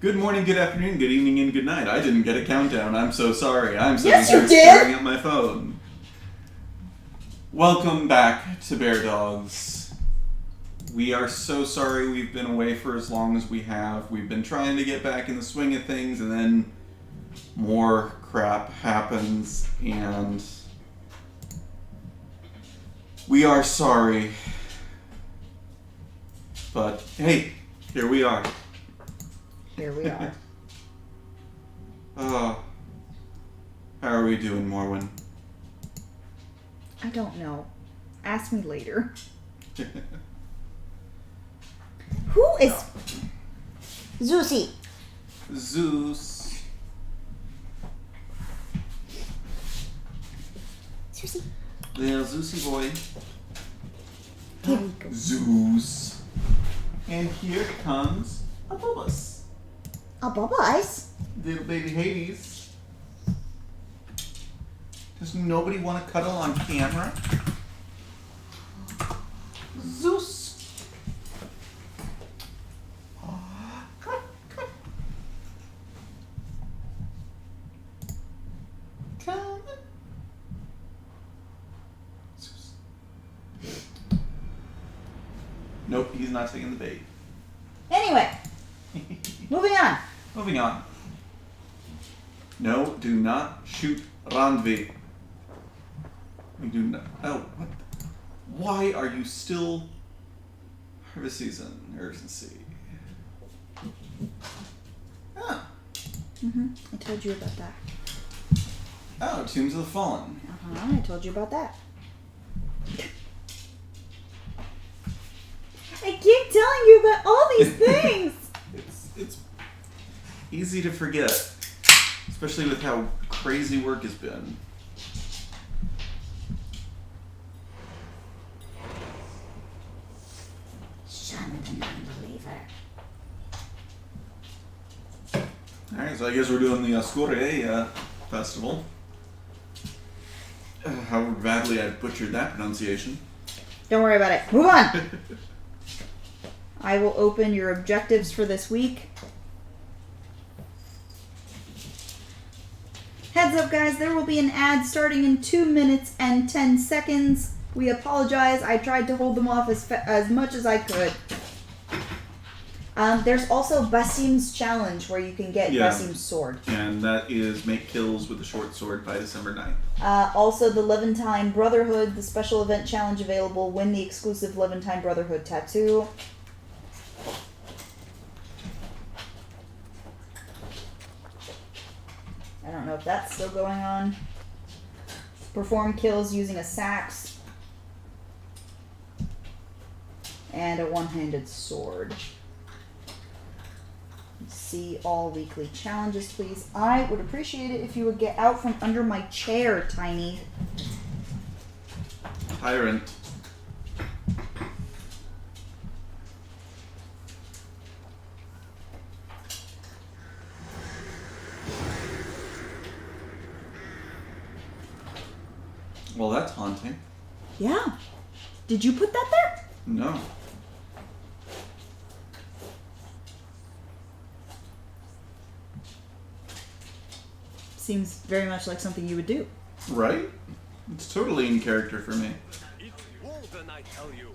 Good morning, good afternoon, good evening, and good night. I didn't get a countdown. I'm so sorry. I'm so Yes, you did. staring at my phone. Welcome back to Bear Dogs. We are so sorry we've been away for as long as we have. We've been trying to get back in the swing of things, and then more crap happens, and we are sorry. But hey, here we are. Here we are. How are we doing, Morwen? I don't know. Ask me later. Who is Zeusy? Zeus. Zeusy. Little Zeusy boy. Here we go. Zeus. And here comes a Bubba's. A Bubba's? Little baby Hades. Does nobody want to cuddle on camera? Zeus. Come. Zeus. Nope, he's not taking the bait. Anyway, moving on. Moving on. No, do not shoot Randvi. We do not. Oh, what? Why are you still harvest season? Urgency. Ah. I told you about that. Oh, Tombs of the Fallen. I told you about that. I keep telling you about all these things. It's easy to forget, especially with how crazy work has been. Shun the non-believer. Alright, so I guess we're doing the Oskoreia Festival. How badly I butchered that pronunciation. Don't worry about it. Move on. I will open your objectives for this week. Heads up, guys, there will be an ad starting in 2 minutes and 10 seconds. We apologize. I tried to hold them off as much as I could. There's also Basim's Challenge, where you can get Basim's sword. And that is make kills with a short sword by December 9th. Also, the Levantine Brotherhood, the special event challenge available. Win the exclusive Levantine Brotherhood tattoo. I don't know if that's still going on. Perform kills using a sax. And a one-handed sword. See all weekly challenges, please. I would appreciate it if you would get out from under my chair, Tiny. Tyrant. Well, that's haunting. Yeah. Did you put that there? No. Seems very much like something you would do. Right? It's totally in character for me. It's Woden, I tell you.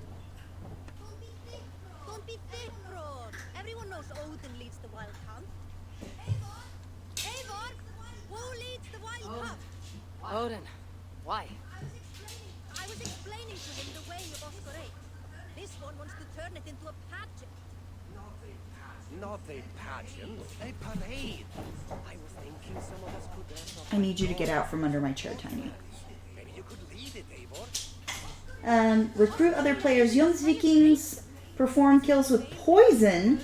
Don't be thick, bro. Everyone knows Odin leads the wild hunt. Eivor! Who leads the wild hunt? Odin. Why? I was explaining to him the way of Oskoreia. This one wants to turn it into a pageant. Not a pageant, a parade. I was thinking some of us could dress up. I need you to get out from under my chair, Tiny. Maybe you could lead it, Eivor. Recruit other players. Jonsvikings. Perform kills with poison.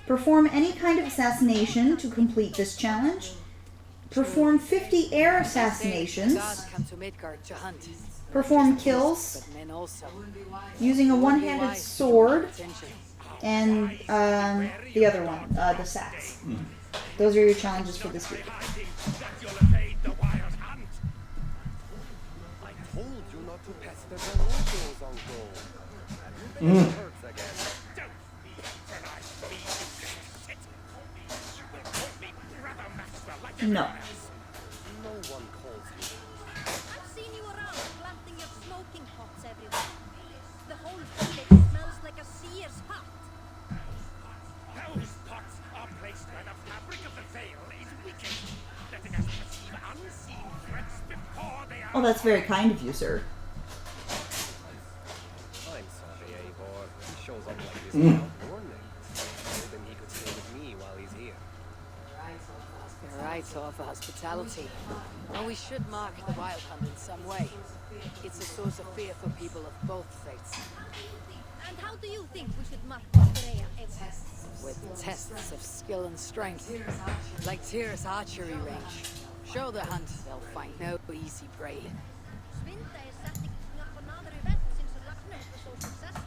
Perform any kind of assassination to complete this challenge. Perform 50 air assassinations. Gods come to Midgard to hunt. Perform kills But men also. using a one-handed sword. And the other one, the sax. Those are your challenges for this week. I think that you'll evade the wild hunt. I told you not to pester the locals, Uncle. It hurts again. Don't be patronized me, you shit. No. No one calls you. I've seen you around planting your smoking pots everywhere. The whole village smells like a seer's hut. Those pots are placed where the fabric of the veil is weakened, letting us perceive unseen threats before they are. Oh, that's very kind of you, sir. I'm sorry, Eivor. He shows up like this without warning. Then he could stay with me while he's here. You're right, to offer hospitality. And we should mark the wild hunt in some way. It's a source of fear for people of both faiths. And how do you think we should mark Oskoreia, Eivor? With tests of skill and strength. Like Tyr's archery range. Show the hunt, they'll find no easy prey. Svinda is setting up another event since the Lackness was so successful.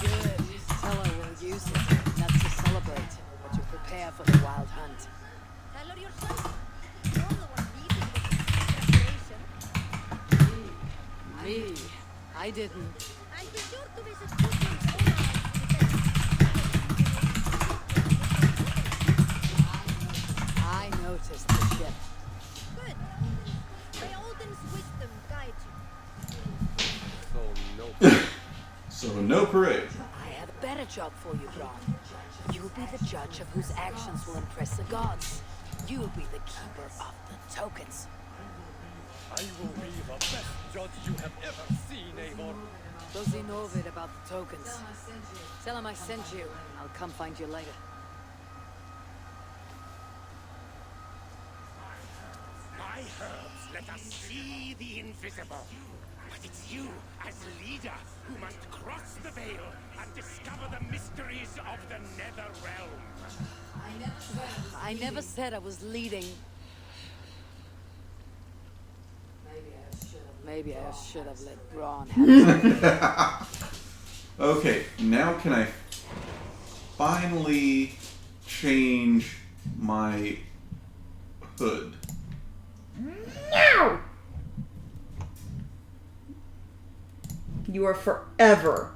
Good. Tell her we'll use it, not to celebrate, but to prepare for the wild hunt. Tell her yourself. You're the one leading with the preparation. Me? I didn't. And be sure to visit Gudrun's own house. I noticed the ship. Good. May Odin's wisdom guide you. So no. So no parade. I have a better job for you, Braun. You'll be the judge of whose actions will impress the gods. You'll be the keeper of the tokens. I will be the best judge you have ever seen, Eivor. Does he know of it about the tokens? Tell him I sent you. I'll come find you later. My herbs let us see the invisible. But it's you, as leader, who must cross the veil and discover the mysteries of the nether realm. I never said I was leading. Maybe I should have let Braun have it. Okay, now can I finally change my hood? No! You are forever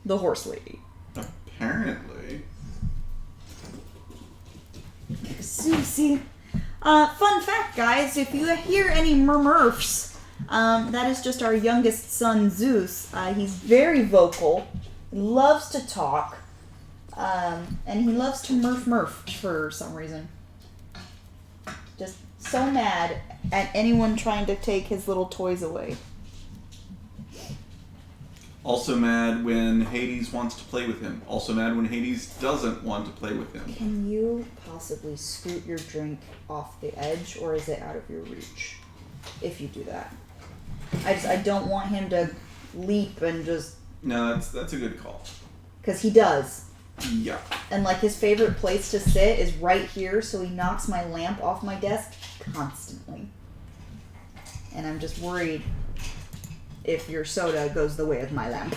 the horse lady. Apparently. Susie. Fun fact, guys, if you hear any murmurs, that is just our youngest son, Zeus. He's very vocal, loves to talk, and he loves to murph for some reason. Just so mad at anyone trying to take his little toys away. Also mad when Hades wants to play with him. Also mad when Hades doesn't want to play with him. Can you possibly scoot your drink off the edge, or is it out of your reach? If you do that. I don't want him to leap and just... No, that's a good call. Because he does. Yeah. And like his favorite place to sit is right here, so he knocks my lamp off my desk constantly. And I'm just worried if your soda goes the way of my lamp.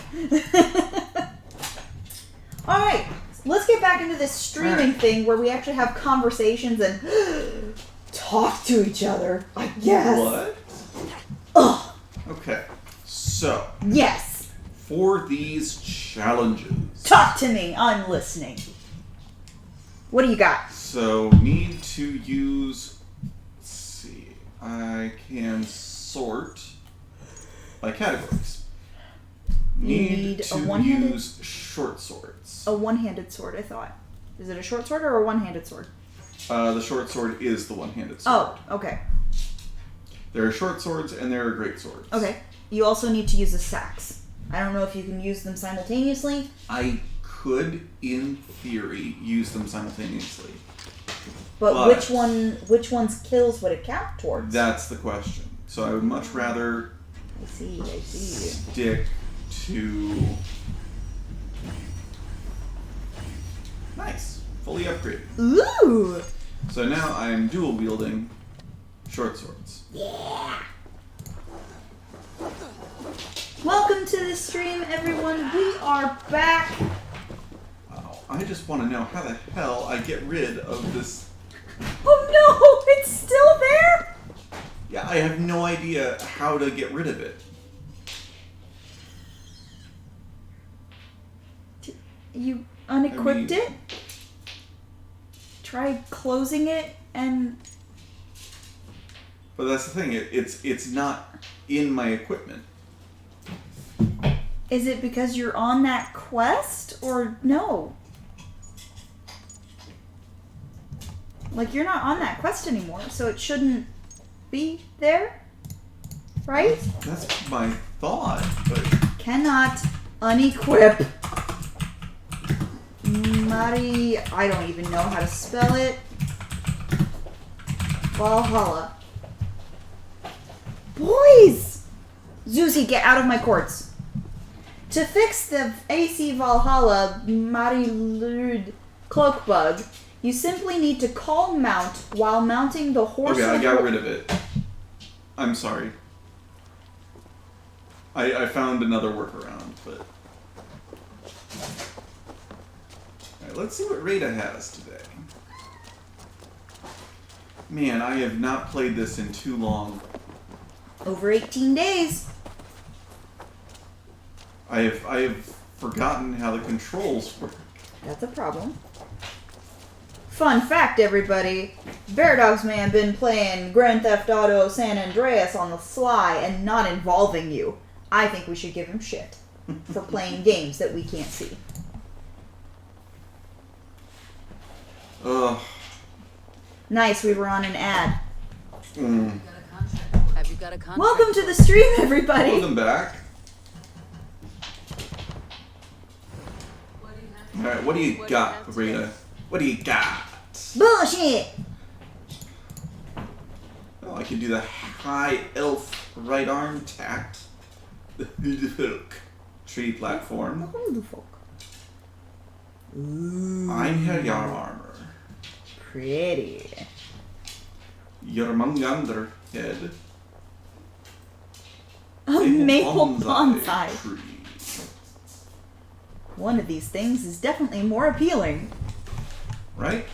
Alright, let's get back into this streaming thing where we actually have conversations and talk to each other, I guess. What? Ugh. Okay, so Yes. for these challenges, Talk to me. I'm listening. What do you got? so need to use, let's see, I can sort by categories. need to a one-handed- use short swords. A one-handed sword, I thought. Is it a short sword or a one-handed sword? The short sword is the one-handed sword. Oh, okay. There are short swords and there are great swords. Okay. You also need to use a sax. I don't know if you can use them simultaneously. I could, in theory, use them simultaneously. But which one's kills would it count towards? That's the question. So I would much rather I see. stick to... Nice. Fully upgraded. Ooh! So now I am dual wielding short swords. Yeah! Welcome to the stream, everyone. We are back. Wow. I just want to know how the hell I get rid of this. Oh no! It's still there? Yeah, I have no idea how to get rid of it. You unequipped I mean- it? try closing it and... But that's the thing. It's not in my equipment. Is it because you're on that quest, or no? Like, you're not on that quest anymore, so it shouldn't be there, right? That's my thought, but... Cannot unequip Mari... I don't even know how to spell it. Valhalla. Boys! Zuzi, get out of my courts. To fix the AC Valhalla Marilud cloak bug, you simply need to call mount while mounting the horse. Okay, I got rid of it. I'm sorry. I found another workaround, but... Alright, let's see what Rita has today. Man, I have not played this in too long. Over 18 days. I have forgotten how the controls work. That's a problem. Fun fact, everybody. Bear Dogs Man been playing Grand Theft Auto San Andreas on the sly and not involving you. I think we should give him shit for playing games that we can't see. Ugh. Nice, we were on an ad. Mm. Have you got a contract? Welcome to the stream, everybody. Welcome back. Alright, what do you got, Rita? What do you got? Bullshit. Oh, I can do the high elf right arm tact. The Hulk tree platform. I'm here, your armor. Pretty. Your Mangander head. A maple bonsai. tree. One of these things is definitely more appealing. Right?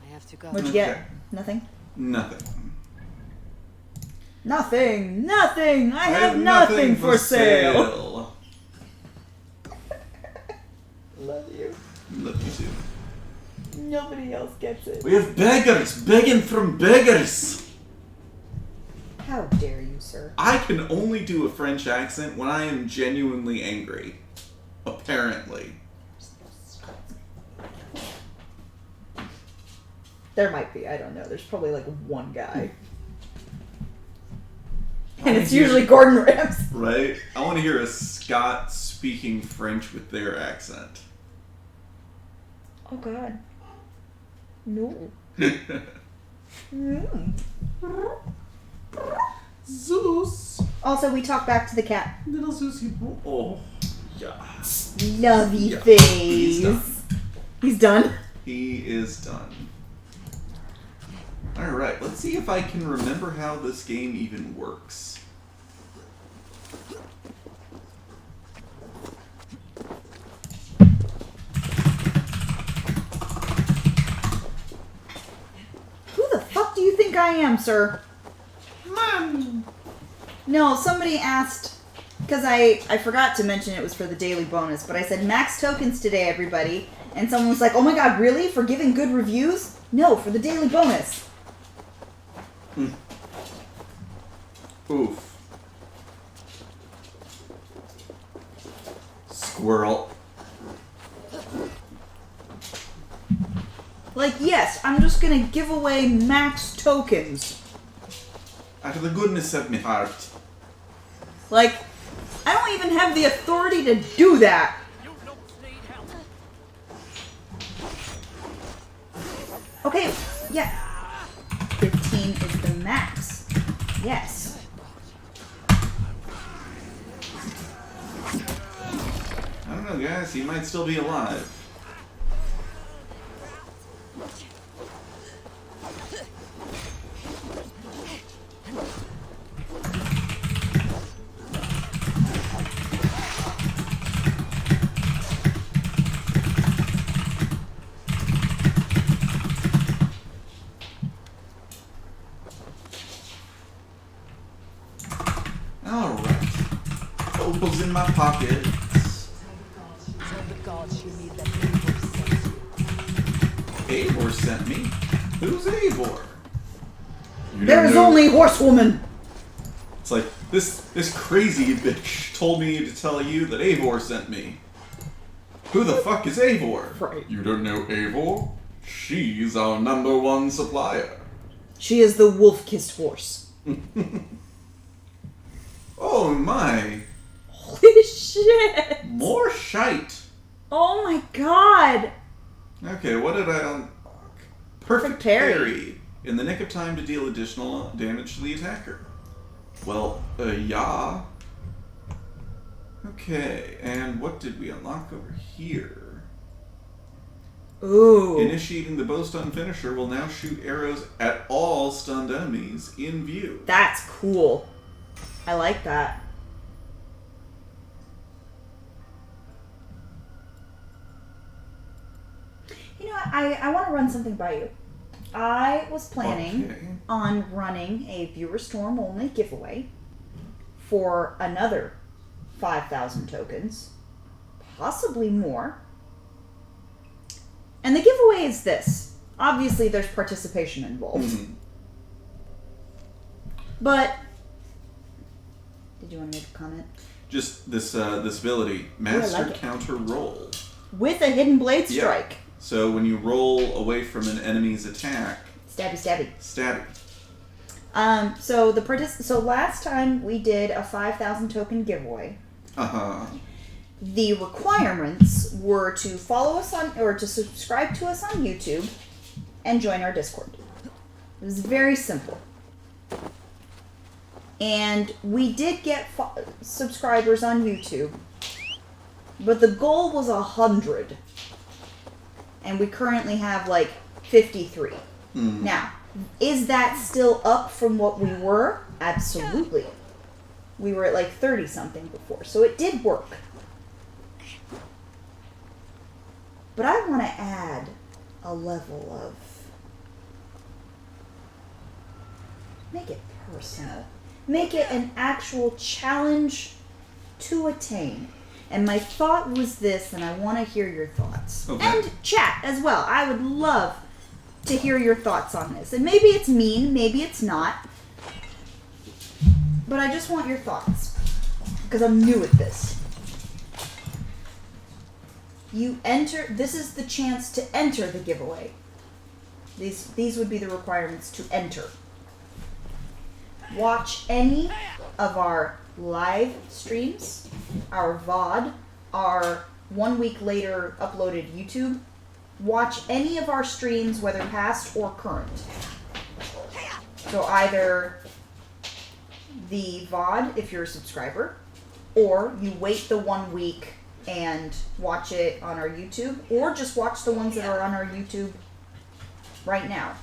I have to go. What'd you Okay. get? Nothing? Nothing. Nothing! Nothing! I have nothing for sale! Love you. Love you too. Nobody else gets it. We have beggars begging from beggars. How dare you, sir? I can only do a French accent when I am genuinely angry. Apparently. There might be, I don't know. There's probably like one guy. And it's usually Gordon Ramsay. Right? I want to hear a Scot speaking French with their accent. Oh god. No. Mm. Zeus. Also, we talk back to the cat. Little Zeus. Oh. Yeah. Lovey Yeah, face. he's done. He's done. He is done. Alright, let's see if I can remember how this game even works. Who the fuck do you think I am, sir? Mom! No, somebody asked, because I forgot to mention it was for the daily bonus, but I said max tokens today, everybody. And someone was like, oh my god, really? For giving good reviews? No, for the daily bonus. Oof. Squirrel. Like, yes, I'm just gonna give away max tokens. Out of the goodness of my heart. Like, I don't even have the authority to do that. You looks need help. Okay, yeah. 15 is the max. Yes. I don't know, guys. He might still be alive. Alright. Opals in my pockets. Tell the gods you need that paper sent you. Eivor sent me. Who's Eivor? You don't There's know- only Horsewoman. It's like, this crazy bitch told me to tell you that Eivor sent me. Who the fuck is Eivor? Right. You don't know Eivor? She's our #1 supplier. She is the wolf-kissed horse. Oh my. Holy shit. More shite. Oh my god. Okay, what did I unlock? Perfect parry. parry. In the nick of time to deal additional damage to the attacker. Well, yeah. Okay, and what did we unlock over here? Ooh. Initiating the bow stun finisher will now shoot arrows at all stunned enemies in view. That's cool. I like that. You know what? I want to run something by you. I was planning Okay. on running a Viewer Storm only giveaway for another 5,000 tokens, possibly more. And the giveaway is this. Obviously, there's participation involved. Mhm. But did you want to make a comment? Just this ability, master like it. counter roll. With a hidden blade Yeah. strike. So when you roll away from an enemy's attack, Stabby stabby. stab it. So last time we did a 5,000 token giveaway. The requirements were to follow us on, or to subscribe to us on YouTube and join our Discord. It was very simple. And we did get subscribers on YouTube, but the goal was 100. And we currently have like 53. Now, is that still up from what we were? Absolutely. We were at like 30 something before, so it did work. But I want to add a level of... Make it personal. Make it an actual challenge to attain. And my thought was this, and I want to hear your thoughts. Okay. And chat as well. I would love to hear your thoughts on this. And maybe it's mean, maybe it's not. But I just want your thoughts. Because I'm new at this. You enter, this is the chance to enter the giveaway. These would be the requirements to enter. Watch any of our live streams, our VOD, our 1 week later uploaded YouTube. Watch any of our streams, whether past or current. So either the VOD, if you're a subscriber, or you wait the 1 week and watch it on our YouTube, or just watch the ones that are on our YouTube right now.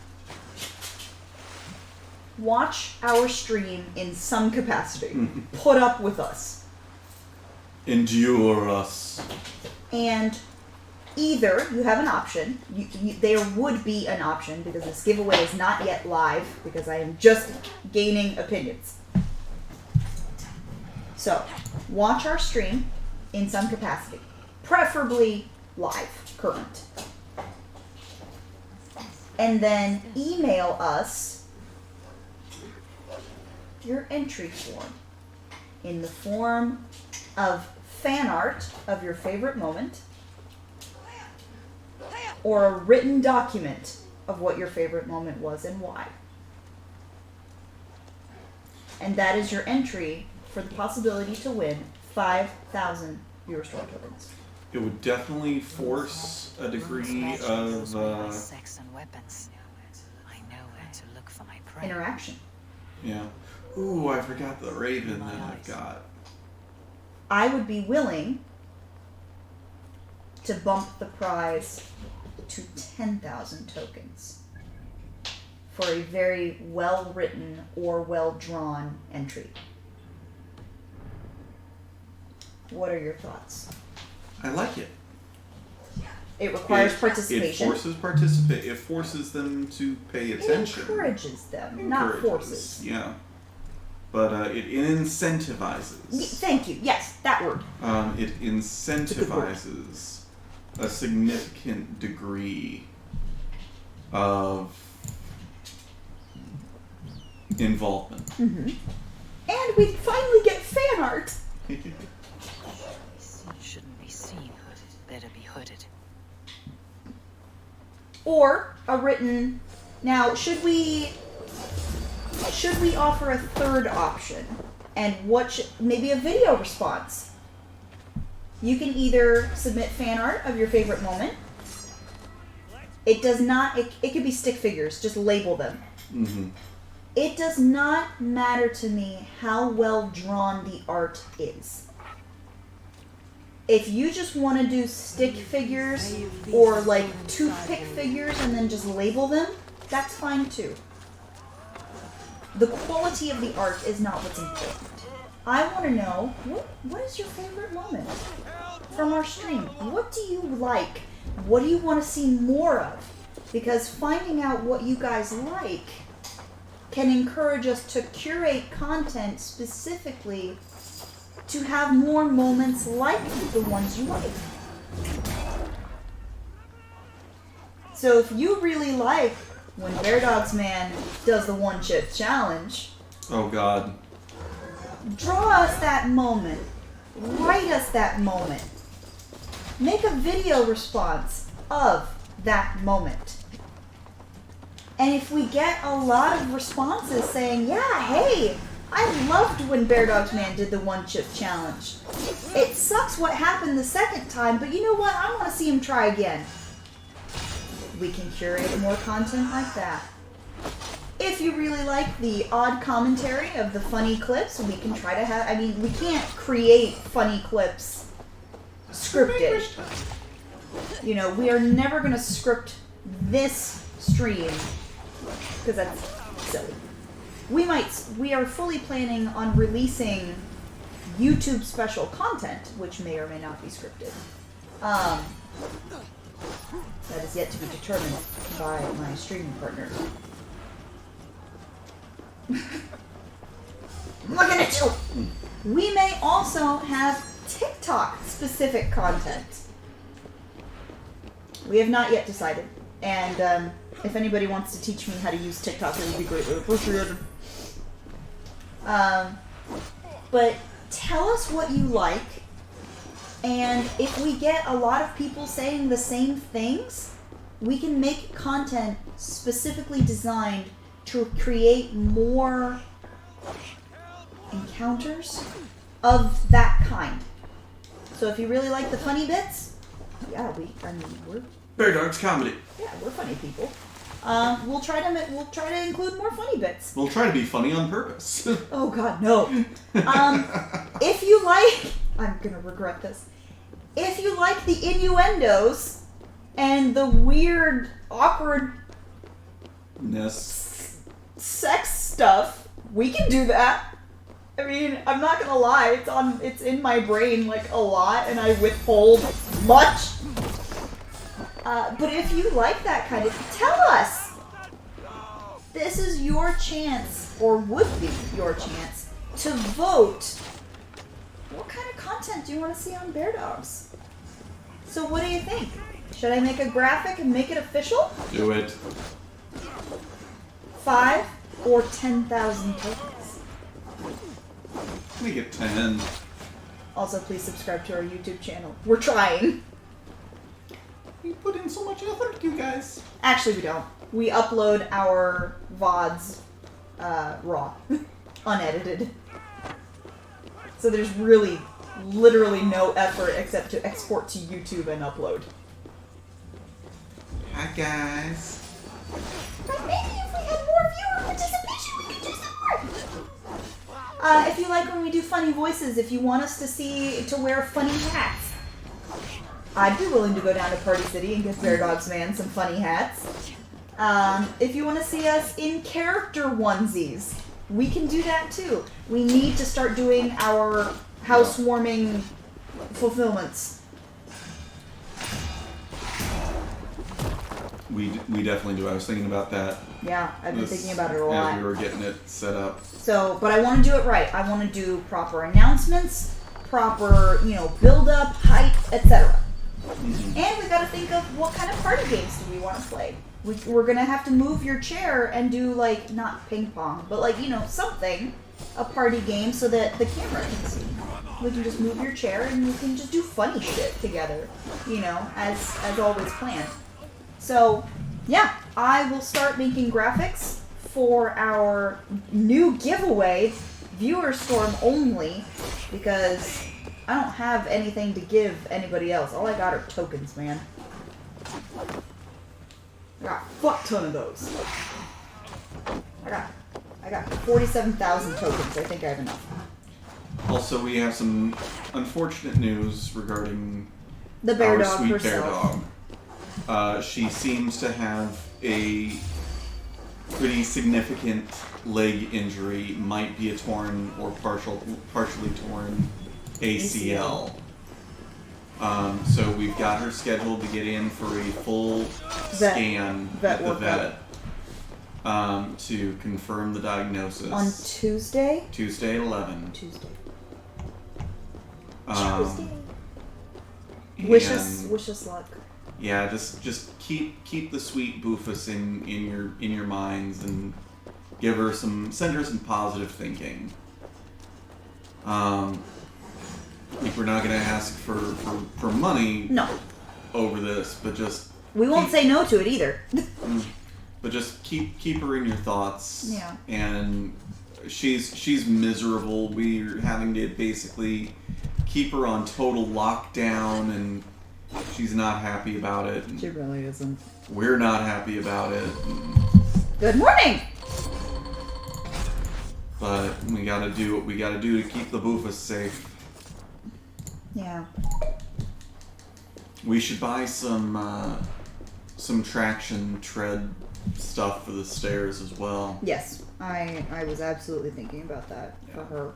Watch our stream in some capacity. Put up with us. Endure us. And either you have an option, there would be an option, because this giveaway is not yet live, because I am just gaining opinions. So, watch our stream in some capacity. Preferably live, current. And then email us your entry form in the form of fan art of your favorite moment, or a written document of what your favorite moment was and why. And that is your entry for the possibility to win 5,000 Viewer Store tokens. It would definitely force a degree of sex and weapons. I know where to look for my prey. Interaction. yeah. Ooh, I forgot the raven that I've got. I would be willing to bump the prize to 10,000 tokens for a very well-written or well-drawn entry. What are your thoughts? I like it. It requires It participation. It forces them to pay attention. It encourages them, not forces. Yeah. But it incentivizes. Thank you. Yes, that word. It incentivizes a significant degree of involvement. Mm-hmm. And we finally get fan art. Shouldn't be seen. Better be hooded. Or a written. Now, should we offer a third option? And maybe a video response? You can either submit fan art of your favorite moment. It does not. It could be stick figures. Just label them. Mm-hmm. It does not matter to me how well drawn the art is. If you just want to do stick figures or like toothpick figures and then just label them, that's fine too. The quality of the art is not what's important. I want to know, what is your favorite moment from our stream? What do you like? What do you want to see more of? Because finding out what you guys like can encourage us to curate content specifically to have more moments like the ones you like. So if you really like when Bear Dogs Man does the one chip challenge, Oh God. draw us that moment. Write us that moment. Make a video response of that moment. And if we get a lot of responses saying, yeah, hey, I loved when Bear Dogs Man did the one chip challenge. It sucks what happened the second time, but you know what? I want to see him try again. We can curate more content like that. If you really like the odd commentary of the funny clips, we can try to have... I mean, we can't create funny clips scripted. You know, we are never going to script this stream because that's silly. We are fully planning on releasing YouTube special content, which may or may not be scripted. That is yet to be determined by my streaming partner. I'm looking at you! We may also have TikTok-specific content. We have not yet decided. And if anybody wants to teach me how to use TikTok, it would be greatly appreciated. But tell us what you like. And if we get a lot of people saying the same things, we can make content specifically designed to create more encounters of that kind. So if you really like the funny bits, yeah, we're Bear Dogs comedy. yeah, we're funny people. We'll try to include more funny bits. We'll try to be funny on purpose. Oh God, no. If you like, I'm gonna regret this. If you like the innuendos and the weird, awkwardness, sex stuff, we can do that. I mean, I'm not gonna lie, it's in my brain like a lot, and I withhold much. But if you like that kind of, tell us. This is your chance, or would be your chance, to vote. What kind of content do you want to see on Bear Dogs? So what do you think? Should I make a graphic and make it official? Do it. 5 or 10,000 tokens. Make it 10. Also, please subscribe to our YouTube channel. We're trying. We put in so much effort, you guys. Actually, we don't. We upload our VODs raw, unedited. So there's really, literally no effort except to export to YouTube and upload. Hi, guys. But maybe if we had more viewer participation, we could do some more. If you like when we do funny voices, if you want us to wear funny hats, I'd be willing to go down to Party City and give Bear Dogs Man some funny hats. If you want to see us in character onesies, we can do that too. We need to start doing our housewarming fulfillments. We definitely do. I was thinking about that. Yeah, I've been thinking about it a lot. As we were getting it set up. So, but I want to do it right. I want to do proper announcements, proper, build up, hype, etc. Mm-hmm. And we got to think of what kind of party games do we want to play. we're gonna have to move your chair and do like not ping pong, but like something, a party game so that the camera can see. We can just move your chair and we can just do funny shit together, as always planned. So, yeah, I will start making graphics for our new giveaway, Viewer Storm only, because I don't have anything to give anybody else. All I got are tokens, man. I got a fuck ton of those. I got 47,000 tokens. I think I have enough. Also, we have some unfortunate news regarding The bear our dog sweet herself. bear dog. She seems to have a pretty significant leg injury. Might be a torn or partially torn ACL. So we've got her scheduled to get in for a full scan at the vet to confirm the diagnosis. On Tuesday? Tuesday at 11. Tuesday. Wish us luck. Yeah, just keep the sweet Boofus in your minds and send her some positive thinking. Like we're not gonna ask for money over this, but just we won't say no to it either. But just keep her in your thoughts. Yeah. And she's miserable. We're having to basically keep her on total lockdown, and she's not happy about it. She really isn't. We're not happy about it. Good morning! But we gotta do what we gotta do to keep the Boofus safe. Yeah. We should buy some traction tread stuff for the stairs as well. Yes, I was absolutely thinking about that for her.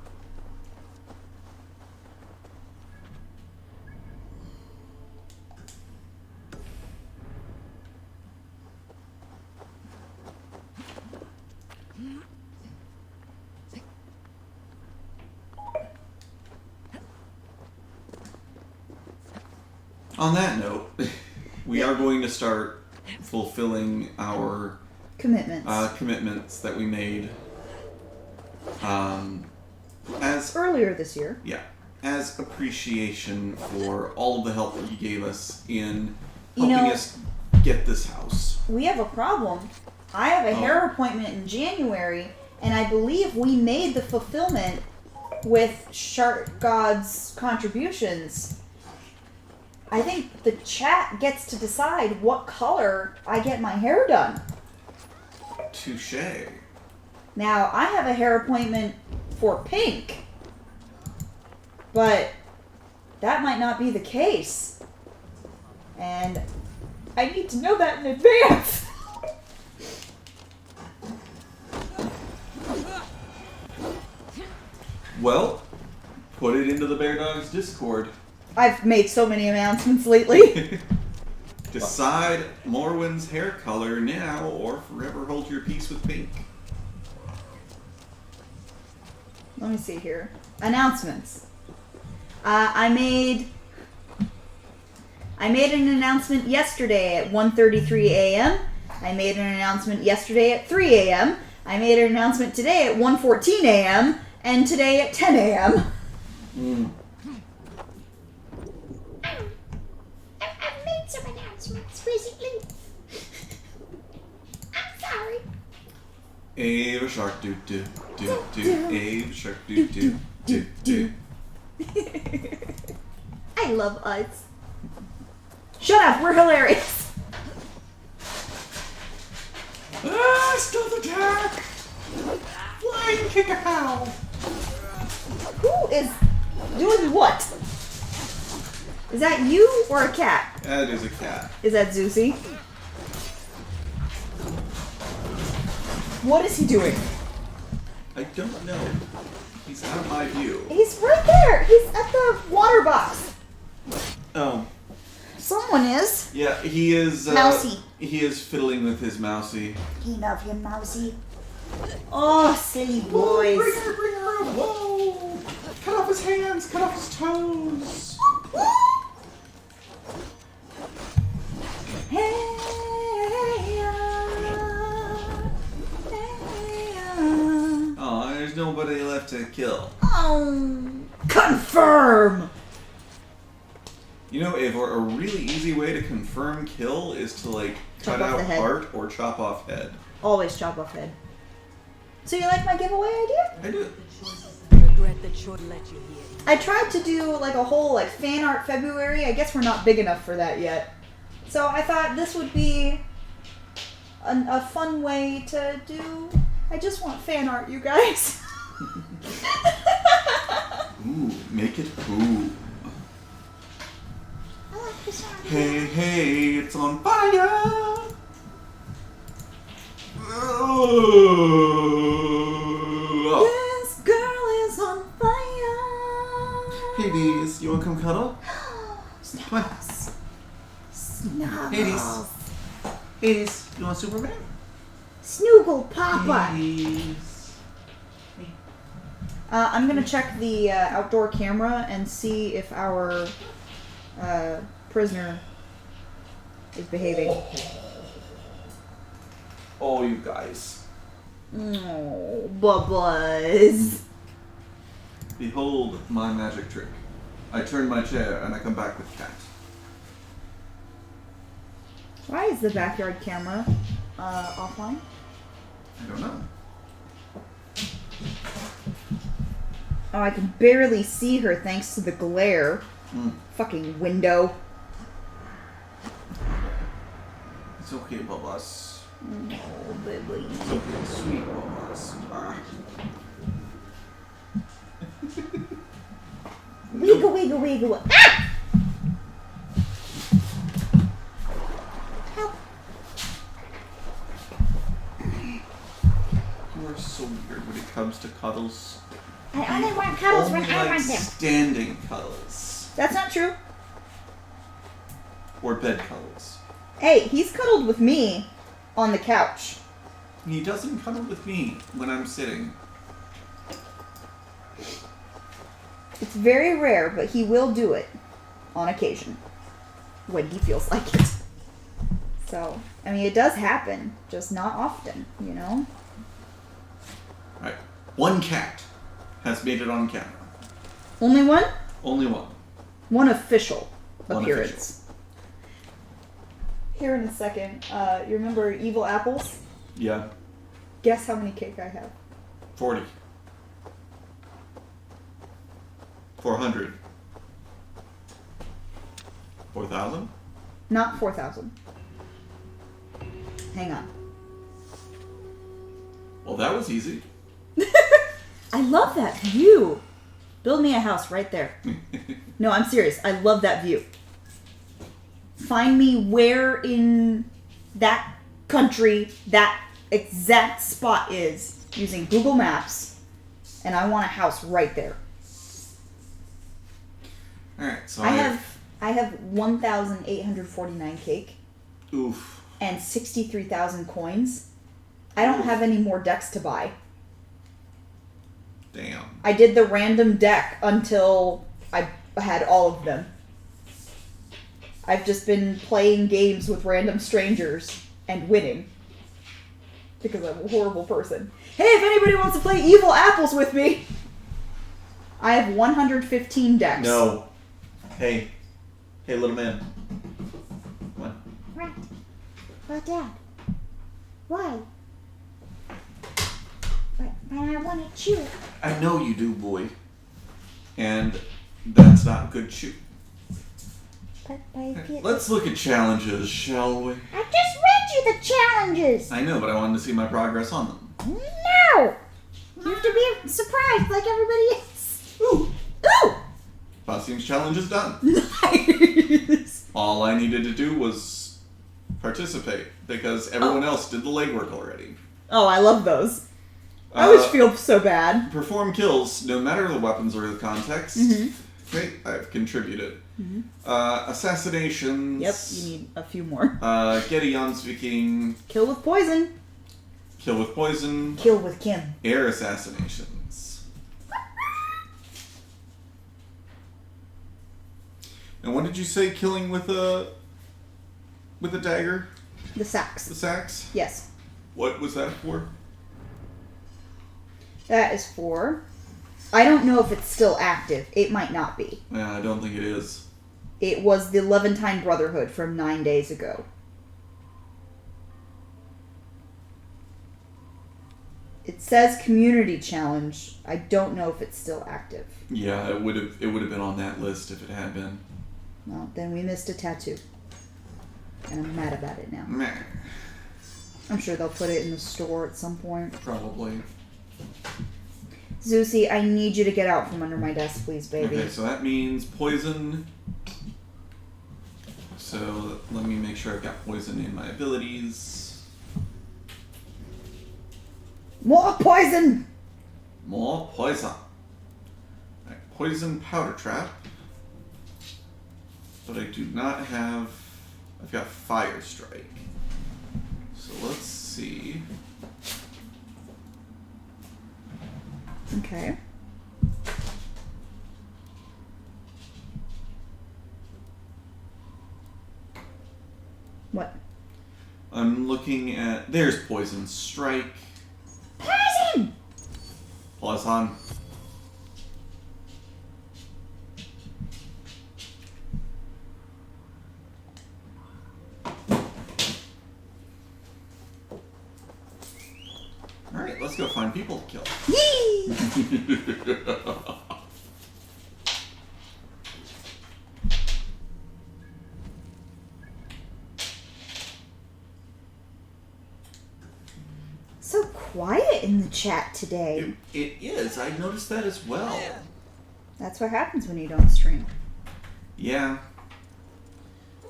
On that note, we are going to start fulfilling our commitments that we made as earlier this year. Yeah, as appreciation for all of the help that you gave us in helping us get this house. We have a problem. I have a hair appointment in January, and I believe we made the fulfillment with Shark God's contributions. I think the chat gets to decide what color I get my hair done. Touché. Now, I have a hair appointment for pink, but that might not be the case. And I need to know that in advance. Well, put it into the Bear Dogs Discord. I've made so many announcements lately. Decide Morwen's hair color now or forever hold your peace with pink. Let me see here. Announcements. I made an announcement yesterday at 1:33 a.m. I made an announcement yesterday at 3 a.m. I made an announcement today at 1:14 a.m. and today at 10 a.m. I've made some announcements recently. I'm sorry. Ava Shark do do do do. Ava Shark do do do do. I love us. Shut up, we're hilarious. Stealth attack! Flying kick a howl! Who is doing what? Is that you or a cat? That is a cat. Is that Zeusy? What is he doing? I don't know. He's out of my view. He's right there. He's at the water box. Oh. Someone is. Yeah, he is. Mousy. He is fiddling with his mousy. He love him, Mousy. Oh, silly boys. Bring her! Whoa! Cut off his hands! Cut off his toes! Hey, nobody left to kill. Oh, confirm. You know, Eivor, a really easy way to confirm kill is to, like, Chop cut off out the head. heart or chop off head. Always chop off head. So you like my giveaway idea? I do. Regret that should let you here. I tried to do like a whole like fan art February. I guess we're not big enough for that yet. So I thought this would be a fun way to do. I just want fan art, you guys. Ooh, make it cool. I like this one. Hey, hey, it's on fire! Oh. This girl is on fire. Hades, you wanna come cuddle? Come on. Snuggles. Hades. Hades, you want Superman? Snoogle Papa. Hades. I'm gonna check the outdoor camera and see if our prisoner is behaving. Oh, you guys. Oh, Bubbles. Behold my magic trick. I turn my chair and I come back with cat. Why is the backyard camera offline? I don't know. Oh, I can barely see her thanks to the glare. Fucking window. It's okay, Bubbles. Oh, baby. It's okay, sweet Bubbles. Wiggle, wiggle, wiggle. Ah! Help. You are so weird when it comes to cuddles. I only want cuddles when Only I like want them. standing cuddles. That's not true. Or bed cuddles. Hey, he's cuddled with me on the couch. He doesn't cuddle with me when I'm sitting. It's very rare, but he will do it on occasion when he feels like it. So, I mean, it does happen, just not often, you know? Right. One cat has made it on camera. Only one? Only one. One official One appearance. Here in a second, you remember Evil Apples? Yeah. Guess how many cake I have? 40. 400. 4,000? Not 4,000. Hang on. Well, that was easy. I love that view. Build me a house right there. No, I'm serious. I love that view. Find me where in that country that exact spot is using Google Maps, and I want a house right there. Alright, so I have 1,849 cake Oof. and 63,000 coins. I don't have any more decks to buy. Damn. I did the random deck until I had all of them. I've just been playing games with random strangers and winning. Because I'm a horrible person. Hey, if anybody wants to play Evil Apples with me! I have 115 decks. No. Hey. Hey, little man. Come on. What? Well, Dad. Why? But I want to chew it. I know you do, boy. And that's not good chew. But I feel... Let's look at challenges, shall we? I just read you the challenges. I know, but I wanted to see my progress on them. No! You have to be surprised like everybody else. Ooh! Ooh! Possum's challenge is done. Nice! All I needed to do was participate, because everyone else did the legwork already. Oh, I love those. I always feel so bad. Perform kills, no matter the weapons or the context. Okay, I've contributed. Assassinations. Yep, you need a few more. Get a Jonsviking. Kill with poison. Kill with poison. Kill with Kim. Air assassinations. And what did you say? Killing with a dagger? The sacks. The sacks? Yes. What was that for? That is 4. I don't know if it's still active. It might not be. Yeah, I don't think it is. It was the Levantine Brotherhood from 9 days ago. It says community challenge. I don't know if it's still active. Yeah, it would have been on that list if it had been. Well, then we missed a tattoo. And I'm mad about it now. Meh. I'm sure they'll put it in the store at some point. Probably. Zeusy, I need you to get out from under my desk, please, baby. Okay, so that means poison. So let me make sure I've got poison in my abilities. More poison! More poison. Right, poison powder trap. But I do not have... I've got fire strike. So let's see. Okay. What? I'm looking at... There's poison strike. Poison! Poison. Alright, let's go find people to kill. Yee! So quiet in the chat today. It is. I noticed that as well. That's what happens when you don't stream. Yeah.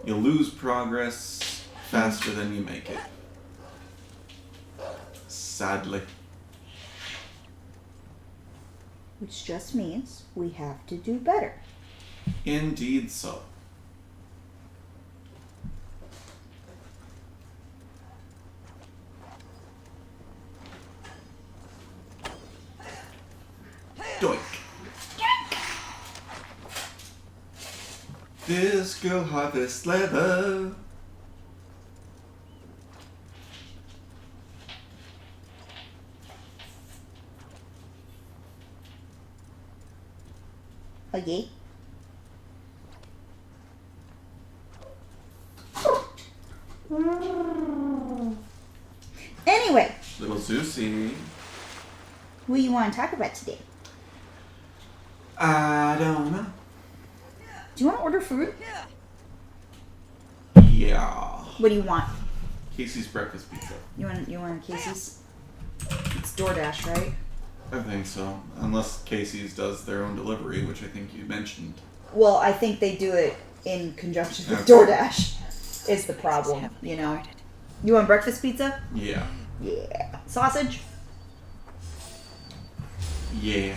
You lose progress faster than you make it. Sadly. Which just means we have to do better. Indeed so. Doink. This girl harvests leather. Okay. Anyway, Little Zeusy. what do you want to talk about today? I don't know. Do you want to order food? Yeah. What do you want? Casey's breakfast pizza. You want a Casey's? It's DoorDash, right? I think so. Unless Casey's does their own delivery, which I think you mentioned. Well, I think they do it in conjunction with Okay. DoorDash. Is the problem, you know? You want breakfast pizza? Yeah. Yeah. Sausage? Yeah.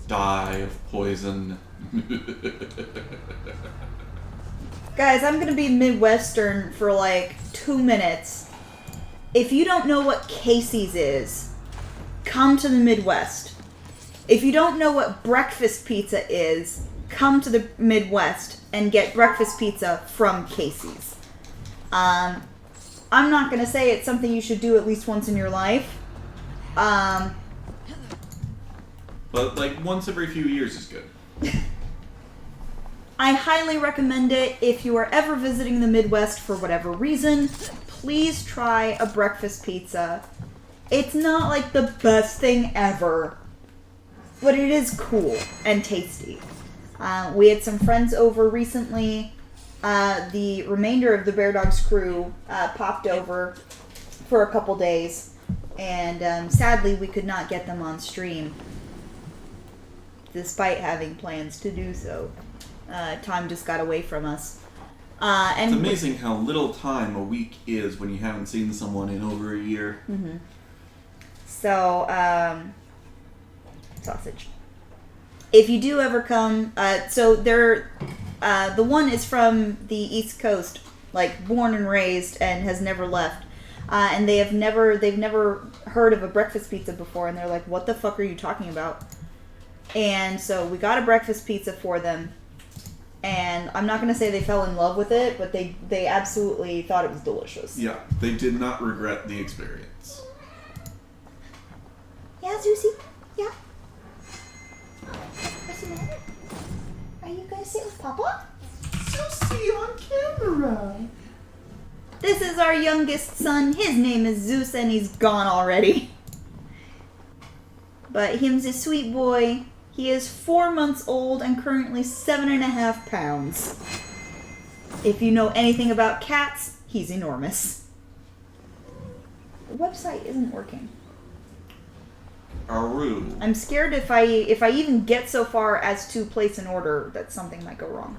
Die of poison. Guys, I'm gonna be Midwestern for like 2 minutes. If you don't know what Casey's is, come to the Midwest. If you don't know what breakfast pizza is, come to the Midwest and get breakfast pizza from Casey's. I'm not gonna say it's something you should do at least once in your life. But like once every few years is good. I highly recommend it if you are ever visiting the Midwest for whatever reason. Please try a breakfast pizza. It's not like the best thing ever, but it is cool and tasty. We had some friends over recently. The remainder of the Bear Dogs crew popped over for a couple days, and sadly we could not get them on stream, despite having plans to do so. Time just got away from us. And It's amazing how little time a week is when you haven't seen someone in over a year. Mm-hmm. So, sausage. If you do ever come, so they're, the one is from the East Coast, like born and raised, and has never left. And they've never heard of a breakfast pizza before, and they're like, "What the fuck are you talking about?" And so we got a breakfast pizza for them. And I'm not going to say they fell in love with it, but they absolutely thought it was delicious. Yeah, they did not regret the experience. Yeah, Zuzi? Yeah? What's the matter? Are you gonna sit with Papa? Susie on camera. This is our youngest son. His name is Zeus, and he's gone already. But him's a sweet boy. He is 4 months old and currently 7.5 pounds. If you know anything about cats, he's enormous. The website isn't working. Aru. I'm scared if I even get so far as to place an order that something might go wrong.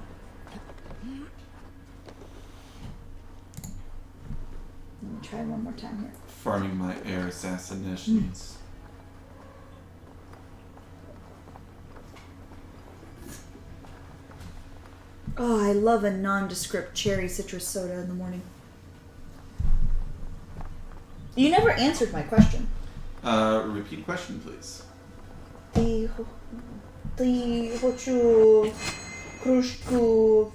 Let me try one more time here. Farming my air assassinations. Oh, I love a nondescript cherry citrus soda in the morning. You never answered my question. Repeat the question, please. Ty хочу кружку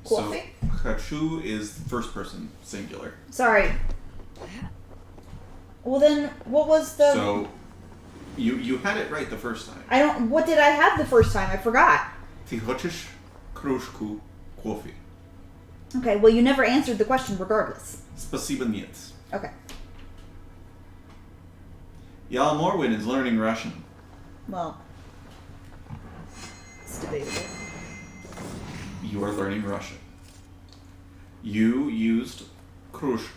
coffee? So, Hachu is first person, singular. Sorry. Well then, what was the... So, you had it right the first time. I don't... What did I have the first time? I forgot. Ty хочешь кружку кофе? Okay, well you never answered the question regardless. Спасибо нет. Okay. Yal Morwin is learning Russian. Well, it's debatable. You are learning Russian. You used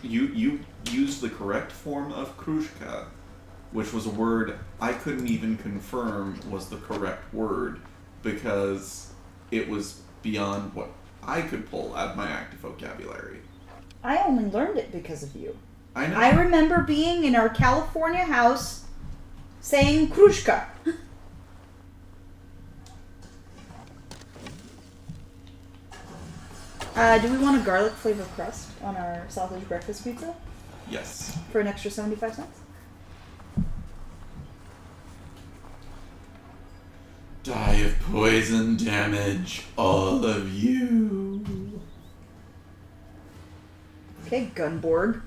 you used the correct form of krushka, which was a word I couldn't even confirm was the correct word because it was beyond what I could pull out of my active vocabulary. I only learned it because of you. I know. I remember being in our California house saying krushka. Do we want a garlic flavored crust on our sausage breakfast pizza Yes. for an extra 75 cents? Die of poison damage, all of you. Okay, Gunborg.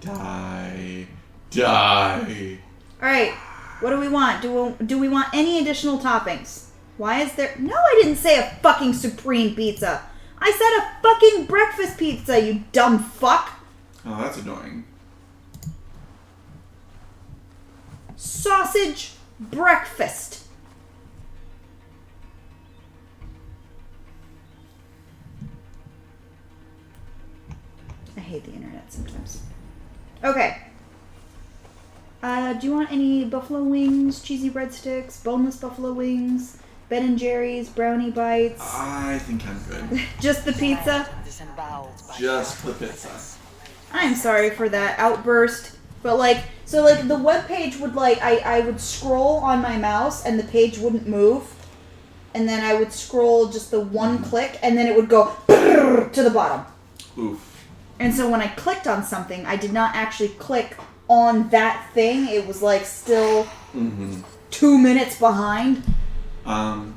Die. Die. Alright, what do we want? Do we want any additional toppings? Why is there... No, I didn't say a fucking supreme pizza. I said a fucking breakfast pizza, you dumb fuck. Oh, that's annoying. Sausage breakfast. I hate the internet sometimes. Okay. Do you want any buffalo wings, cheesy breadsticks, boneless buffalo wings, Ben & Jerry's, brownie bites? I think I'm good. Just the pizza? Just the pizza. I'm sorry for that outburst. But like, so like the web page would like, I would scroll on my mouse and the page wouldn't move. And then I would scroll just the one click and then it would go to the bottom. Oof. And so when I clicked on something, I did not actually click on that thing. It was like still 2 minutes behind. At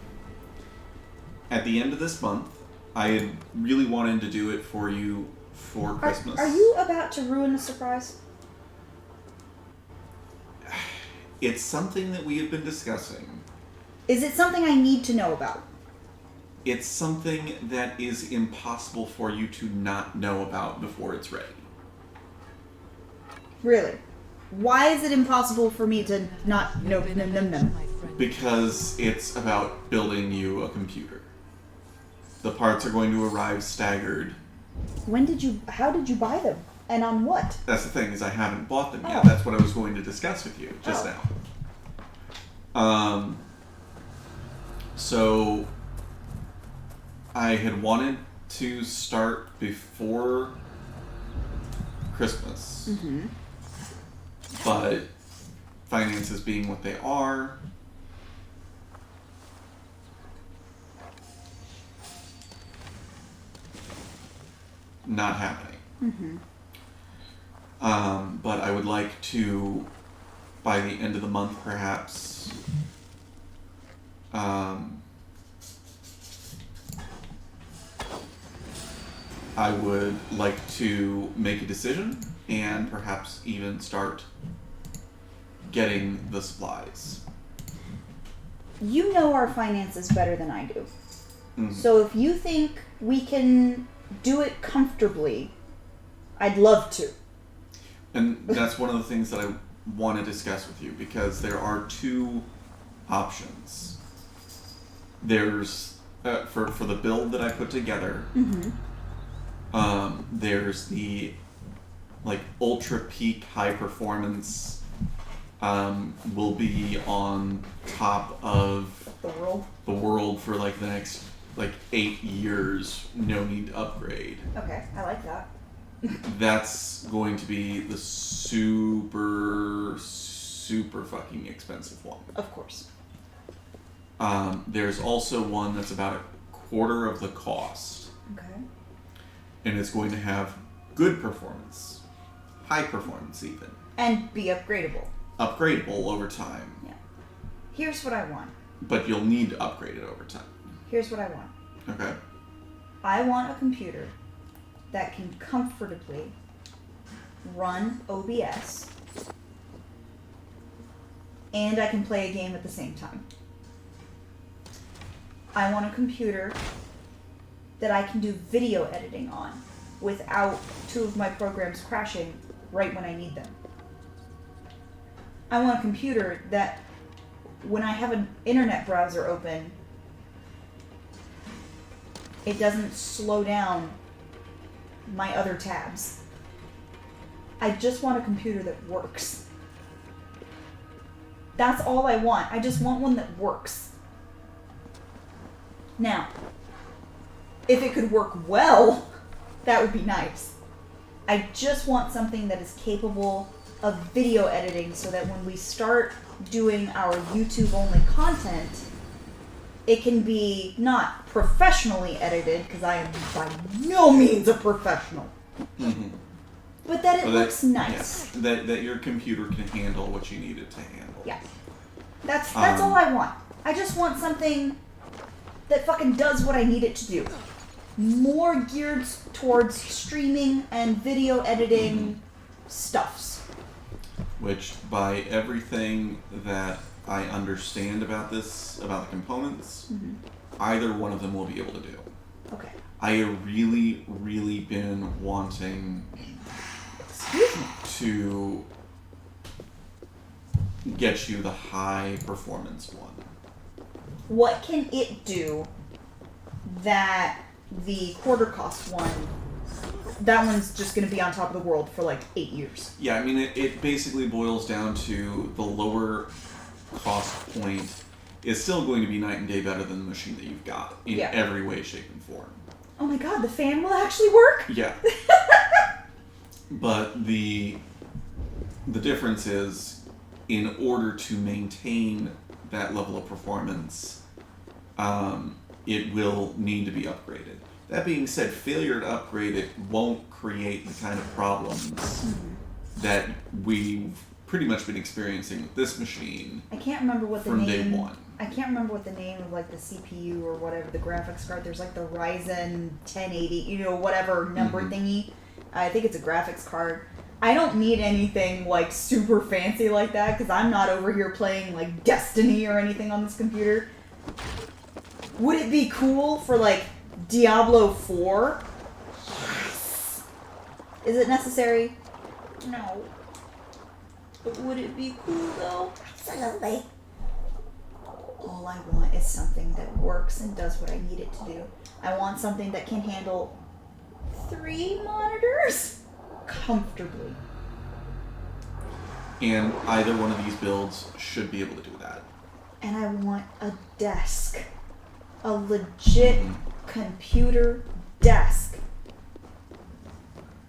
the end of this month, I had really wanted to do it for you for Christmas. Are you about to ruin the surprise? It's something that we have been discussing. Is it something I need to know about? It's something that is impossible for you to not know about before it's ready. Really? Why is it impossible for me to not know? Because it's about building you a computer. The parts are going to arrive staggered. How did you buy them? And on what? That's the thing, is I haven't bought them yet. Oh. That's what I was going to discuss with you just now. So I had wanted to start before Christmas. But finances being what they are, not happening. But I would like to, by the end of the month perhaps, I would like to make a decision and perhaps even start getting the supplies. You know our finances better than I do. Mhm. So if you think we can do it comfortably, I'd love to. And that's one of the things that I want to discuss with you, because there are two options. There's for the build that I put together. There's the like ultra peak high performance. Will be on top of The world. for like the next like 8 years. No need to upgrade. Okay, I like that. That's going to be the super fucking expensive one. Of course. There's also one that's about a quarter of the cost, Okay. and it's going to have good performance, high performance even, And be upgradable. upgradable over time. Yeah. Here's what I want. But you'll need to upgrade it over time. Here's what I want. Okay. I want a computer that can comfortably run OBS and I can play a game at the same time. I want a computer that I can do video editing on without two of my programs crashing right when I need them. I want a computer that when I have an internet browser open, it doesn't slow down my other tabs. I just want a computer that works. That's all I want. I just want one that works. Now, if it could work well, that would be nice. I just want something that is capable of video editing so that when we start doing our YouTube only content, it can be not professionally edited, because I am by no means a professional. Mm-hmm. But that it looks nice. Yeah, that your computer can handle what you need it to handle. Yeah. That's all I want. I just want something that fucking does what I need it to do. More geared towards streaming and video editing stuffs. Which, by everything that I understand about this, about the components, either one of them will be able to do. Okay. I have really, really been wanting to get you the high performance one. What can it do that the quarter cost one, that one's just going to be on top of the world for like 8 years? Yeah, I mean, it basically boils down to the lower cost point is still going to be night and day better than the machine that you've got in every way, shape, and form. Oh my god, the fan will actually work? Yeah. But the difference is, in order to maintain that level of performance, it will need to be upgraded. That being said, failure to upgrade it won't create the kind of problems that we've pretty much been experiencing with this machine. I can't remember what the from name. day one. I can't remember what the name of like the CPU or whatever the graphics card. There's like the Ryzen 1080, whatever number thingy. I think it's a graphics card. I don't need anything like super fancy like that because I'm not over here playing like Destiny or anything on this computer. Would it be cool for like Diablo 4? Yes. Is it necessary? No. But would it be cool though? Absolutely. All I want is something that works and does what I need it to do. I want something that can handle 3 monitors comfortably. And either one of these builds should be able to do that. And I want a desk. A legit computer desk.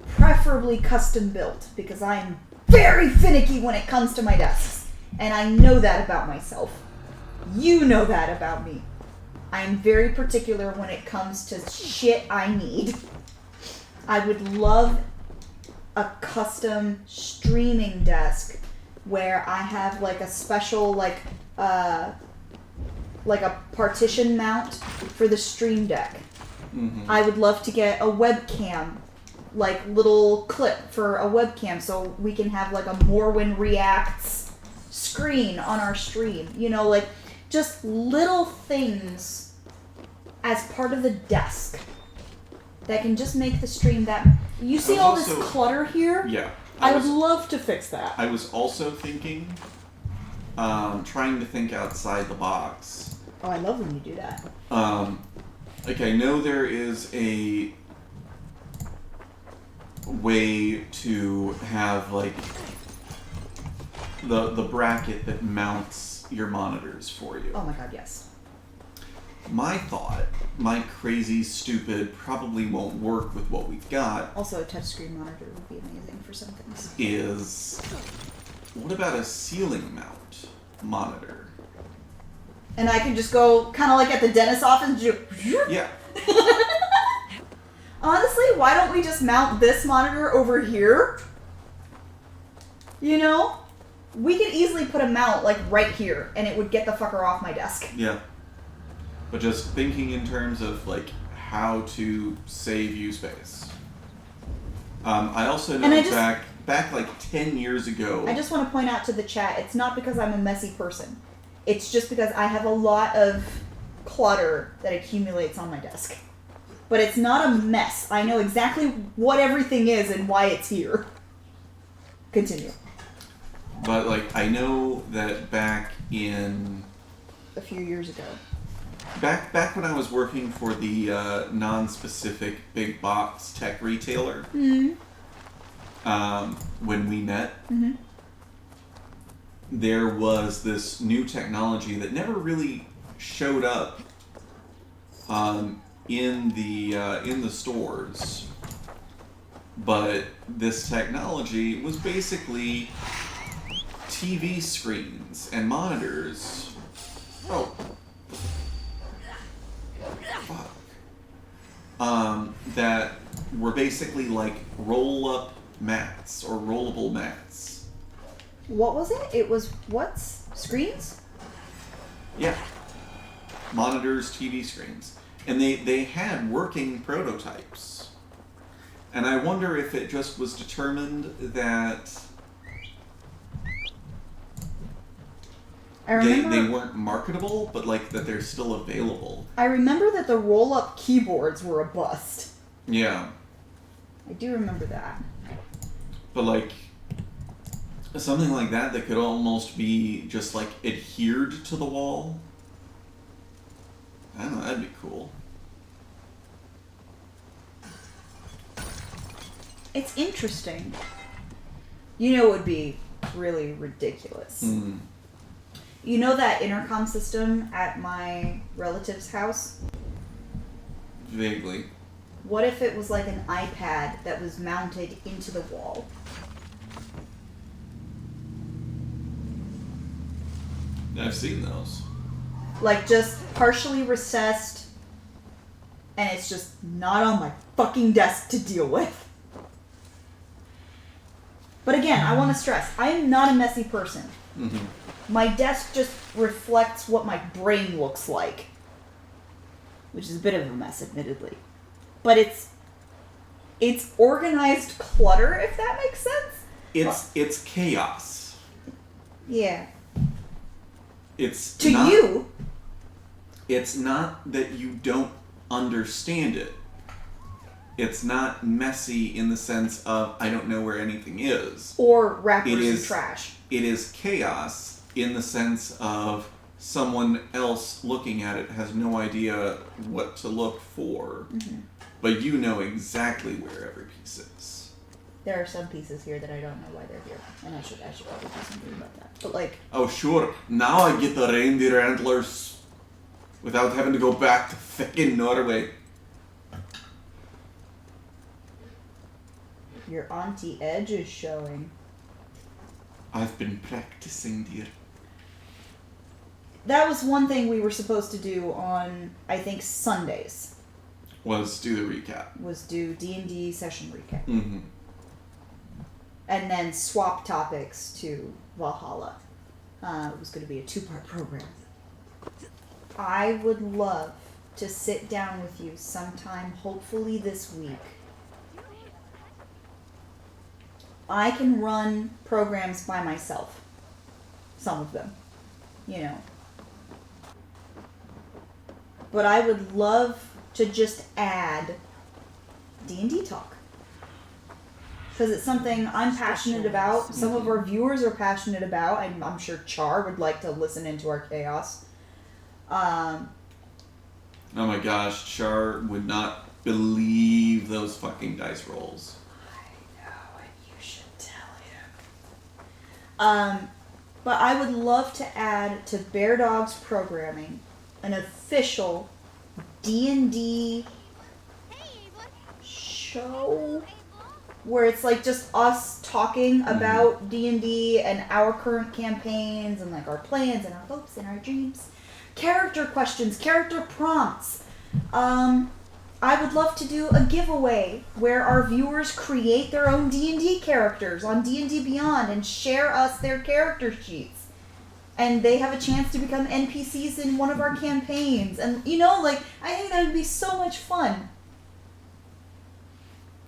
Preferably custom built, because I am very finicky when it comes to my desks. And I know that about myself. You know that about me. I am very particular when it comes to shit I need. I would love a custom streaming desk where I have like a special like a partition mount for the stream deck. Mm-hmm. I would love to get a webcam, like little clip for a webcam, so we can have like a Morrowind Reacts screen on our stream. You know, like just little things as part of the desk that can just make the stream that. You see all this clutter here? Yeah. I would love to fix that. I was also thinking, trying to think outside the box. Oh, I love when you do that. Like, I know there is a way to have, like, the bracket that mounts your monitors for you. Oh my god, yes. My thought, my crazy, stupid, probably won't work with what we've got. Also, a touchscreen monitor would be amazing for some things. Is, what about a ceiling mount monitor? And I can just go kind of like at the dentist's office. Yeah. Honestly, why don't we just mount this monitor over here? You know? We could easily put a mount like right here and it would get the fucker off my desk. Yeah. But just thinking in terms of like how to save you space. I also know back like 10 years ago. I just want to point out to the chat, it's not because I'm a messy person. It's just because I have a lot of clutter that accumulates on my desk. But it's not a mess. I know exactly what everything is and why it's here. Continue. But like I know that back in a few years ago. Back when I was working for the non-specific big box tech retailer, when we met, there was this new technology that never really showed up in the stores. But this technology was basically TV screens and monitors. Oh. Fuck. That were basically like roll-up mats or rollable mats. What was it? It was what? Screens? Yeah. Monitors, TV screens. And they had working prototypes. And I wonder if it just was determined that they weren't marketable, but like that they're still available. I remember that the roll-up keyboards were a bust. Yeah. I do remember that. But like something like that could almost be just like adhered to the wall. I don't know, that'd be cool. It's interesting. You know, it would be really ridiculous. You know that intercom system at my relative's house? Vaguely. What if it was like an iPad that was mounted into the wall? I've seen those. Like just partially recessed, and it's just not on my fucking desk to deal with. But again, I want to stress, I am not a messy person. My desk just reflects what my brain looks like. Which is a bit of a mess, admittedly. But it's organized clutter, if that makes sense. It's chaos. Yeah. It's to not, you. It's not that you don't understand it. It's not messy in the sense of I don't know where anything is. Or wrappers and trash. It is chaos in the sense of someone else looking at it has no idea what to look for. But you know exactly where every piece is. There are some pieces here that I don't know why they're here. And I should probably do something about that. But like... Oh sure, now I get the reindeer antlers without having to go back to fucking Norway. Your auntie edge is showing. I've been practicing, dear. That was one thing we were supposed to do on, I think, Sundays. Was do the recap. Was do D&D session recap. Mm-hmm. And then swap topics to Valhalla. It was going to be a 2-part program. I would love to sit down with you sometime, hopefully this week. I can run programs by myself. Some of them, you know. But I would love to just add D&D talk. Because it's something I'm passionate about. Some of our viewers are passionate about. I'm sure Char would like to listen into our chaos. Oh my gosh, Char would not believe those fucking dice rolls. I know, and you should tell him. But I would love to add to Bear Dog's programming an official D&D show where it's like just us talking about D&D and our current campaigns and like our plans and our hopes and our dreams. Character questions, character prompts. I would love to do a giveaway where our viewers create their own D&D characters on D&D Beyond and share us their character sheets. And they have a chance to become NPCs in one of our campaigns. And, you know, like, I think that would be so much fun.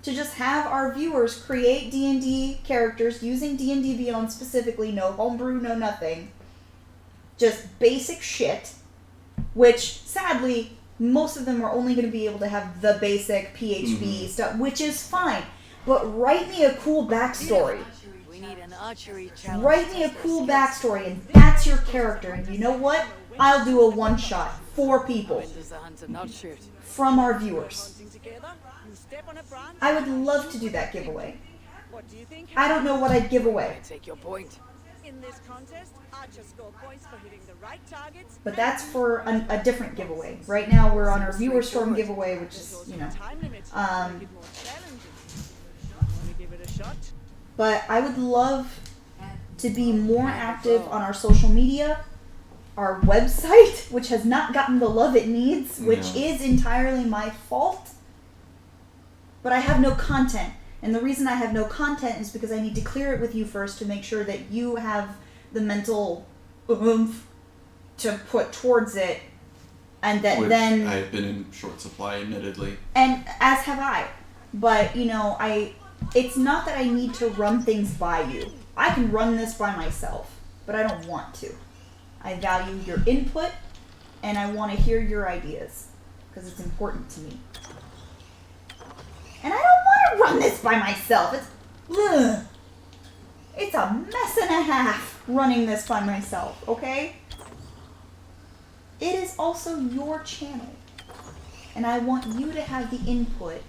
To just have our viewers create D&D characters using D&D Beyond specifically, no homebrew, no nothing. Just basic shit, which, sadly, most of them are only going to be able to have the basic PHB stuff, which is fine. But write me a cool backstory. We need an archery challenge. Write me a cool backstory, and that's your character. And you know what? I'll do a one-shot. 4 people. When does the hunter not shoot? From our viewers. I would love to do that giveaway. I don't know what I'd give away. I take your point. In this contest, archers score points for hitting the right targets. But that's for a different giveaway. Right now we're on our viewer storm giveaway, which is, you know. But I would love to be more active on our social media, our website, which has not gotten the love it needs, which is entirely my fault. But I have no content. And the reason I have no content is because I need to clear it with you first to make sure that you have the mental oomph to put towards it. And that Which then... I've been in short supply, admittedly. And as have I. But, you know, it's not that I need to run things by you. I can run this by myself, but I don't want to. I value your input, and I want to hear your ideas, because it's important to me. And I don't want to run this by myself. It's a mess and a half running this by myself, okay? It is also your channel, and I want you to have the input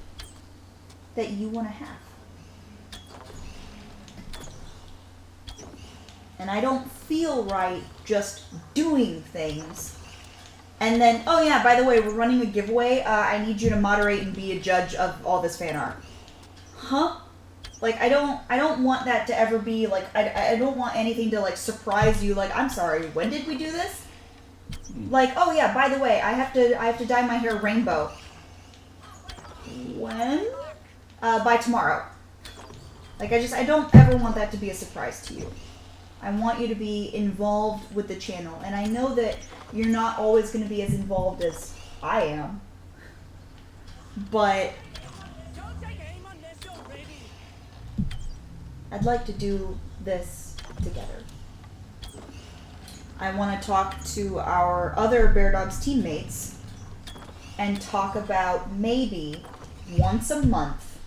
that you want to have. And I don't feel right just doing things. And then, oh yeah, by the way, we're running a giveaway. I need you to moderate and be a judge of all this fan art. Huh? Like, I don't want that to ever be, like, I don't want anything to, like, surprise you. Like, I'm sorry, when did we do this? Like, oh yeah, by the way, I have to dye my hair rainbow. When? By tomorrow. Like, I don't ever want that to be a surprise to you. I want you to be involved with the channel. And I know that you're not always going to be as involved as I am. But I'd like to do this together. I want to talk to our other Bear Dogs teammates and talk about maybe once a month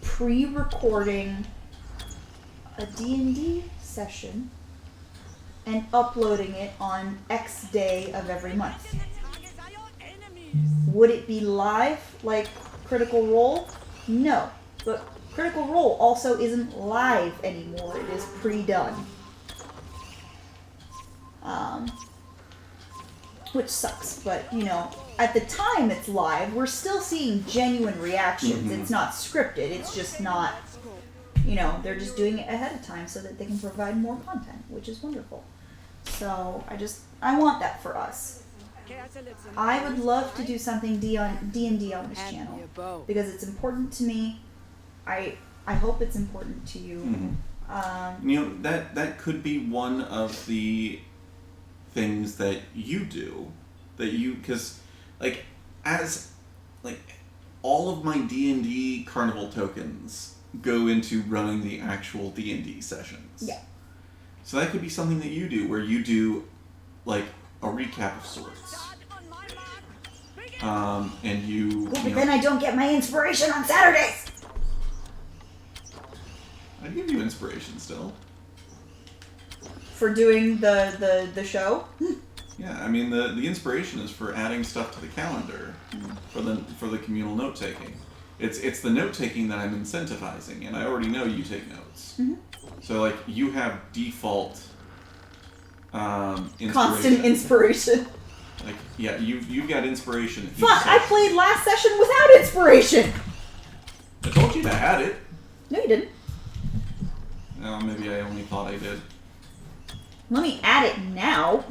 pre-recording a D&D session and uploading it on X day of every month. Would it be live like Critical Role? No, but Critical Role also isn't live anymore. It is pre-done. Which sucks, but you know, at the time it's live, we're still seeing genuine reactions. It's not scripted, it's just not, you know, they're just doing it ahead of time so that they can provide more content, which is wonderful. So I want that for us. I would love to do something D&D on this channel because it's important to me. I hope it's important to you. You know, that could be one of the things that you do that you, because like as like all of my D&D carnival tokens go into running the actual D&D sessions. Yeah. So that could be something that you do, where you do like a recap of sorts. And you. But then I don't get my inspiration on Saturdays. I give you inspiration still. For doing the show. Yeah, I mean the inspiration is for adding stuff to the calendar for the communal note taking. It's the note taking that I'm incentivizing, and I already know you take notes. Mm-hmm. So like you have default inspiration. Constant inspiration. Like yeah, you've got inspiration. Fuck! I played last session without inspiration. I told you to add it. No, you didn't. Oh, maybe I only thought I did. Let me add it now.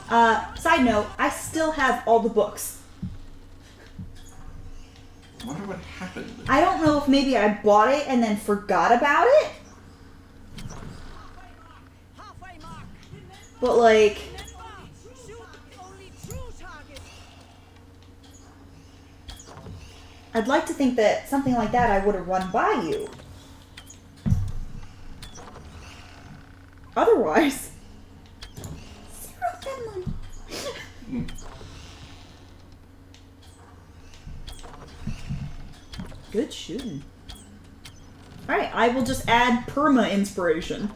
Side note, I still have all the books. I wonder what happened. I don't know if maybe I bought it and then forgot about it. But like... I'd like to think that something like that I would have run by you. Otherwise... Good shooting. Alright, I will just add perma inspiration.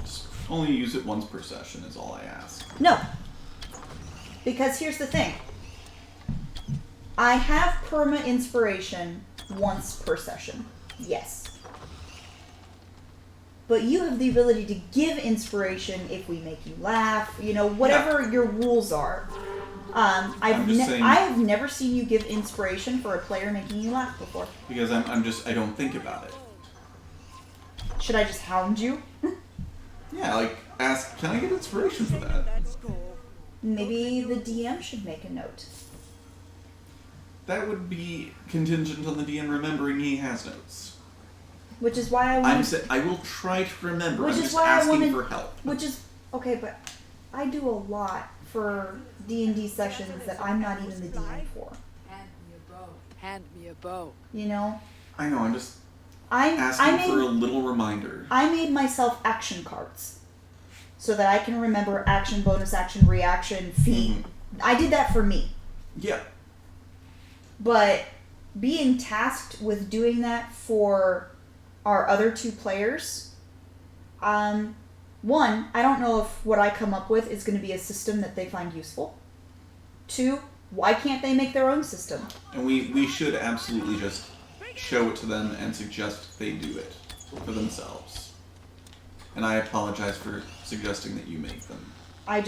Just only use it once per session is all I ask. No. Because here's the thing. I have perma inspiration once per session. Yes. But you have the ability to give inspiration if we make you laugh, you know, whatever your rules are. I have never seen you give inspiration for a player making you laugh before. Because I don't think about it. Should I just hound you? Yeah, like, ask, can I get inspiration for that? Maybe the DM should make a note. That would be contingent on the DM remembering he has notes. Which is why I want... I will try to remember. Which I'm is just why I asking wanted, for help. Which is... Okay, but I do a lot for D&D sessions that I'm not even the DM for. Hand me a bow. Hand me a bow. You know? I know, I'm just asking for a little reminder. I made myself action cards. So that I can remember action, bonus action, reaction, feat. Mm-hmm. I did that for me. Yeah. But being tasked with doing that for our other two players, one, I don't know if what I come up with is going to be a system that they find useful. Two, why can't they make their own system? And we should absolutely just show it to them and suggest they do it for themselves. And I apologize for suggesting that you make them. I've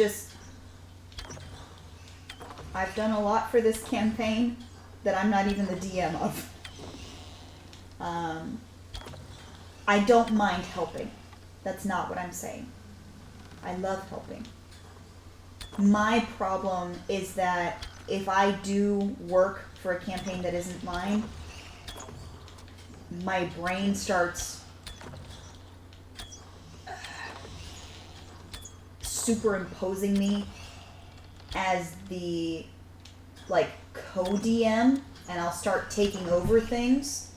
done a lot for this campaign that I'm not even the DM of. I don't mind helping. That's not what I'm saying. I love helping. My problem is that if I do work for a campaign that isn't mine, my brain starts superimposing me as the co-DM, and I'll start taking over things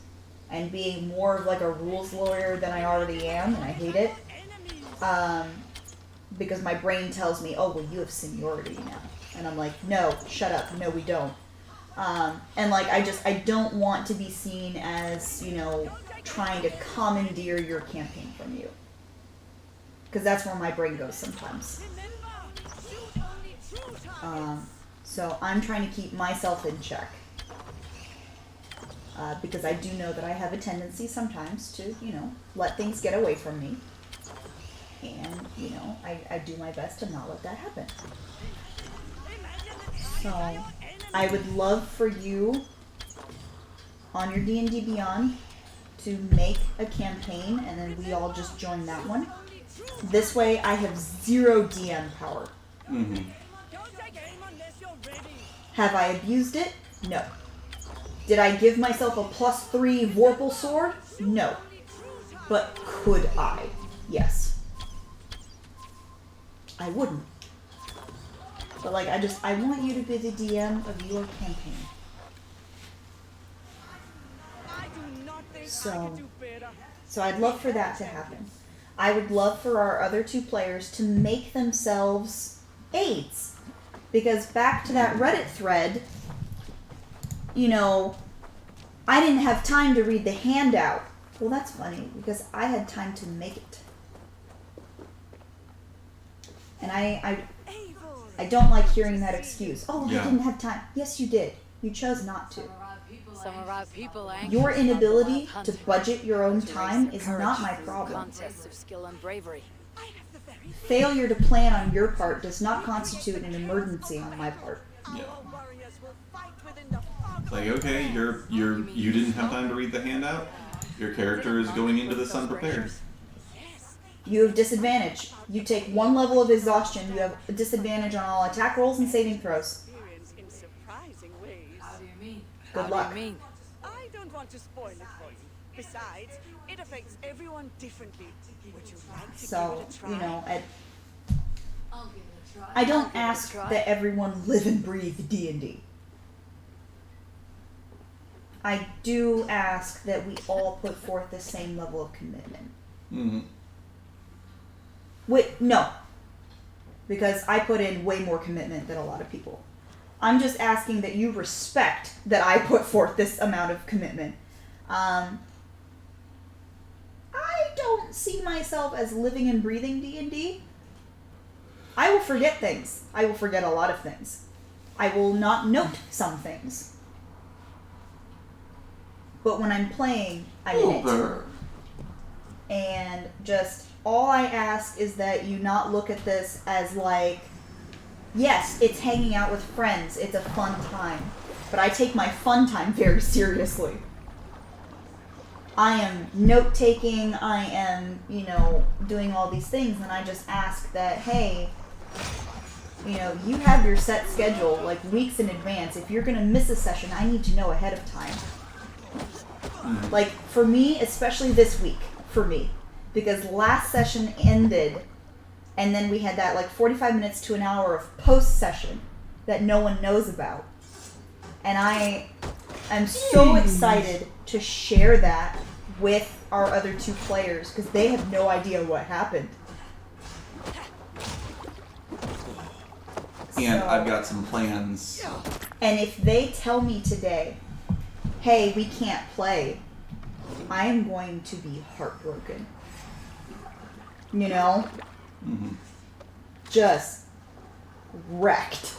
and being more of like a rules lawyer than I already am, and I hate it. Because my brain tells me, oh, well, you have seniority now. And I'm like, no, shut up. No, we don't. And I don't want to be seen as, trying to commandeer your campaign from you. Because that's where my brain goes sometimes. So I'm trying to keep myself in check. Because I do know that I have a tendency sometimes to, let things get away from me. And, I do my best to not let that happen. So, I would love for you, on your D&D Beyond, to make a campaign, and then we all just join that one. This way, I have 0 DM power. Mm-hmm. Have I abused it? No. Did I give myself a +3 Vorpal sword? No. But could I? Yes. I wouldn't. But like, I want you to be the DM of your campaign. I do not think I So, could do better. so I'd love for that to happen. I would love for our other two players to make themselves aides. Because back to that Reddit thread, you know, I didn't have time to read the handout. Well, that's funny, because I had time to make it. And I don't like hearing that excuse. Oh, Yeah. I didn't have time. Yes, you did. You chose not to. Some of our people anxious Your about the inability wild hunt to budget your own to raise time their is courage not my through problem. Contests of skill and bravery. I have the very Failure to plan on your part does not constitute an emergency on my part. Yeah. our warriors will fight within the fog. It's like, okay, you didn't have time to read the handout. Your character is going into this unprepared. You have disadvantage. You take one level of exhaustion. You have a disadvantage on all attack rolls and saving throws. Experience in surprising ways. Good How luck. do you mean? I don't want to spoil it for you. Besides, it affects everyone differently. Would you like to So, give it a try? you know, I don't give it a ask try. that everyone live and breathe D&D. I do ask that we all put forth the same level of commitment. Mm-hmm. Wait, no. Because I put in way more commitment than a lot of people. I'm just asking that you respect that I put forth this amount of commitment. I don't see myself as living and breathing D&D. I will forget things. I will forget a lot of things. I will not note some things. But when I'm playing, I'm in it. Over. And just all I ask is that you not look at this as like, yes, it's hanging out with friends, it's a fun time, but I take my fun time very seriously. I am note taking, I am, you know, doing all these things, and I just ask that, hey, you know, you have your set schedule like weeks in advance. If you're gonna miss a session, I need to know ahead of time. Like, for me, especially this week, for me, because last session ended, and then we had that like 45 minutes to an hour of post session that no one knows about. And I am so excited to share that with our other two players because they have no idea what happened. And So- I've got some plans. And if they tell me today, hey, we can't play, I am going to be heartbroken. You know? Mm-hmm. Just wrecked.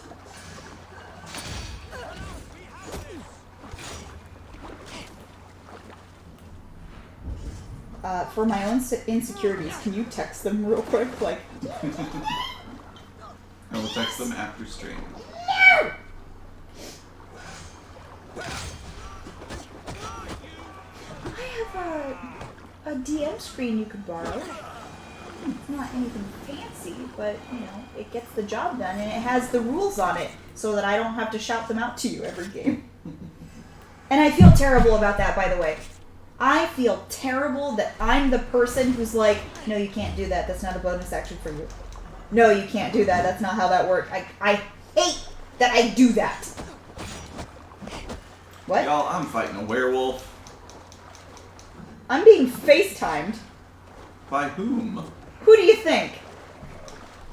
For my own insecurities, can you text them real quick? Like, I will text them after stream. I have a DM screen you could borrow. It's not anything fancy, but, you know, it gets the job done, and it has the rules on it, so that I don't have to shout them out to you every game. And I feel terrible about that, by the way. I feel terrible that I'm the person who's like, no, you can't do that. That's not a bonus action for you. No, you can't do that. That's not how that works. I hate that I do that. What? Y'all, I'm fighting a werewolf. I'm being FaceTimed. By whom? Who do you think?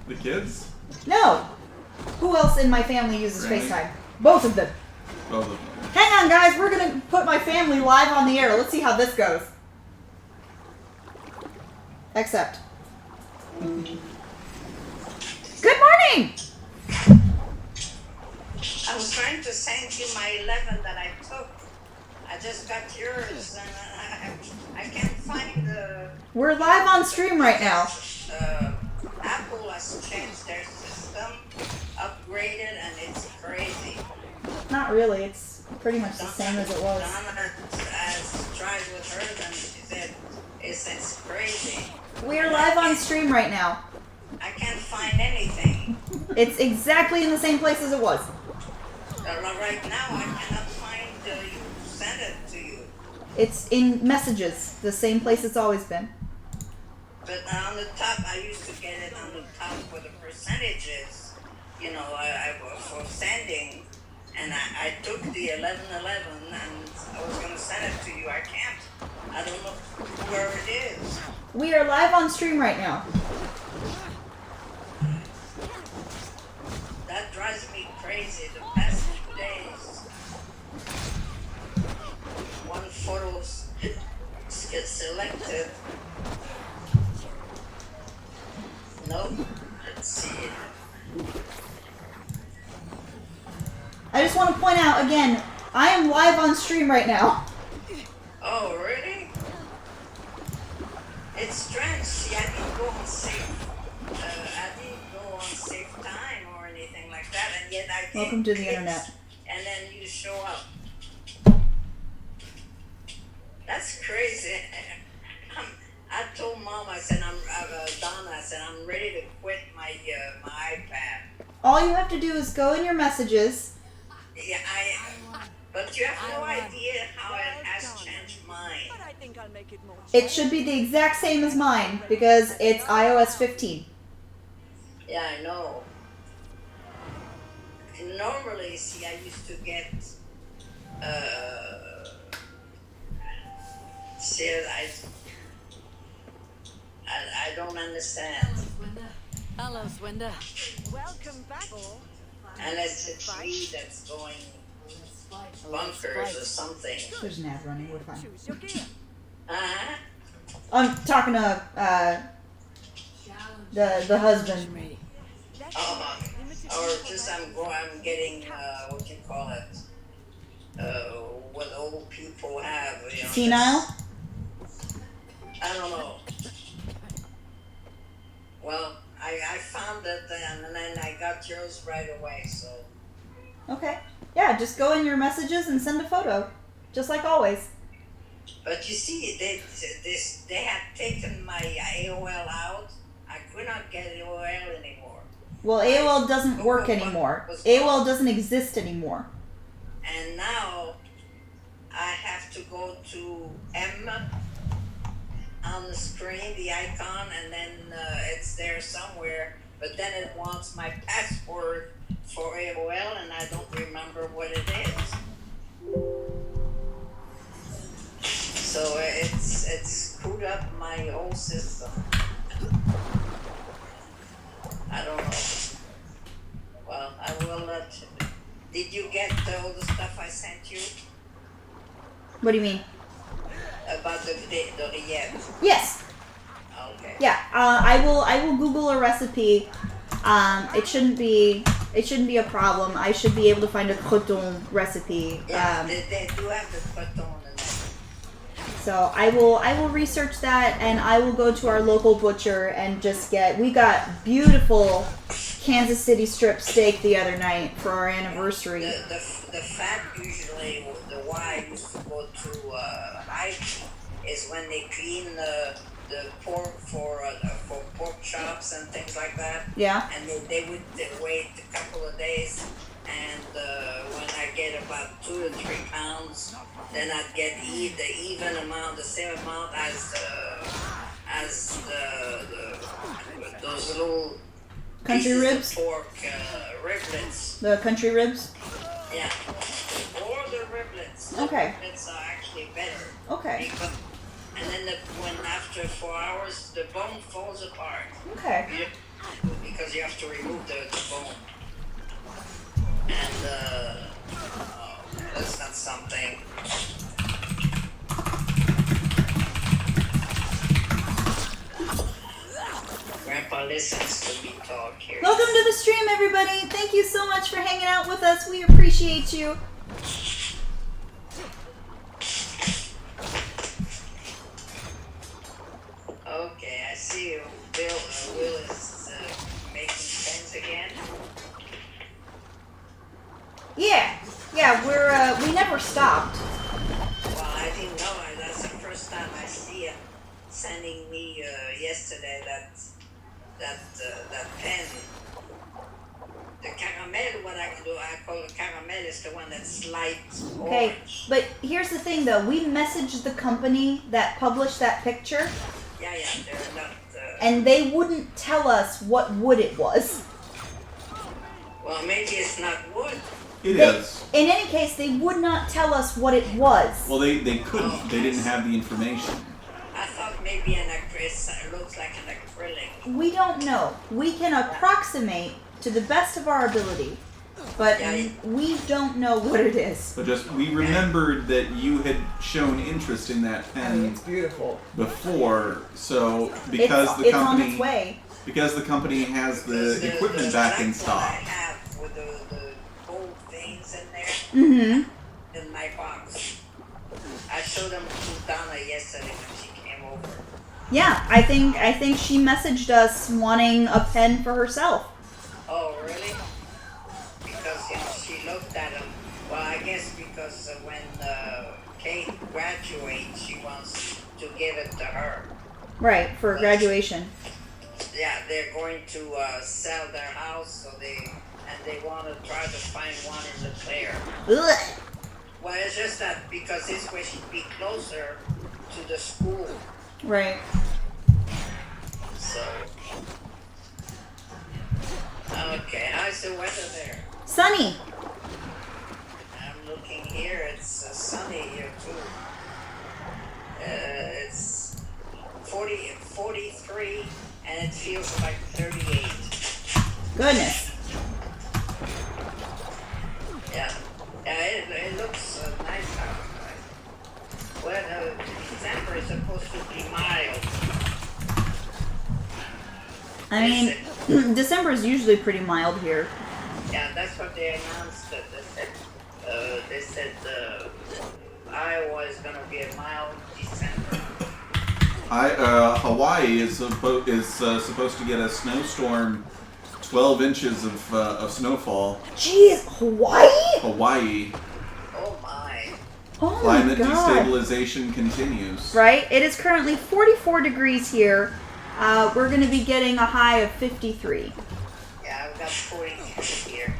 The kids? No. Who else in my family uses Randy? FaceTime? Both of them. Both of them. Hang on, guys. We're going to put my family live on the air. Let's see how this goes. Accept. Good morning. I was trying to send you my 11 that I took. I just got yours, and I can't find the. We're live on stream right now. Apple has changed their system, upgraded, and it's crazy. Not really. It's pretty much the same as it was. Donna has tried with her, and she said it's crazy. We're live on stream right now. I can't find anything. It's exactly in the same place as it was. Right now, I cannot find you sent it to you. It's in messages, the same place it's always been. But on the top, I used to get it on the top for the percentages, you know, for sending. And I took the 1111 and I was going to send it to you. I can't. I don't know where it is. We are live on stream right now. That drives me crazy. The past 2 days, one photo gets selected. Nope. Let's see. I just want to point out again, I am live on stream right now. Oh, really? It's strange. See, I didn't go on safe time or anything like that, and yet I. Welcome to the internet. And then you show up. That's crazy. I told Mom, I said, Donna, I said, I'm ready to quit my iPad. All you have to do is go in your messages. Yeah, but you have no idea how it has changed mine. But I think I'll make it more. It should be the exact same as mine because it's iOS 15. Yeah, I know. And normally, see, I used to get, I don't understand. Hello, Swinda. Welcome back. Unless it's me that's going bunkers or something. There's an ad running, we're fine. Choose your gear. Uh-huh. I'm talking to the husband. Or just I'm getting, what you call it, what old people have. You know, Senile? I don't know. Well, I found it and then I got yours right away, so. Okay. Yeah, just go in your messages and send a photo. Just like always. But you see, they had taken my AOL out. I could not get AOL anymore. Well, AOL doesn't work anymore. AOL doesn't exist anymore. And now I have to go to M on the screen, the icon, and then it's there somewhere. But then it wants my password for AOL, and I don't remember what it is. So it's screwed up my whole system. I don't know. Well, I will let you. Did you get all the stuff I sent you? What do you mean? About the Riette? Yes. Okay. Yeah. I will Google a recipe. It shouldn't be a problem. I should be able to find a croton recipe. Yeah, they do have the croton in there. So I will research that, and I will go to our local butcher and just get. We got beautiful Kansas City strip steak the other night for our anniversary. The fat usually, why I used to go to Ivy is when they clean the pork for pork chops and things like that. Yeah. And they would wait a couple of days, and when I get about 2 to 3 pounds, then I'd get the even amount, the same amount as those little Country ribs? Pork riblets. The country ribs? Yeah. Or the riblets. Okay. The riblets are actually better. Okay. And then when after 4 hours, the bone falls apart. Okay. Because you have to remove the bone. And that's not something. Grandpa listens to me talk here. Welcome to the stream, everybody. Thank you so much for hanging out with us. We appreciate you. Okay, I see you. Will is making friends again. Yeah, we never stopped. Well, I didn't know. That's the first time I see him sending me yesterday that pen. The caramel, what I call the caramel is the one that's light Okay, orange. but here's the thing though. We messaged the company that published that picture. Yeah, they're not. and they wouldn't tell us what wood it was. Well, maybe it's not wood. It is. In any case, they would not tell us what it was. Well, they couldn't. They didn't have the information. I thought maybe it looks like an acrylic. We don't know. We can approximate to the best of our ability, but we don't know what it is. But we remembered that you had shown interest in that pen it's beautiful. before, so because it's on its way. Because the company has the equipment back in stock. I have with the gold things in there. Mm-hmm. In my box. I showed them to Donna yesterday when she came over. Yeah, I think she messaged us wanting a pen for herself. Oh, really? Because she looked at them. Well, I guess because when Kate graduates, she wants to give it to her. Right, for graduation. Yeah, they're going to sell their house, so they want to try to find one in the clear. Ugh. Well, it's just that because this way she'd be closer to the school. Right. So. Okay, how's the weather there? Sunny. I'm looking here, it's sunny here too. It's 43 and it feels like 38. Goodness. Yeah, it looks nice out. Well, December is supposed to be mild. I mean, December is usually pretty mild here. Yeah, that's what they announced. That they said Iowa is going to be a mild December. Hawaii is supposed to get a snowstorm, 12 inches of snowfall. Jeez, Hawaii? Hawaii. Oh my. Oh Climate my God. destabilization continues. Right? It is currently 44 degrees here. We're going to be getting a high of 53. Yeah, I've got 42 here.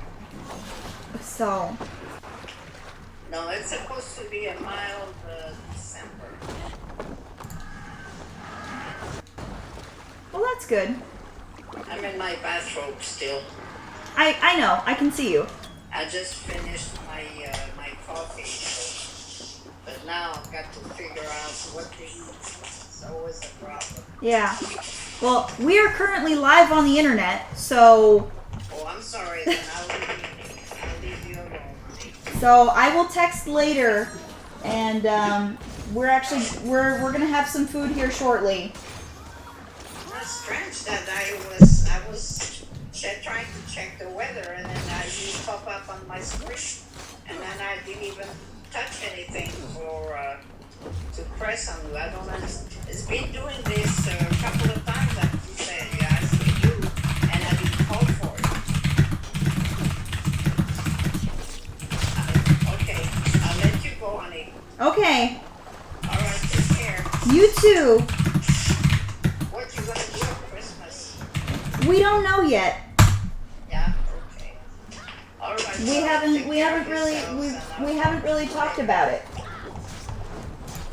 So. No, it's supposed to be a mild December. Well, that's good. I'm in my bathrobe still. I know. I can see you. I just finished my coffee, so, but now I've got to figure out what to eat. It's always a problem. Yeah. Well, we are currently live on the internet, so. Oh, I'm sorry. Then I'll leave you alone. So I will text later, and we're gonna have some food here shortly. That's strange that I was trying to check the weather, and then you pop up on my screen, and then I didn't even touch anything to press on you. I don't understand. It's been doing this a couple of times. Like you said, yeah, I see you, and I didn't call for it. Okay, I'll let you go, honey. Okay. All right, take care. You too. What you gonna do for Christmas? We don't know yet. Yeah. Okay. All right. We haven't really talked about it.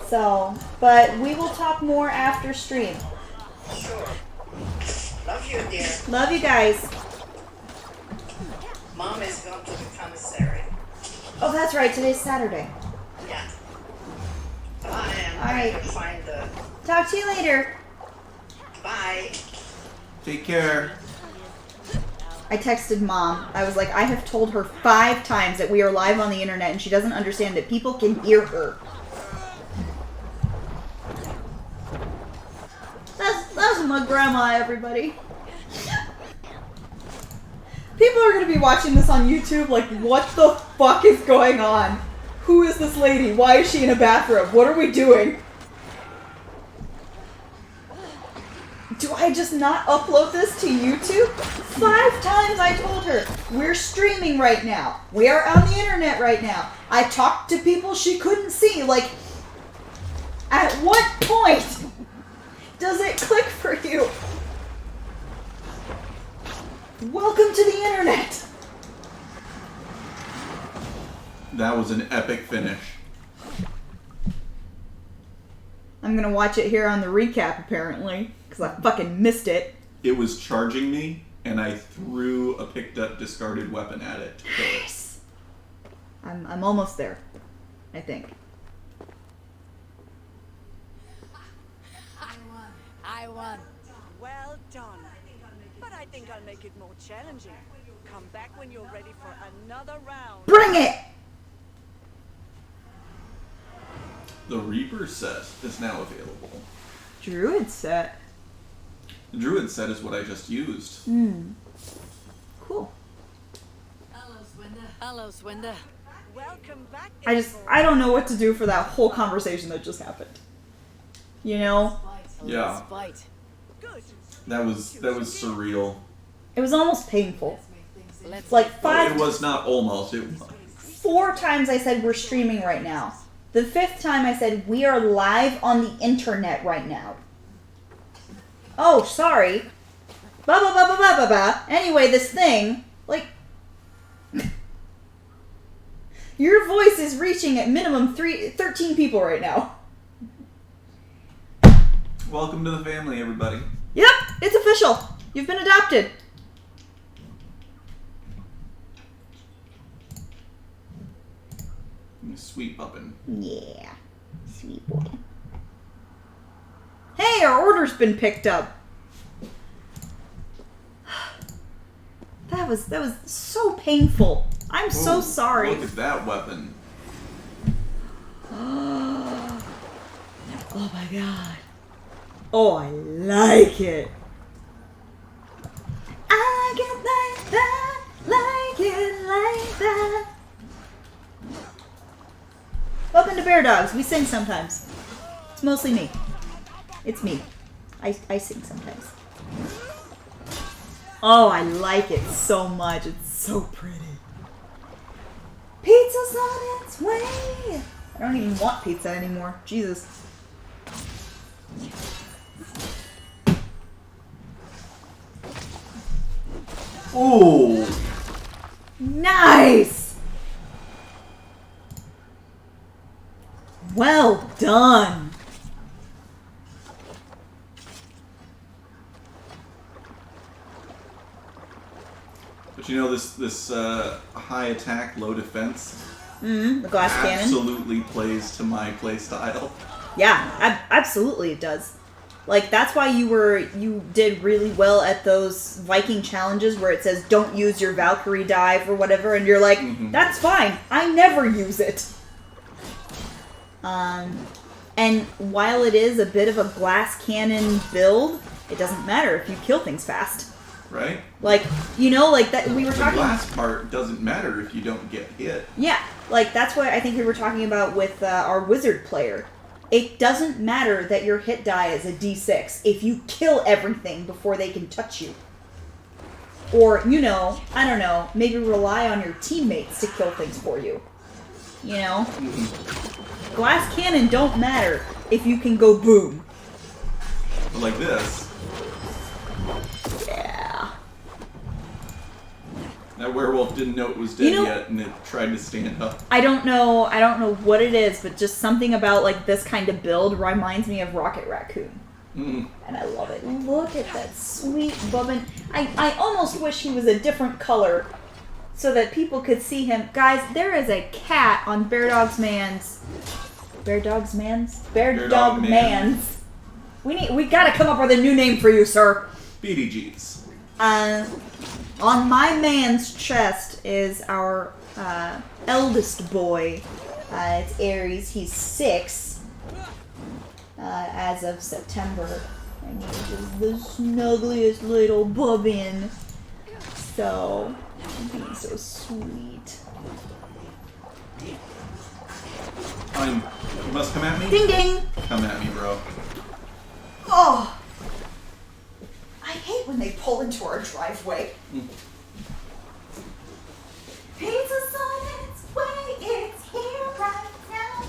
So, but we will talk more after stream. Sure. Love you, dear. Love you guys. Mom is going to the commissary. Oh, that's right. Today's Saturday. Yeah. Bye. I'm All right. going to find the. Talk to you later. Bye. Take care. I texted Mom. I was like, I have told her 5 times that we are live on the internet, and she doesn't understand that people can hear her. That's my grandma, everybody. People are going to be watching this on YouTube like, what the fuck is going on? Who is this lady? Why is she in a bathrobe? What are we doing? Do I just not upload this to YouTube? 5 times I told her, we're streaming right now. We are on the internet right now. I talked to people she couldn't see. Like, at what point does it click for you? Welcome to the internet. That was an epic finish. I'm I'm gonna watch it here on the recap, apparently, because I fucking missed it. It was charging me, and I threw a picked up discarded weapon at it to kill it. Nice. I'm almost there, I think. I won. Well done. But I think I'll make it more challenging. Come back when you're ready for another round. Bring it! The Reaper set is now available. Druid set. The Druid set is what I just used. Cool. Hello, Swinda. Welcome back. I don't know what to do for that whole conversation that just happened. You know? Yeah. Spite. Good. That was surreal. It was almost painful. Let's Like It was not almost. It was. 4 times I said we're streaming right now. The 5th time I said we are live on the internet right now. Oh, sorry. Ba ba ba ba ba ba ba. Anyway, this thing, like, your voice is reaching at minimum 13 people right now. Welcome to the family, everybody. Yep, it's official. You've been adopted. Sweet puppin'. Yeah, sweet boy. Hey, our order's been picked up. That was so painful. I'm so Ooh, sorry. Look at that weapon. Oh my god. Oh, I like it. I get like that, like it like that. Welcome to Bear Dogs. We sing sometimes. It's mostly me. It's me. I sing sometimes. Oh, I like it so much. It's so pretty. Pizza's on its way. I don't even want pizza anymore. Jesus. Ooh. Nice. Well done. But you know this high attack, low defense The glass cannon. absolutely plays to my play style. Yeah, absolutely it does. Like, that's why you did really well at those Viking challenges where it says don't use your Valkyrie dive or whatever, and you're like, that's fine. I never use it. And while it is a bit of a glass cannon build, it doesn't matter if you kill things fast. Right? Like, you know, like that we were The talking. glass part doesn't matter if you don't get hit. Yeah, like that's what I think we were talking about with our wizard player. It doesn't matter that your hit die is a d6 if you kill everything before they can touch you. Or, you know, I don't know, maybe rely on your teammates to kill things for you. You know? Glass cannon don't matter if you can go boom. But like this, Yeah. that werewolf didn't know it was dead You know- yet, and it tried to stand up. I don't know what it is, but just something about like this kind of build reminds me of Rocket Raccoon. And I love it. Look at that sweet bubbin. I almost wish he was a different color so that people could see him. Guys, there is a cat on Bear Dog Man's. We gotta come up with a new name for you, sir. BDGs. On my man's chest is our eldest boy. It's Aries. He's 6 as of September. And he's just the snuggliest little bubbin. So, he's so sweet. Fine. You must come at me? Ding ding! Come at me, bro. Oh! I hate when they pull into our driveway. Pizza's on its way, it's here right now.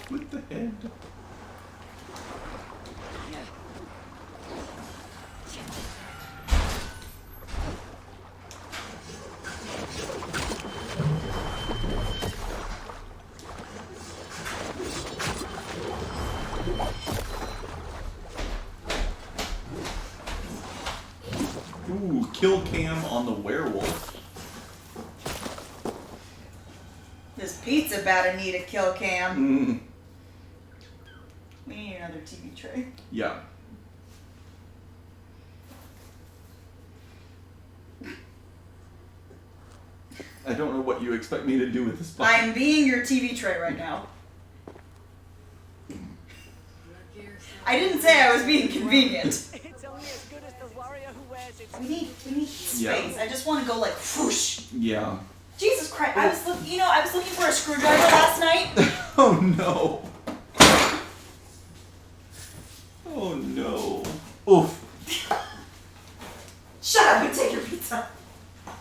With the head. Ooh, kill cam on the werewolf. This pizza about to need a kill cam. Mm. We need another TV tray. Yeah. I don't know what you expect me to do with this box. I'm being your TV tray right now. I didn't say I was being convenient. It's only as good as the warrior who wears it. We need space. Yeah. I just want to go like whoosh. Yeah. Jesus Christ! I was looking for a screwdriver last night. Oh no. Oh no. Oof. Shut up and take your pizza. Do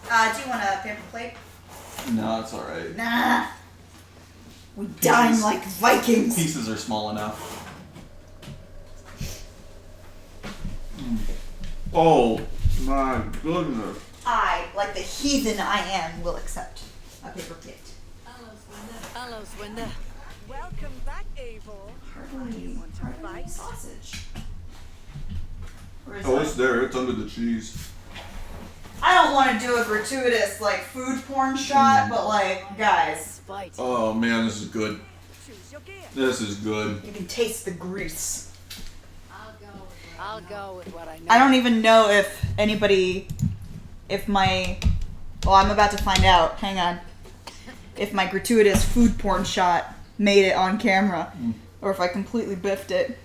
you want a paper plate? No, it's alright. Nah. We dine like Vikings. Pieces are small enough. Oh my goodness. I, like the heathen I am, will accept a paper plate. Hello, Swinda. Welcome back, Eivor. Hardly sausage. Where is Oh, that? it's there. It's under the cheese. I don't want to do a gratuitous like food porn shot, but like, guys, Spite. Oh man, this is good. Choose your gear. This is good. you can taste the grease. I'll go with what I know. I don't even know if I'm about to find out. Hang on. If my gratuitous food porn shot made it on camera, or if I completely biffed it.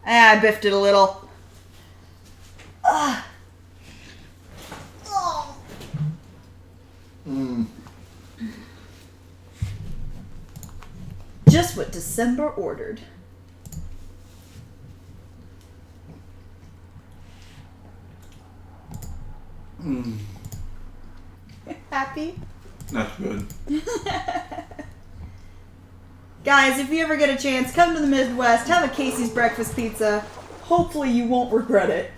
I biffed it a little. Oh. Just what December ordered. Happy? That's good. Guys, if you ever get a chance, come to the Midwest, have a Casey's breakfast pizza. Hopefully you won't regret it.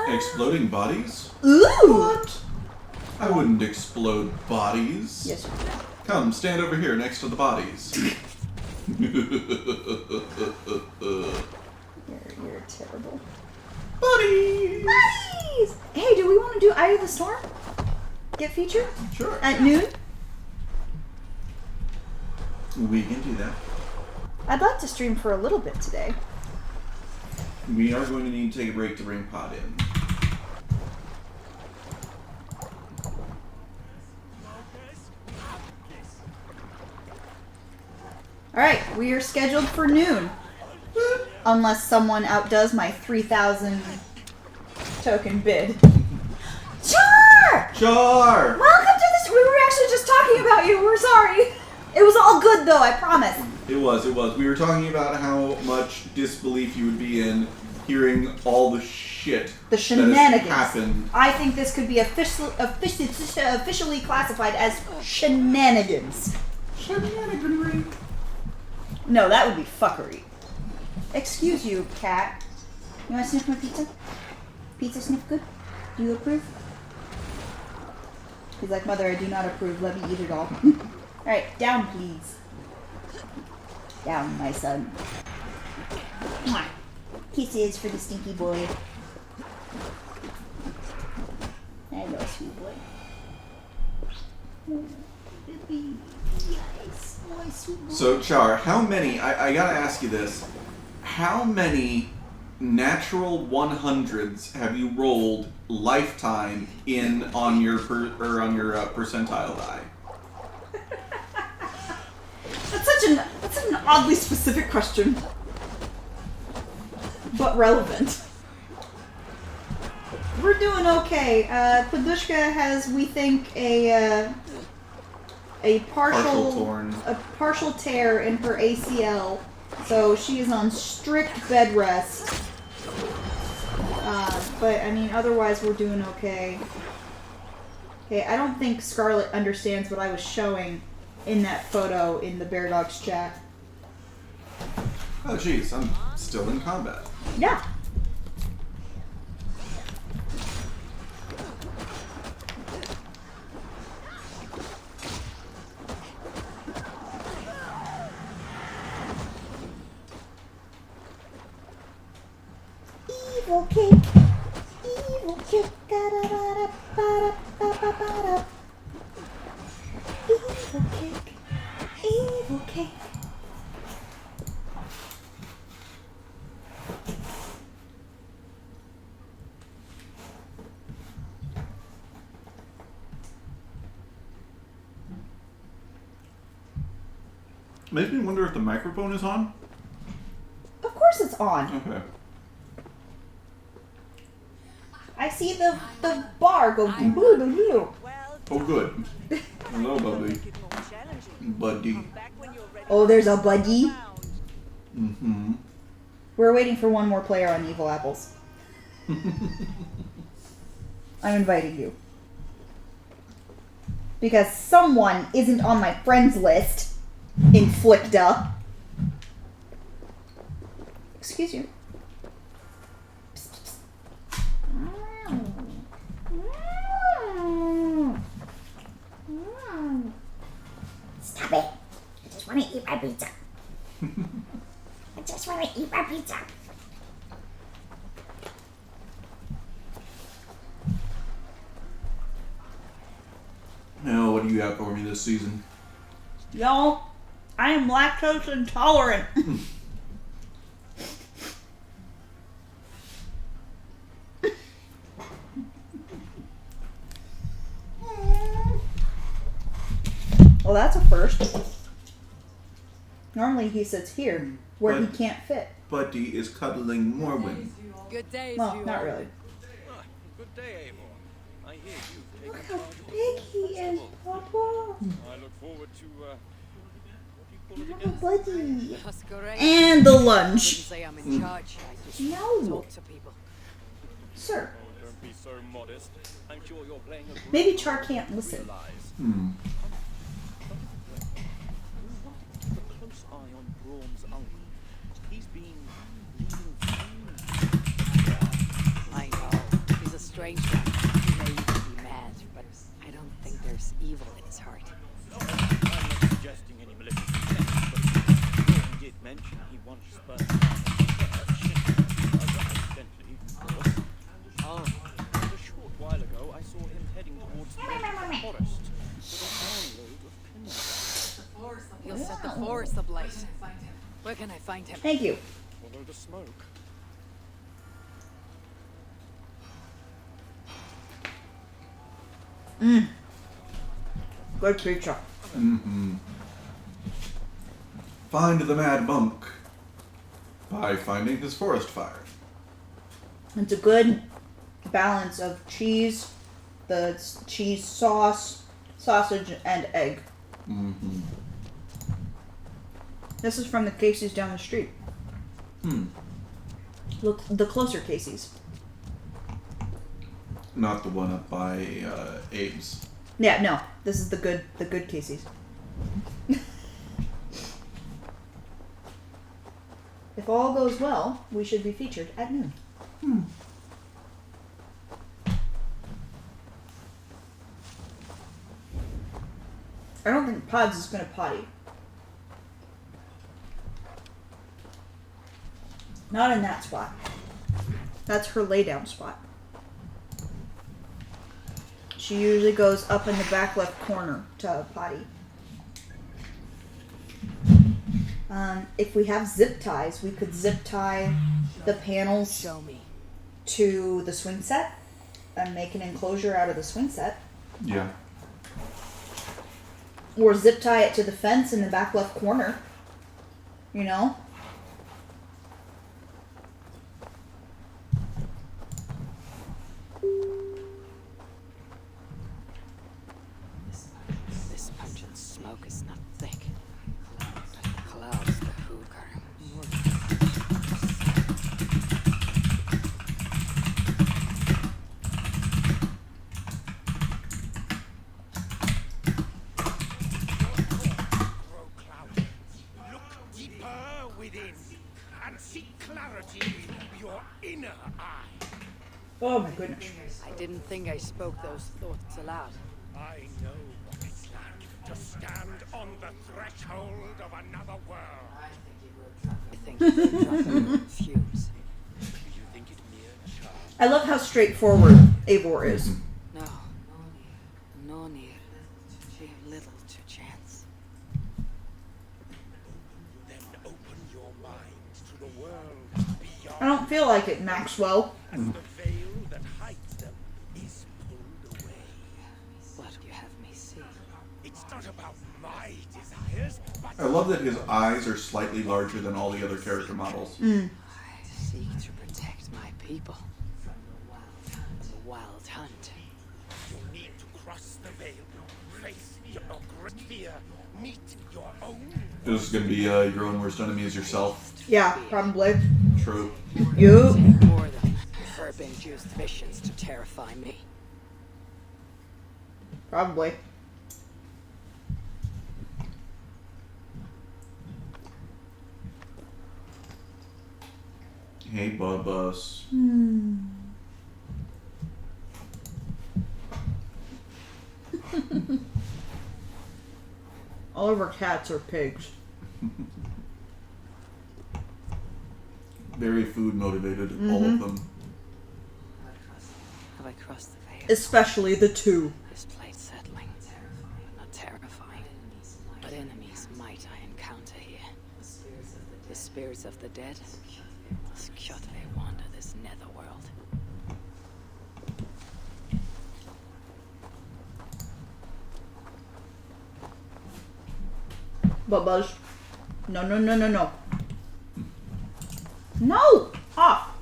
Exploding bodies? Ooh! What? I wouldn't explode bodies. Yes, you do. Come, stand over here next to the bodies. You're terrible. Buddies! Buddies! Hey, do we want to do Eye of the Storm? Get featured? Sure. At noon? We can do that. I'd like to stream for a little bit today. We are going to need to take a break to bring Pod in. Alright, we are scheduled for noon. Unless someone outdoes my 3,000 token bid. Char! Char! Welcome to this. We were actually just talking about you. We're sorry. It was all good though, I promise. It was. We were talking about how much disbelief you would be in hearing all the shit The shenanigans. that has happened. I think this could be officially classified as shenanigans. Shenaniganry. No, that would be fuckery. Excuse you, cat. You want to sniff my pizza? Pizza sniff good? Do you approve? He's like, Mother, I do not approve. Let me eat it all. Alright, down, please. Down, my son. Mwah. Kisses for the stinky boy. Hello, sweet boy. Yes, my sweet boy. So, Char, how many, I gotta ask you this, how many natural 100s have you rolled lifetime in on your percentile die? That's such an oddly specific question. But relevant. We're doing okay. Padushka has, we think, a partial tear in her ACL, so she is on strict bed rest. But I mean, otherwise we're doing okay. Okay, I don't think Scarlett understands what I was showing in that photo in the Bear Dogs chat. Oh, jeez, I'm still in combat. Yeah. Evil cake. Evil cake. Da-da-da-da-ba-da-ba-ba-ba-da. Evil cake. Evil cake. Makes me wonder if the microphone is on. Of course it's on. Okay. I see the bar go blue, blue, blue. Well, Oh, good. Hello, buddy. make it more challenging. Buddy. Back when you're ready Oh, there's a buddy. round. Mm-hmm. We're waiting for one more player on Evil Apples. I'm inviting you. Because someone isn't on my friends list. Inflicta. Excuse you. Stop it. I just want to eat my pizza. I just want to eat my pizza. Now, what do you have for me this season? Y'all, I am lactose intolerant. Well, that's a first. Normally he sits here, where he But- can't fit. Buddy is cuddling Morwen. Good day, Well, to you not all. really. Good day, Eivor. I hear you've taken Look how charge of big he is, Papa. I look forward to, what do you call it Have a again? buddy. Oskoreia. And the Wouldn't lunch. say I'm in charge. I just No. talk to people. Sir, Oh, don't be so modest. I'm sure you're playing a great maybe role Char to can't listen. realize. Hmm. Keep a close eye on Braum's uncle. He's been leading I know. He's a strange one. He may even be mad, but I don't think there's evil in his heart. I'm not suggesting any malicious intent, but Braum did mention he once burned down a church. Accidentally, of course. Oh, And a short while ago, I saw him heading towards the edge of the forest with a armload of kindling. he'll set the forest ablaze. Where can I find him? Thank you. Follow the smoke. Good pizza. Mm-hmm. Find the mad monk by finding his forest fire. It's a good balance of cheese, the cheese sauce, sausage, and egg. Mm-hmm. This is from the Casey's down the street. Look, the closer Casey's. Not the one up by Abe's. Yeah, no, this is the good Casey's. If all goes well, we should be featured at noon. I don't think Pods is gonna potty. Not in that spot. That's her lay down spot. She usually goes up in the back left corner to potty. If we have zip ties, we could zip tie the panels Show me. to the swing set and make an enclosure out of the swing set. Yeah. Or zip tie it to the fence in the back left corner. You know? This pungent smoke is not thick. But the clouds, the hookah. Grow cloudy. Look deeper within. and seek clarity with your inner eye. Oh my goodness. I didn't think I spoke those thoughts aloud. I know what it's like to stand on the threshold of another world. I think you're dropping fumes. Do you think it mere chance? I love how straightforward Eivor is. No. No need. We have little to chance. Then open your mind to the world beyond. I don't feel like it, Maxwell. As the veil that hides them is pulled away. What do you have me see? It's not about my desires, but I love that his eyes are slightly larger than all the other character models. I seek to protect my people. From the wild hunt. you need to cross the veil, face your great fear, meet your own. This is going to be your own worst enemy is yourself. Yeah, probably. True. You. Take more than herb-induced visions to terrify me. Probably. Hey, Bubbas. All of our cats are pigs. Very food motivated, all of them. Have I crossed the veil? Especially the two. This place settling, but not terrifying. But enemies might I encounter here. The spirits of the dead. Secure they wander this netherworld. Bubbas. No, no, no, no, no. No! Off!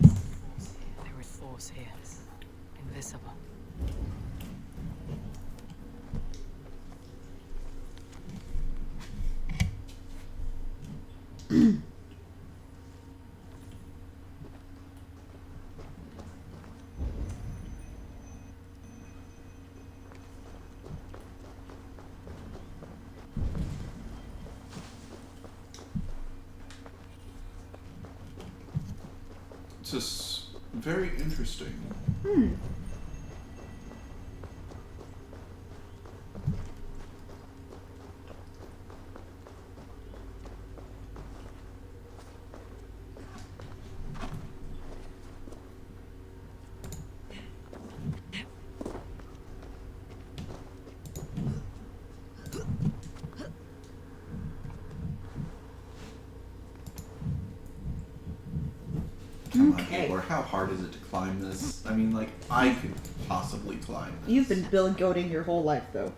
There is force here. Invisible. It's just very interesting. Come on, Okay. Eivor, how hard is it to climb this? I mean, like, I could possibly climb this. You've been Bill goating your whole life, though.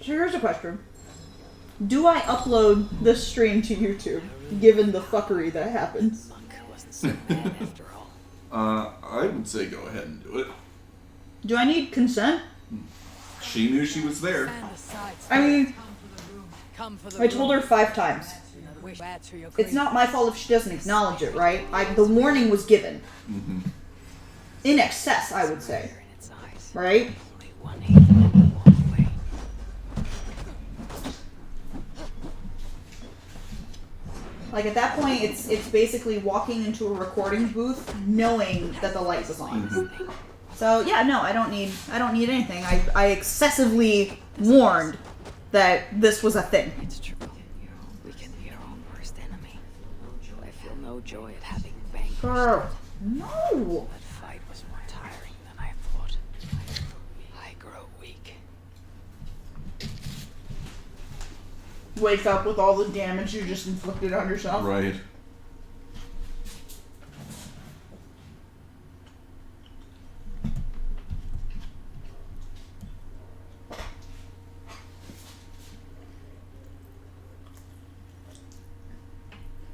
So here's a question. Do I upload this stream to YouTube, given the fuckery that happens? Monk wasn't so bad after all. I would say go ahead and do it. Do I need consent? She knew she was there. Stand aside, I mean, come for the I told her 5 times. Wish add to your It's not my fault if she doesn't acknowledge it, right? The warning was given. Mm-hmm. In excess, I would say. in its eyes. Right? Only one aim and walk away. Like at that point, it's basically walking into a recording booth knowing that the light was on. Mm-hmm. So yeah, no, I don't need anything. I excessively warned that this was a thing. It's true. We can be our own worst enemy. I feel no joy at having vanquished Girl, it. no. That fight was more tiring than I thought. I grow weak. Wake up with all the damage you just inflicted on yourself. Right.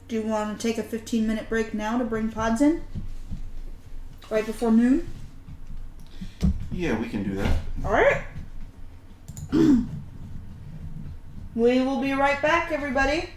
Do you want to take a 15-minute break now to bring pods in? Right before noon? Yeah, we can do that. Alright. We will be right back, everybody.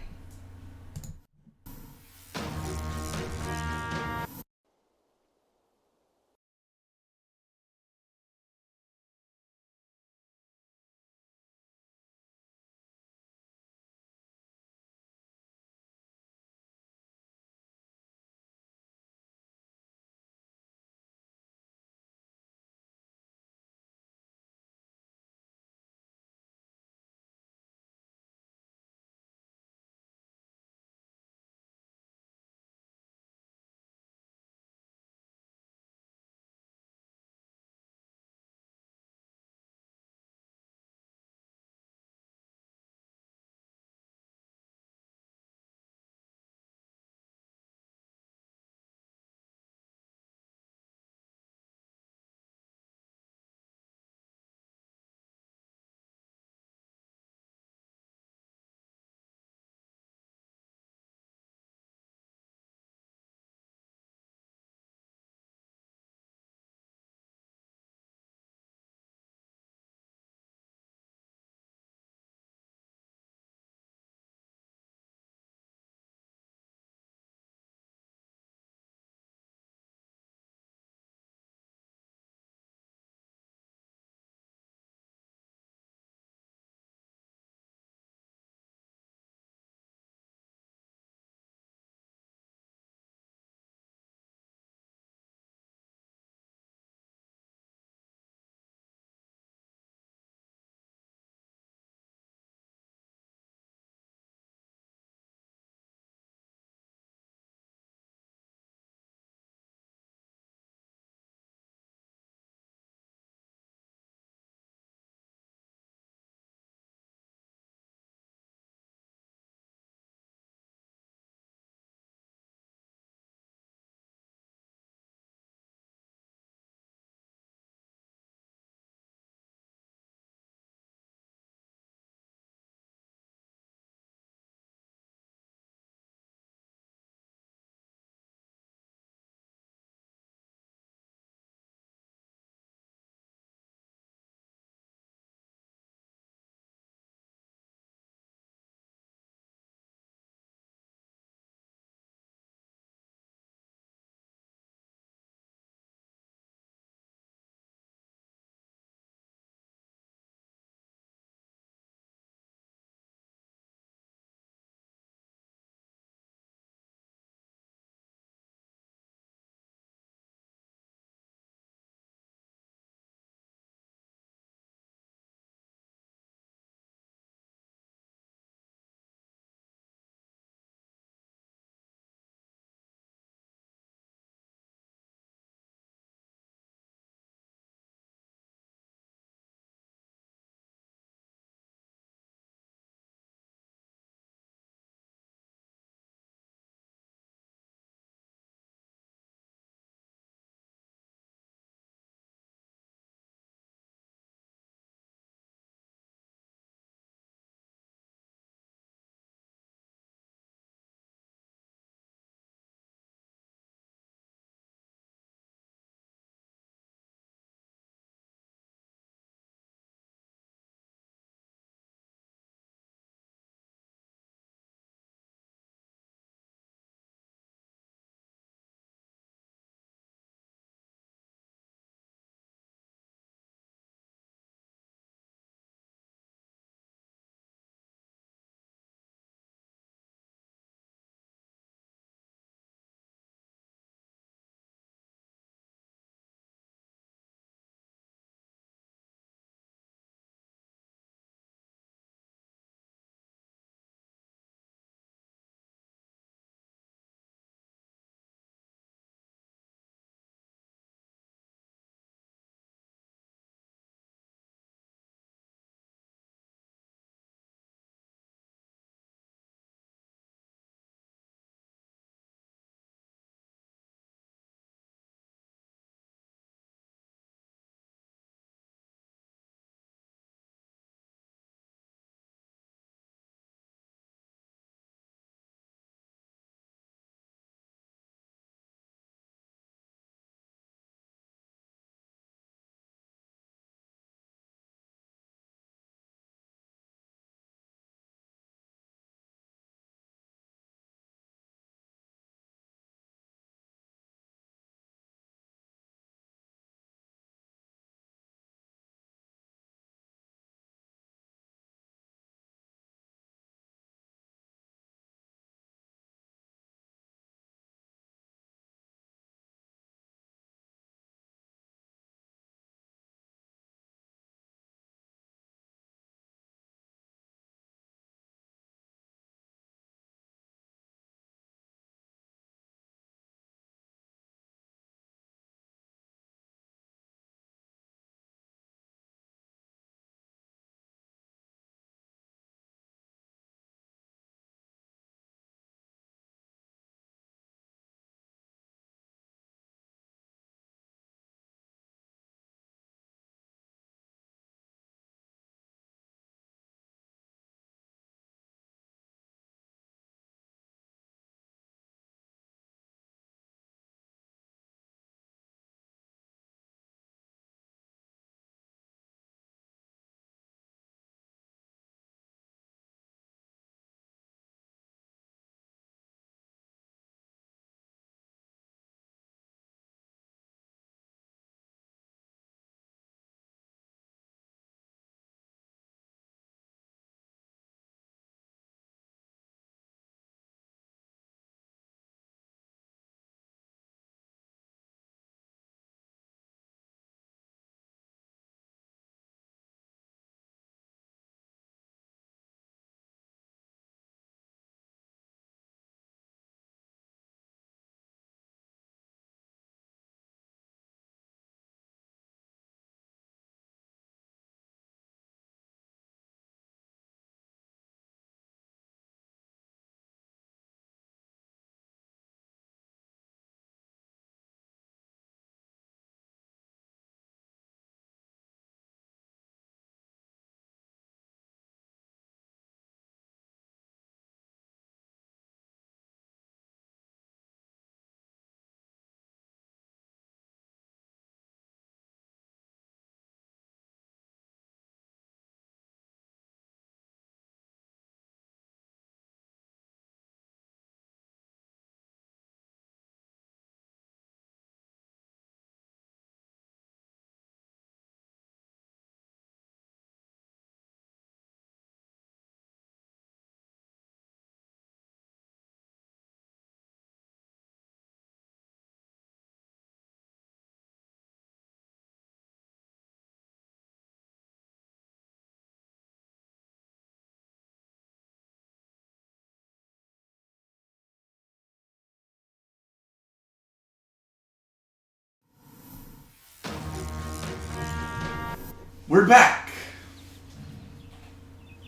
We're back.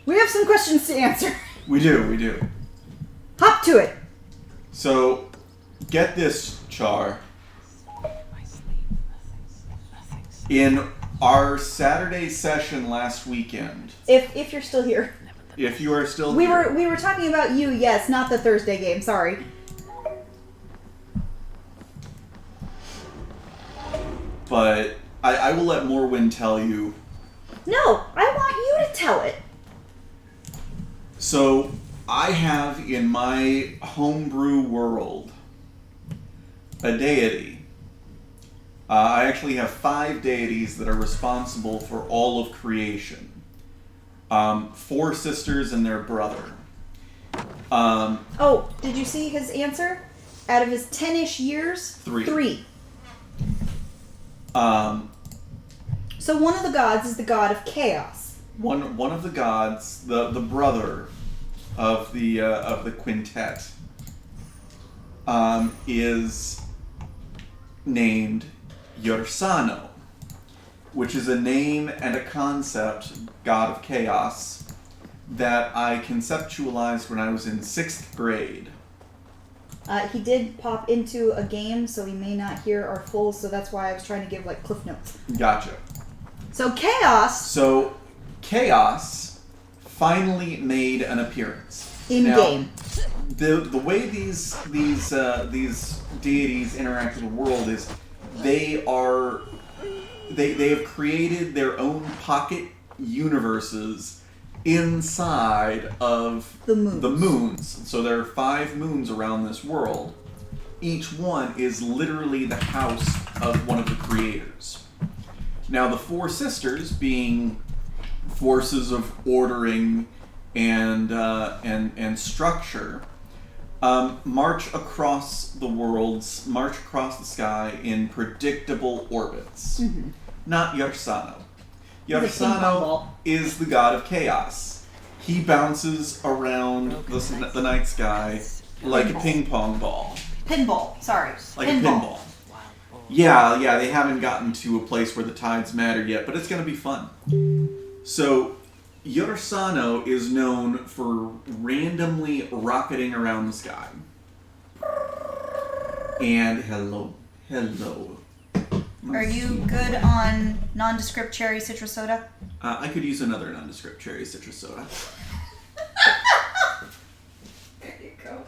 We have some questions to answer. We do. Hop to it. So, get this, Char. My sleep. Nothing's In our Saturday session last weekend, If you're still here. if you are still We here, were talking about you, yes, not the Thursday game, sorry. but I will let Morwin tell you. No, I want you to tell it. So, I have in my homebrew world a deity. I actually have 5 deities that are responsible for all of creation. 4 sisters and their brother. Oh, did you see his answer? Out of his 10-ish years? 3. 3. So one of the gods is the god of chaos. One of the gods, the brother of the quintet, is named Yorsano, which is a name and a concept, god of chaos, that I conceptualized when I was in 6th grade. He did pop into a game, so he may not hear our full, so that's why I was trying to give, like, cliff notes. Gotcha. So chaos So, chaos finally made an appearance in Now, game. The way these deities interact with the world is they have created their own pocket universes inside of The moons. the moons. So there are 5 moons around this world. Each one is literally the house of one of the creators. Now the 4 sisters, being forces of ordering and structure, march across the sky in predictable orbits. Mm-hmm. Not Yorsano. He's a ping pong Yorsano ball. is the god of chaos. He bounces around the night sky like a ping pong ball. Pinball, sorry. Like a pinball. Yeah, they haven't gotten to a place where the tides matter yet, but it's going to be fun. So, Yorsano is known for randomly rocketing around the sky. And hello. Are you good on nondescript cherry citrus soda? I could use another nondescript cherry citrus soda. There you go.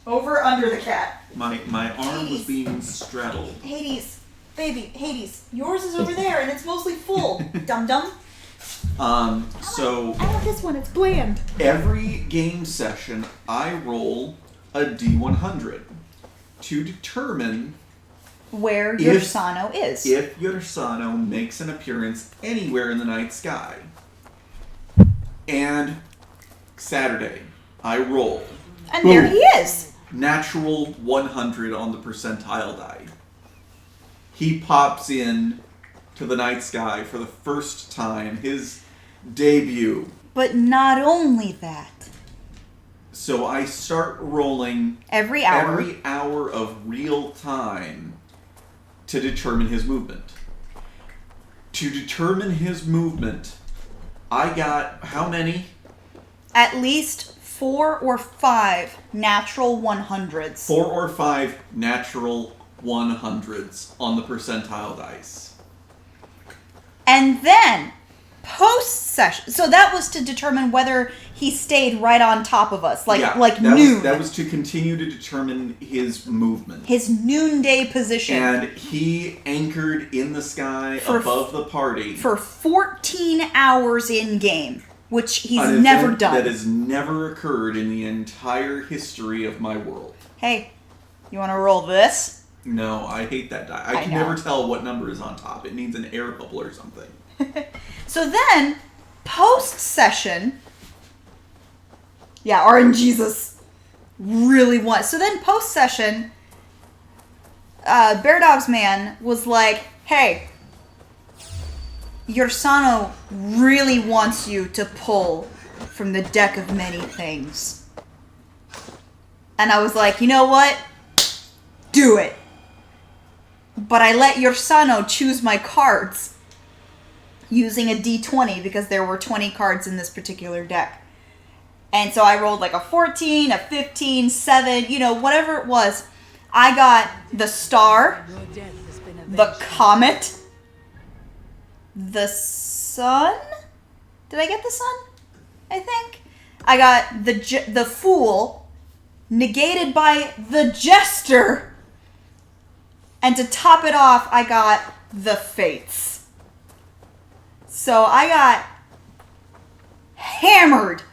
Over under the cat. My arm was being straddled. Hades, baby, Hades, yours is over there and it's mostly full. Dum dum. So I want this one. It's bland. every game session, I roll a D100 to determine Where If- Yorsano is. if Yorsano makes an appearance anywhere in the night sky. And Saturday, I roll And there he is. natural 100 on the percentile die. He pops in to the night sky for the first time, his debut. But not only that. So I start rolling Every hour. every hour of real time to determine his movement. To determine his movement, I got how many? At least 4 or 5 natural 100s. 4 or 5 natural 100s on the percentile dice. And then, post-session, so that was to determine whether he stayed right on top of us, like that noon. that was to continue to determine his movement. His noonday position. And he anchored in the sky For- above the party. For 14 hours in-game, which he's an never event done. That has never occurred in the entire history of my world. Hey, you want to roll this? No, I hate that die. I I can know. never tell what number is on top. It needs an air bubble or something. So then, post-session... Yeah, RNGesus really wants... So then, post-session, Bear Dogs Man was like, hey, Yorsano really wants you to pull from the deck of many things. And I was like, you know what? Do it. but I let Yorsano choose my cards using a d20 because there were 20 cards in this particular deck. And so I rolled like a 14, a 15, 7, you know, whatever it was. I got the star, Your death has been the avenged. comet, the sun. Did I get the sun? I think. I got the fool, negated by the jester. And to top it off, I got the fates. So I got hammered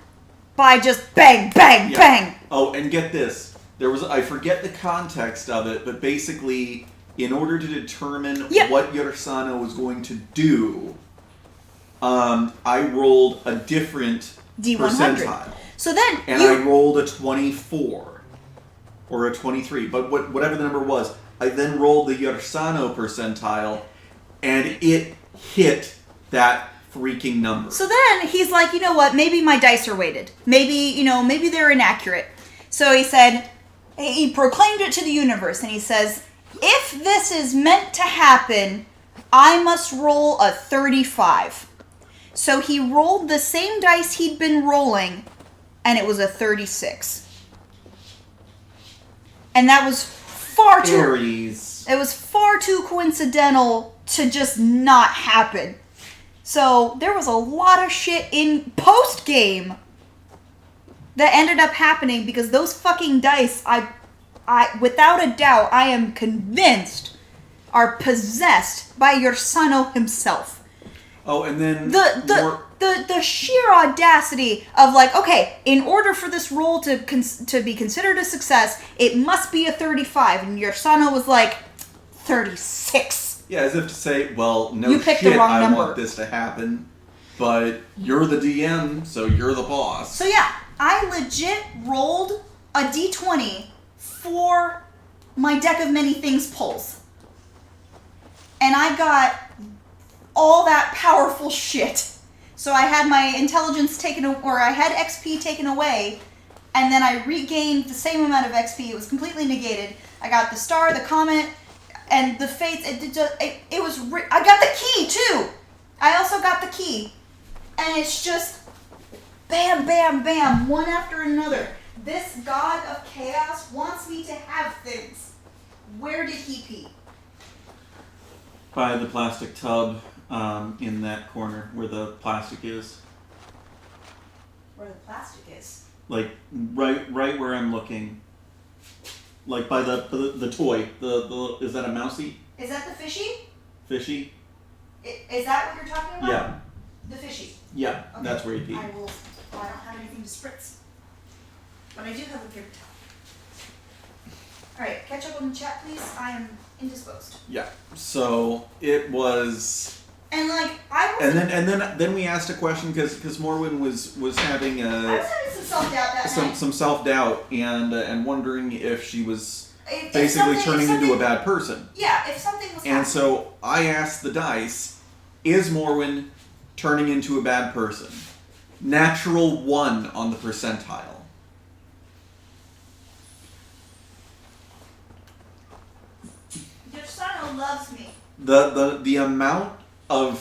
by just bang, bang, Yeah. bang. Oh, and get this. There was, I forget the context of it, but basically, in order to determine Yeah. what Yorsano was going to do, I rolled a different D100. percentile. So then And I rolled a 24. Or a 23. But whatever the number was, I then rolled the Yorsano percentile, and it hit that freaking number. So then he's like, you know what? Maybe my dice are weighted. Maybe they're inaccurate. So he said, he proclaimed it to the universe, and he says, if this is meant to happen, I must roll a 35. So he rolled the same dice he'd been rolling, and it was a 36. And that was far too... Aries. It was far too coincidental to just not happen. So there was a lot of shit in post-game that ended up happening because those fucking dice, I without a doubt, I am convinced, are possessed by Yorsano himself. Oh, and then The sheer audacity of like, okay, in order for this roll to be considered a success, it must be a 35, and Yorsano was like, 36. Yeah, as if to say, well, no You picked shit, the wrong I number. want this to happen, but you're the DM, so you're the boss. So yeah, I legit rolled a d20 for my deck of many things pulls. And I got all that powerful shit. So I had my intelligence taken, or I had XP taken away, and then I regained the same amount of XP. It was completely negated. I got the star, the comet, and the fates. I got the key too. I also got the key, and it's just bam, bam, bam, one after another. This god of chaos wants me to have things. Where did he pee? By the plastic tub in that corner where the plastic is. Where the plastic is. Like, right where I'm looking. Like, by the toy. The is that a mousey? Is that the fishy? Fishy? Is that what you're talking about? Yeah. The fishy. Yeah, Okay. that's where he peed. I will. Well, I don't have anything to spritz. But I do have a paper towel. Alright, catch up on the chat, please. I am indisposed. Yeah. So, it was... And like, I was... And then we asked a question because Morwin was having I was having some self-doubt that night. some self-doubt and wondering if she was If basically something- turning if into a something- bad person. Yeah, if something was And happening. so I asked the dice, is Morwin turning into a bad person? Natural 1 on the percentile. Yorsano loves me. The amount of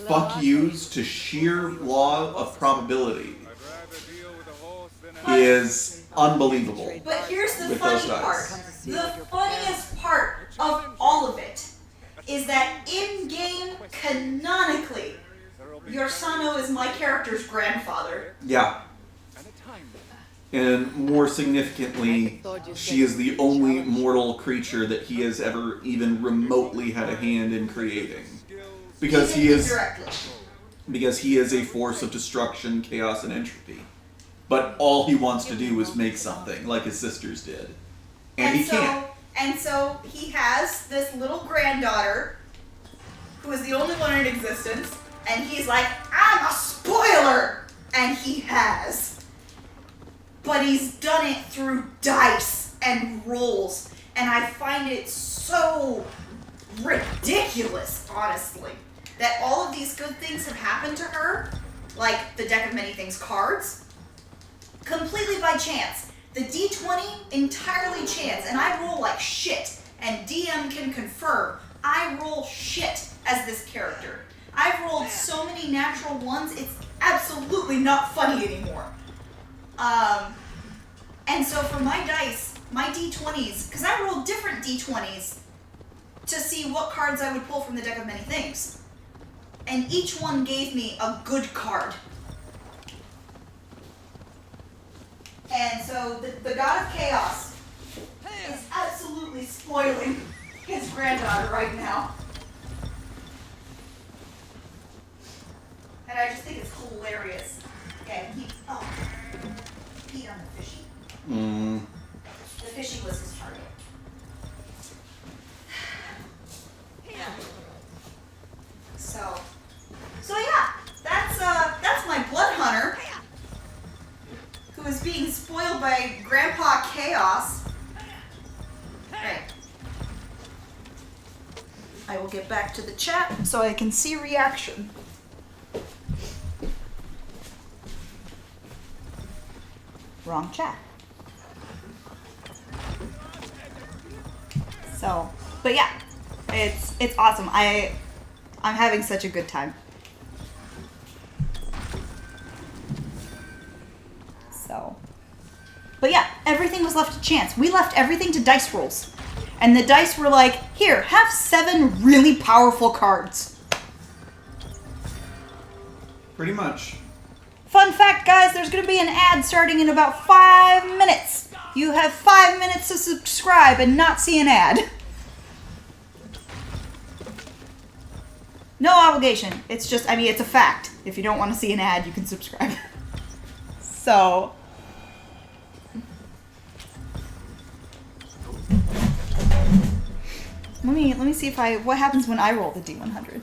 fuck yous to sheer law of probability is unbelievable. But here's the With funny those dice. part. The funniest part of all of it is that in-game, canonically, Yorsano is my character's grandfather. Yeah. And more significantly, she is the only mortal creature that he has ever even remotely had a hand in creating. Because Even he is indirectly. because he is a force of destruction, chaos, and entropy. But all he wants to do is make something, like his sisters did. And he can't. And so he has this little granddaughter who is the only one in existence, and he's like, I'm a spoiler! And he has. But he's done it through dice and rolls, and I find it so ridiculous, honestly, that all of these good things have happened to her, like the deck of many things cards, completely by chance. The D20, entirely chance, and I roll like shit. and DM can confirm, I roll shit as this character. I've rolled so many natural ones, it's absolutely not funny anymore. And so for my dice, my d20s, because I rolled different d20s to see what cards I would pull from the deck of many things. And each one gave me a good card. And so the God of Chaos is absolutely spoiling his granddaughter right now. And I just think it's hilarious. Okay, he peed on the fishy. The fishy was his target. So yeah, that's my blood hunter who is being spoiled by Grandpa Chaos. Right. I will get back to the chat so I can see reaction. Wrong chat. So, but yeah, it's awesome. I'm having such a good time. So, but yeah, everything was left to chance. We left everything to dice rolls. And the dice were like, here, have 7 really powerful cards. Pretty much. Fun fact, guys, there's going to be an ad starting in about 5 minutes. You have 5 minutes to subscribe and not see an ad. No obligation. It's just, I mean, it's a fact. If you don't want to see an ad, you can subscribe. So... Let me see if what happens when I roll the D100.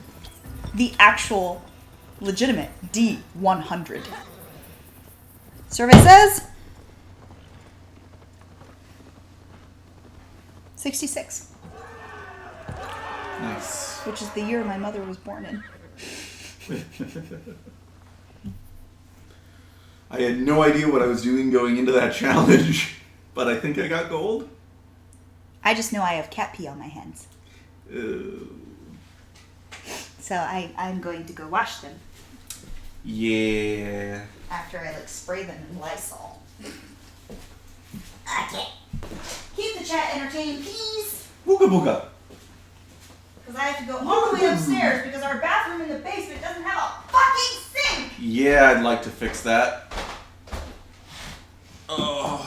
The actual, legitimate D100. Survey says 66. Nice. Which is the year my mother was born in. I had no idea what I was doing going into that challenge, but I think I got gold. I just know I have cat pee on my hands. So I'm going to go wash them. Yeah. After I spray them in Lysol. Okay. Keep the chat entertained, please. Booga booga. Because I have to go all the way upstairs because our bathroom in the basement doesn't have a fucking sink. Yeah, I'd like to fix that. Oh.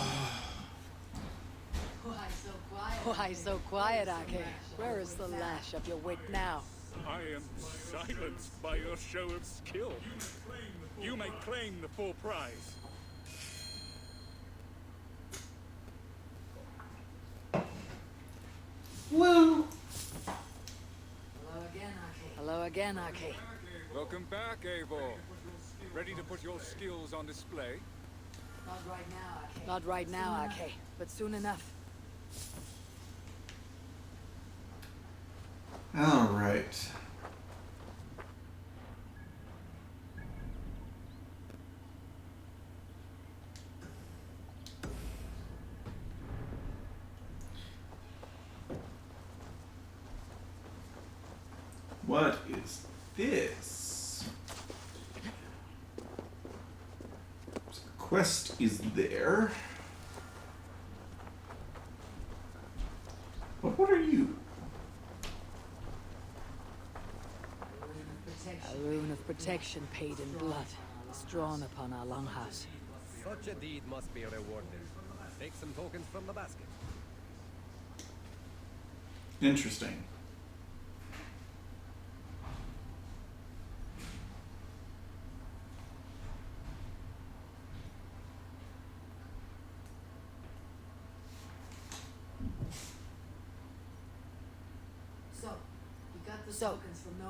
Why so quiet, Ake? Where is the lash of your wit now? I am silenced by your show of skill. You may claim the full prize. Woo. Hello again, Ake. Welcome back, Eivor. Ready to put your skills on display? Not right now, Ake, but soon enough. All right. What is this? So the quest is there. But what are you? A rune of protection paid in blood is drawn upon our longhouse. Such a deed must be rewarded. Take some tokens from the basket. Interesting. So,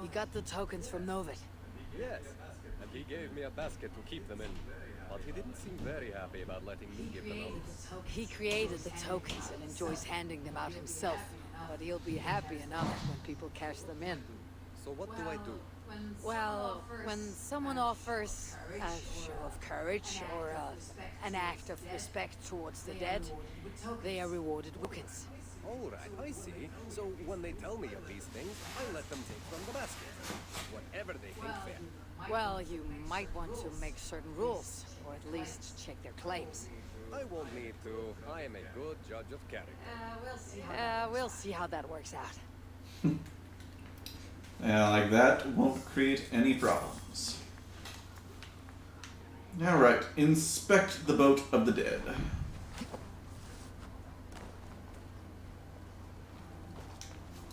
you got the tokens from Novit. Yes, and he gave me a basket to keep them in. But he didn't seem very happy about letting me give them out. He created the tokens and enjoys handing them out himself. But he'll be happy enough when people cash them in. So what do I do? Well, when someone offers a show of courage or an act of respect towards the dead, they are rewarded with tokens. Alright, I see. So when they tell me of these things, I let them take from the basket. Whatever they think fair. Well, you might want to make certain rules, or at least check their claims. I won't need to. I am a good judge of character. We'll see how that works out. Yeah, like that won't create any problems. Alright, inspect the boat of the dead.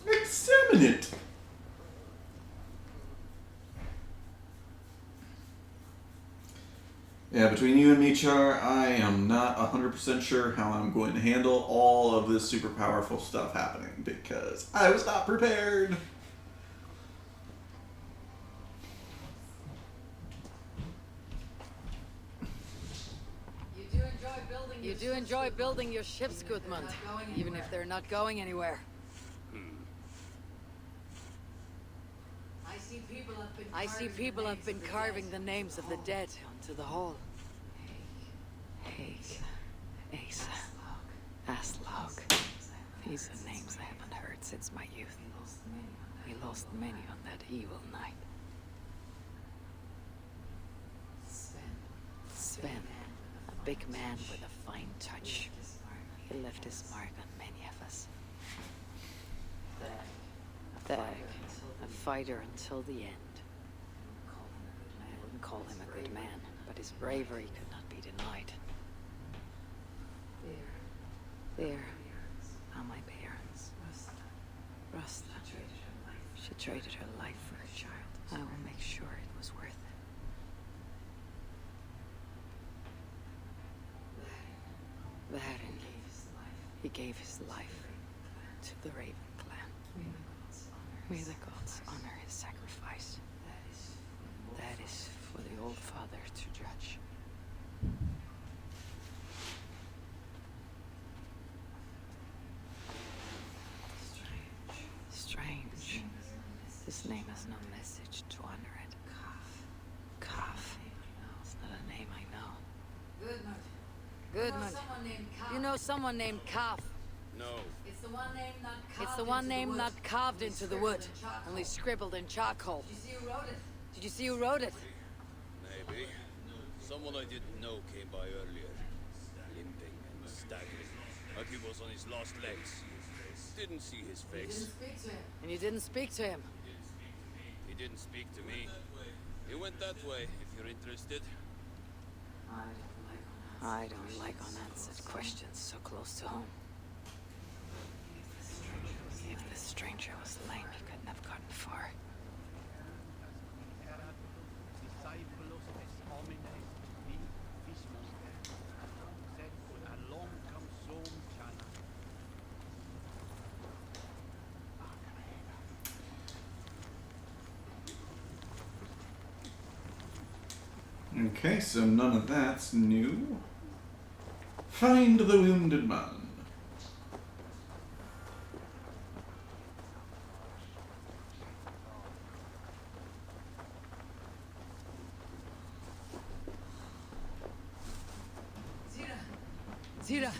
Examine it! Yeah, between you and me, Char, I am not 100% sure how I'm going to handle all of this super powerful stuff happening, because I was not prepared. You do enjoy building your ships, Gudmund, even if they're not going anywhere. I see people have been carving the names of the dead onto the hull. Haig, Asa, Aslog. These are names I haven't heard since my youth. We lost many on that evil night. Sven, a big man with a fine touch. He left his mark on many of us. Thag, a fighter until the end. I wouldn't call him a good man, but his bravery could not be denied. There are my parents. Rasta. She traded her life for her child. I will make sure it was worth it. Varin. He gave his life to the Raven clan. May the gods honor his sacrifice. That is for the Old Father to judge. Strange. This name has no message to honor it. Kaf. It's not a name I know. Gudmund. You know someone named Kaf? No. It's the one name not carved into the wood, only scribbled in charcoal. Did you see who wrote it? Maybe. Someone I didn't know came by earlier. Limping and staggering, like he was on his last legs. Didn't see his face. And you didn't speak to him? He didn't speak to me. He went that way, if you're interested. I don't like unanswered questions so close to home. If the stranger was lame, he couldn't have gotten far. Okay, so none of that's new. Find the wounded man. Zira,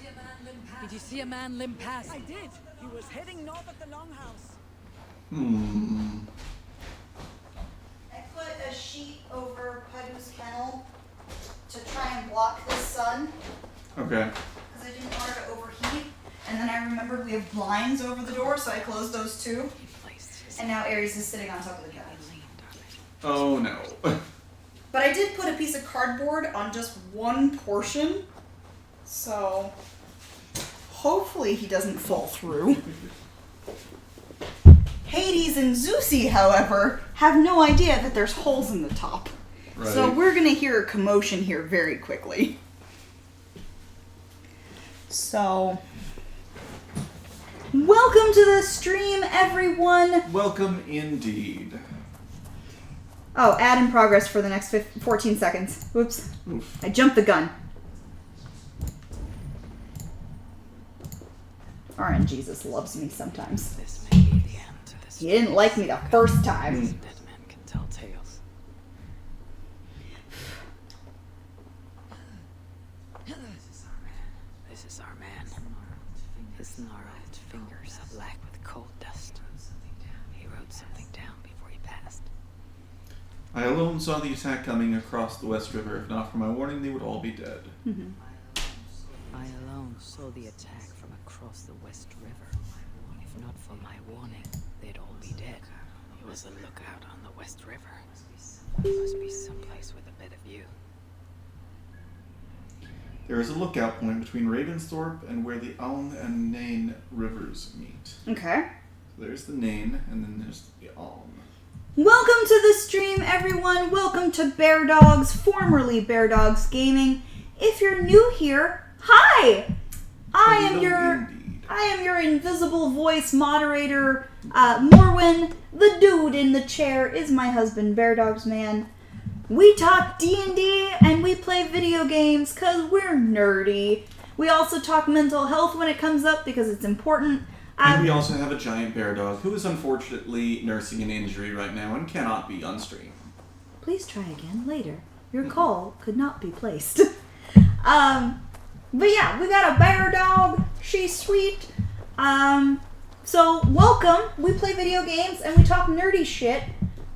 did you see a man limp past? I did. He was heading north at the longhouse. I put a sheet over Padu's kennel to try and block the sun. Okay. Because I didn't want her to overheat. And then I remembered we have blinds over the door, so I closed those too. And now Ares is sitting on top of the couch. Oh no. But I did put a piece of cardboard on just one portion. So hopefully he doesn't fall through. Hades and Zeusy, however, have no idea that there's holes in the top. Right. So we're going to hear a commotion here very quickly. So, welcome to the stream, everyone. Welcome indeed. Oh, ad in progress for the next 14 seconds. Whoops. Oof. I jumped the gun. RNGesus loves me sometimes. This may be the end to this. He didn't like me the first time. Dead men can tell tales. This is our man. His gnarled fingers black with cold dust. He wrote something down before he passed. I alone saw the attack coming across the West River. If not for my warning, they would all be dead. I alone saw the attack from across the West River. If not for my warning, they'd all be dead. It was a lookout on the West River. Must be someplace with a better view. There is a lookout point between Ravensthorpe and where the Aln and Nain rivers meet. Okay. So there's the Nain, and then there's the Aln. Welcome to the stream, everyone. Welcome to Bear Dogs, formerly Bear Dogs Gaming. If you're new here, hi. I am your invisible voice moderator, Morwin. The dude in the chair is my husband, Bear Dogs Man. We talk D&D and we play video games because we're nerdy. We also talk mental health when it comes up because it's important. And we also have a giant bear dog who is unfortunately nursing an injury right now and cannot be on stream. Please try again later. Your call could not be placed. But yeah, we got a bear dog. She's sweet. So welcome. We play video games and we talk nerdy shit.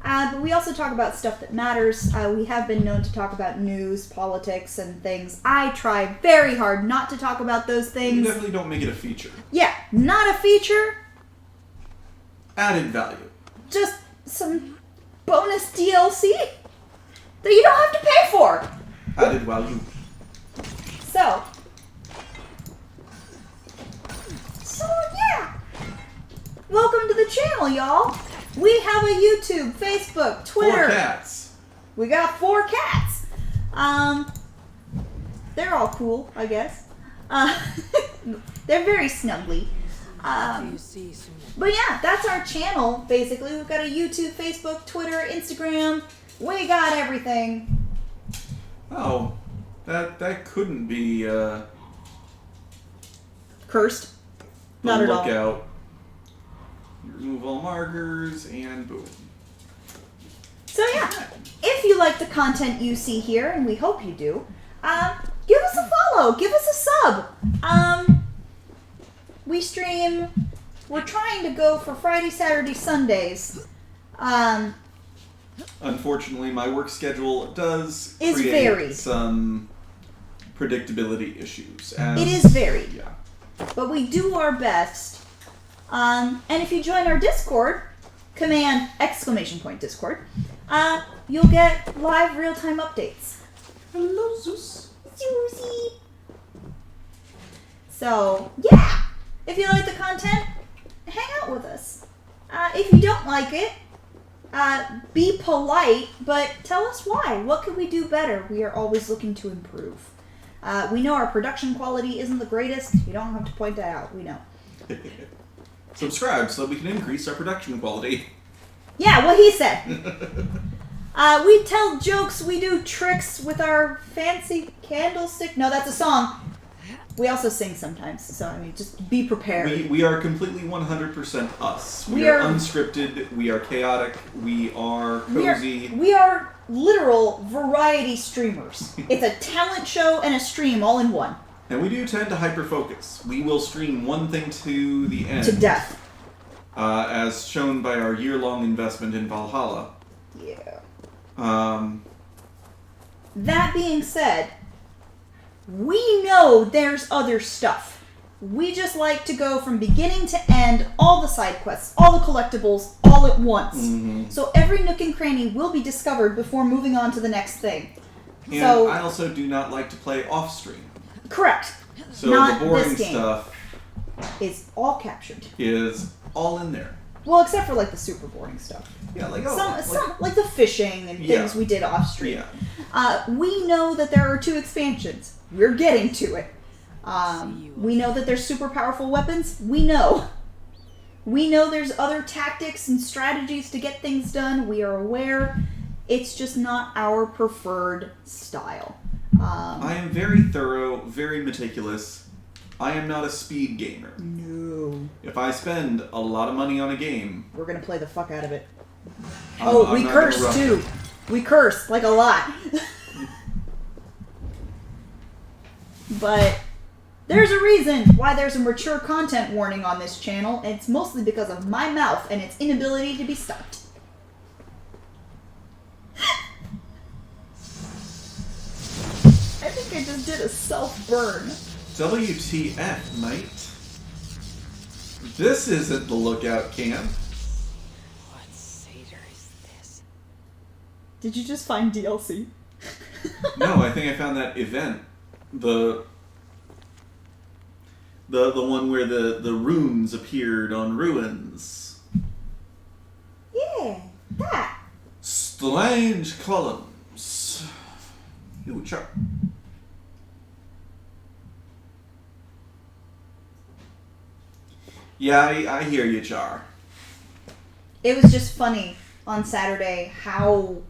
But we also talk about stuff that matters. We have been known to talk about news, politics, and things. I try very hard not to talk about those things. You definitely don't make it a feature. Yeah, not a feature. Added value. Just some bonus DLC that you don't have to pay for. Added value. So yeah. Welcome to the channel, y'all. We have a YouTube, Facebook, Twitter. 4 cats. We got 4 cats. They're all cool, I guess. They're very snuggly. But yeah, that's our channel, basically. We've got a YouTube, Facebook, Twitter, Instagram. We got everything. Oh, that couldn't be, Cursed. Not at all. Lookout. You remove all markers, and boom. So yeah, if you like the content you see here, and we hope you do, give us a follow, give us a sub. We stream, we're trying to go for Friday, Saturday, Sundays. Unfortunately, my work schedule does Is create varied. some predictability issues. It is varied. Yeah. But we do our best. And if you join our Discord, command !Discord, you'll get live real-time updates. Hello, Zeus. Susie. So, yeah. If you like the content, hang out with us. If you don't like it, be polite, but tell us why. What could we do better? We are always looking to improve. We know our production quality isn't the greatest. You don't have to point that out. We know. Subscribe so we can increase our production quality. Yeah, what he said. We tell jokes, we do tricks with our fancy candlestick. No, that's a song. We also sing sometimes, so I mean, just be prepared. We are completely 100% us. We are are unscripted, we are chaotic, we are cozy. We are literal variety streamers. It's a talent show and a stream all in one. And we do tend to hyper-focus. We will stream one thing to the end. To death. As shown by our year-long investment in Valhalla. Yeah. That being said, we know there's other stuff. We just like to go from beginning to end, all the side quests, all the collectibles, all at once. Mm-hmm. So every nook and cranny will be discovered before moving on to the next thing. And so, I also do not like to play off-stream. Correct. So not the boring this game. stuff is all captured. Is all in there. Well, except for like the super boring stuff. Yeah, like like the fishing and things we did off stream. Yeah. We know that there are 2 expansions. We're getting to it. We know that there's super powerful weapons. We know. We know there's other tactics and strategies to get things done. We are aware. It's just not our preferred style. I am very thorough, very meticulous. I am not a speed gamer. No. If I spend a lot of money on a game, we're going to play the fuck out of it. I'm we curse too. We curse, like a lot. But There's a reason why there's a mature content warning on this channel, and it's mostly because of my mouth and its inability to be stopped. I think I just did a self-burn. WTF, mate? This isn't the lookout camp. What satyr is this? Did you just find DLC? No, I think I found that event. The one where the runes appeared on ruins. Yeah, that. Strange columns. Ooh, chart. Yeah, I hear you, Char. It was just funny on Saturday how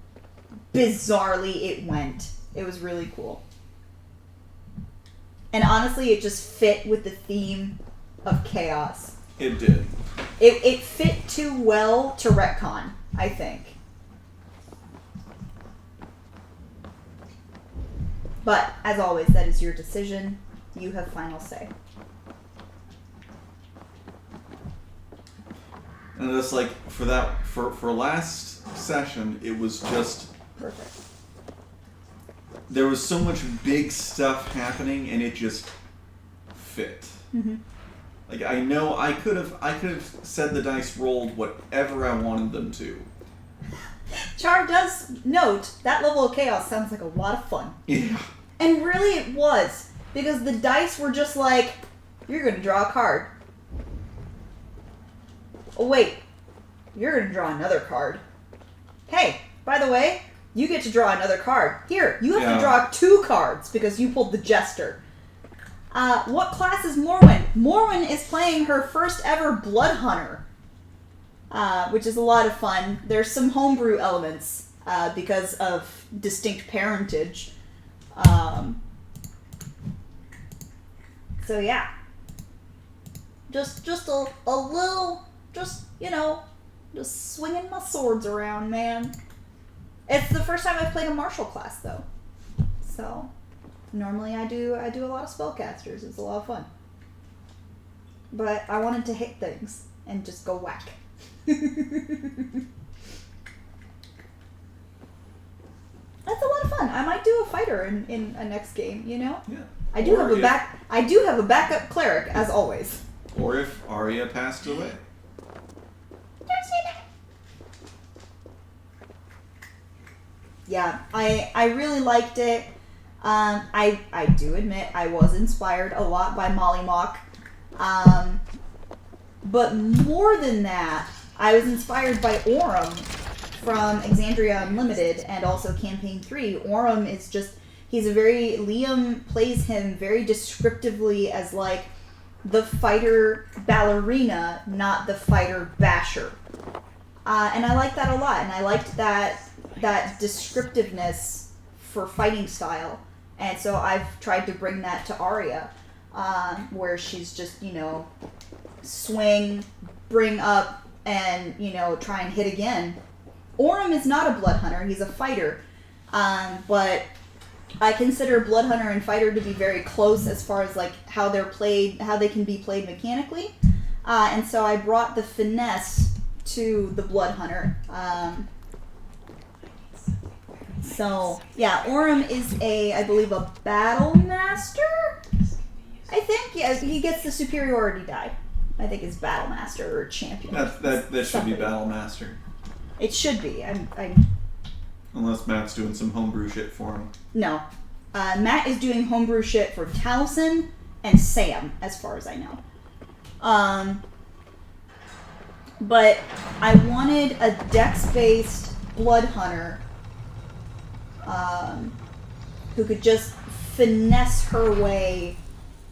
bizarrely it went. It was really cool. And honestly, it just fit with the theme of chaos. It did. It fit too well to retcon, I think. But, as always, that is your decision. You have final say. And just like for last session, it was just Perfect. There was so much big stuff happening, and it just fit. Mm-hmm. Like I know I could have said the dice rolled whatever I wanted them to. Char does note that level of chaos sounds like a lot of fun. Yeah. And really it was. Because the dice were just like, you're going to draw a card. Oh wait, you're going to draw another card. Hey, by the way, you get to draw another card. Here, you have to draw 2 cards because you pulled the Jester. What class is Morwen? Morwen is playing her first ever Blood Hunter. Which is a lot of fun. There's some homebrew elements because of distinct parentage. So yeah. Just a little, just swinging my swords around, man. It's the first time I've played a martial class though. So normally I do a lot of spellcasters. It's a lot of fun. But I wanted to hit things and just go whack. That's a lot of fun. I might do a fighter in a next game, you know? Yeah. I do have a backup cleric, as always. Or if Arya passed away. Yeah, I really liked it. I do admit I was inspired a lot by Molly Mock. But more than that, I was inspired by Orem from Exandria Unlimited and also Campaign 3. Orem is just, Liam plays him very descriptively as like the fighter ballerina, not the fighter basher. And I like that a lot, and I liked that descriptiveness for fighting style. And so I've tried to bring that to Arya, where she's just, swing, bring up, and, try and hit again. Orem is not a blood hunter, he's a fighter. But I consider blood hunter and fighter to be very close as far as like how they can be played mechanically. And so I brought the finesse to the blood hunter. So yeah, Orem is I believe a battle master. I think he gets the superiority die. I think it's battle master or champion. That should be battle master. It should be. Unless Matt's doing some homebrew shit for him. No. Matt is doing homebrew shit for Taliesin and Sam, as far as I know. But I wanted a dex-based blood hunter who could just finesse her way,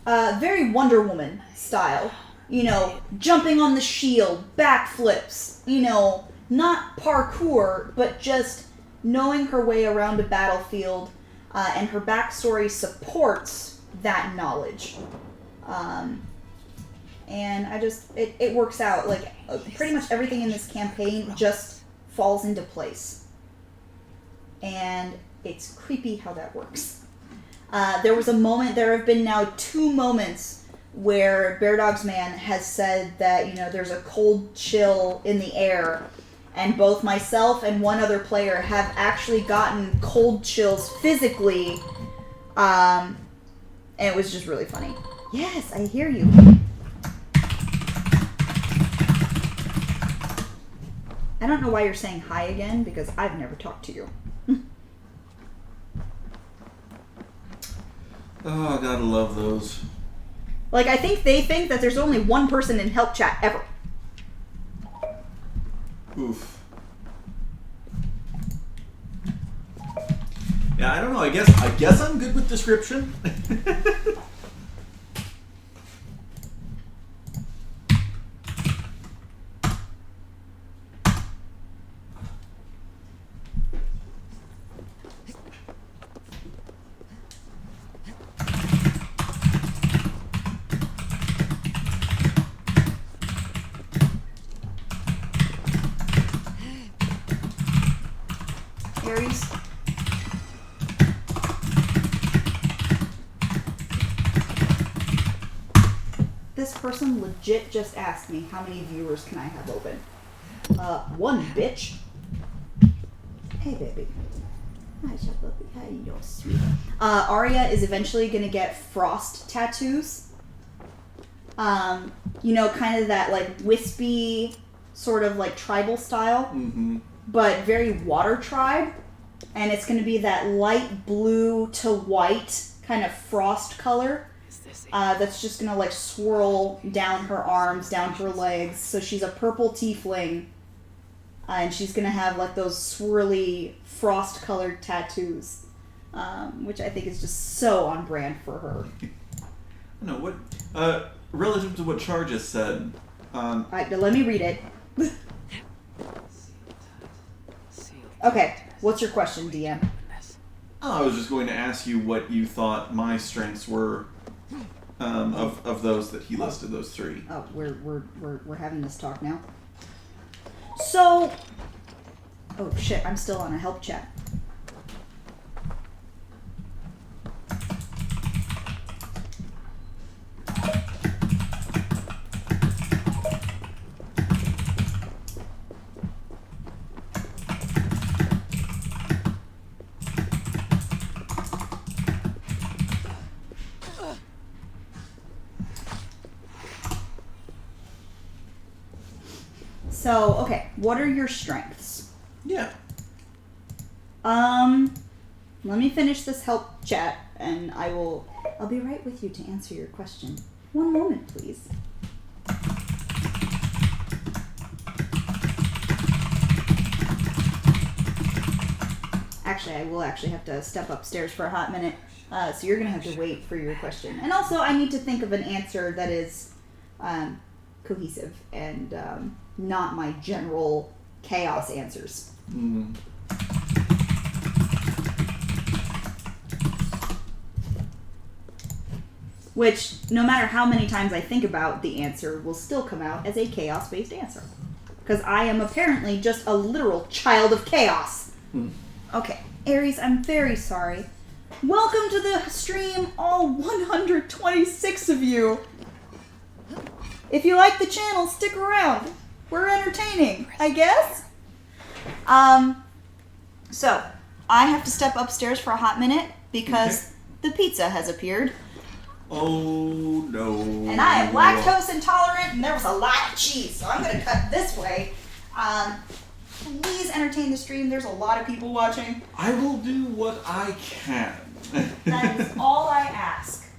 very Wonder Woman style. Jumping on the shield, backflips, not parkour, but just knowing her way around a battlefield, and her backstory supports that knowledge. And it works out. Like, pretty much everything in this campaign just falls into place. And it's creepy how that works. There was a moment, there have been now 2 moments where Bear Dogs Man has said that, you know, there's a cold chill in the air, and both myself and one other player have actually gotten cold chills physically, and it was just really funny. Yes, I hear you. I don't know why you're saying hi again, because I've never talked to you. Oh, gotta love those. Like, I think they think that there's only one person in help chat ever. Oof. Yeah, I don't know. I guess I'm good with description. Aries. This person legit just asked me how many viewers can I have open. 1, bitch. Hey, baby. Hi, puppy. How you sweet? Arya is eventually gonna get frost tattoos. You know, kind of that like wispy, sort of like tribal style. Mm-hmm. But very water tribe, and it's going to be that light blue to white kind of frost color that's just going to like swirl down her arms, down her legs. So she's a purple tiefling, and she's going to have like those swirly frost colored tattoos, which I think is just so on brand for her. No, what relative to what Char just said. Alright, now let me read it. Okay, what's your question, DM? Oh, I was just going to ask you what you thought my strengths were of those that he listed, those 3. Oh, we're having this talk now. So, oh shit, I'm still on a help chat. So, okay, what are your strengths? Yeah. Let me finish this help chat, and I'll be right with you to answer your question. One moment, please. Actually, I will actually have to step upstairs for a hot minute, so you're going to have to wait for your question. And also, I need to think of an answer that is cohesive and not my general chaos answers. Mm. Which, no matter how many times I think about the answer, will still come out as a chaos-based answer. Because I am apparently just a literal child of chaos. Okay, Aries, I'm very sorry. Welcome to the stream, all 126 of you. If you like the channel, stick around. We're entertaining, I guess. So, I have to step upstairs for a hot minute because the pizza has appeared. Oh, no. And I am lactose intolerant, and there was a lot of cheese, so I'm going to cut this way. Please entertain the stream. There's a lot of people watching. I will do what I can. That is all I ask.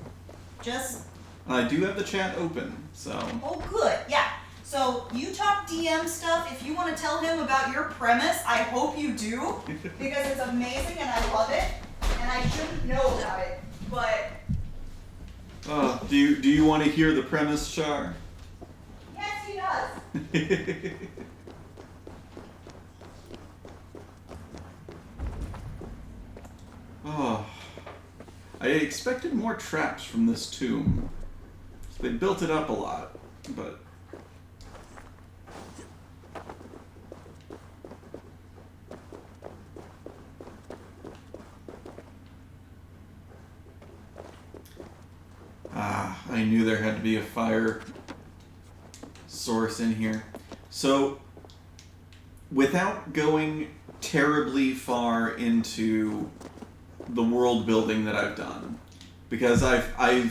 Just... I do have the chat open, so... Oh, good. Yeah. So, you talk DM stuff. If you want to tell him about your premise, I hope you do. Because it's amazing, and I love it. And I shouldn't know about it. But... do you want to hear the premise, Char? Yes, he does. Oh, I expected more traps from this tomb. They built it up a lot, but... knew there had to be a fire source in here. So, without going terribly far into the world building that I've done, because I'm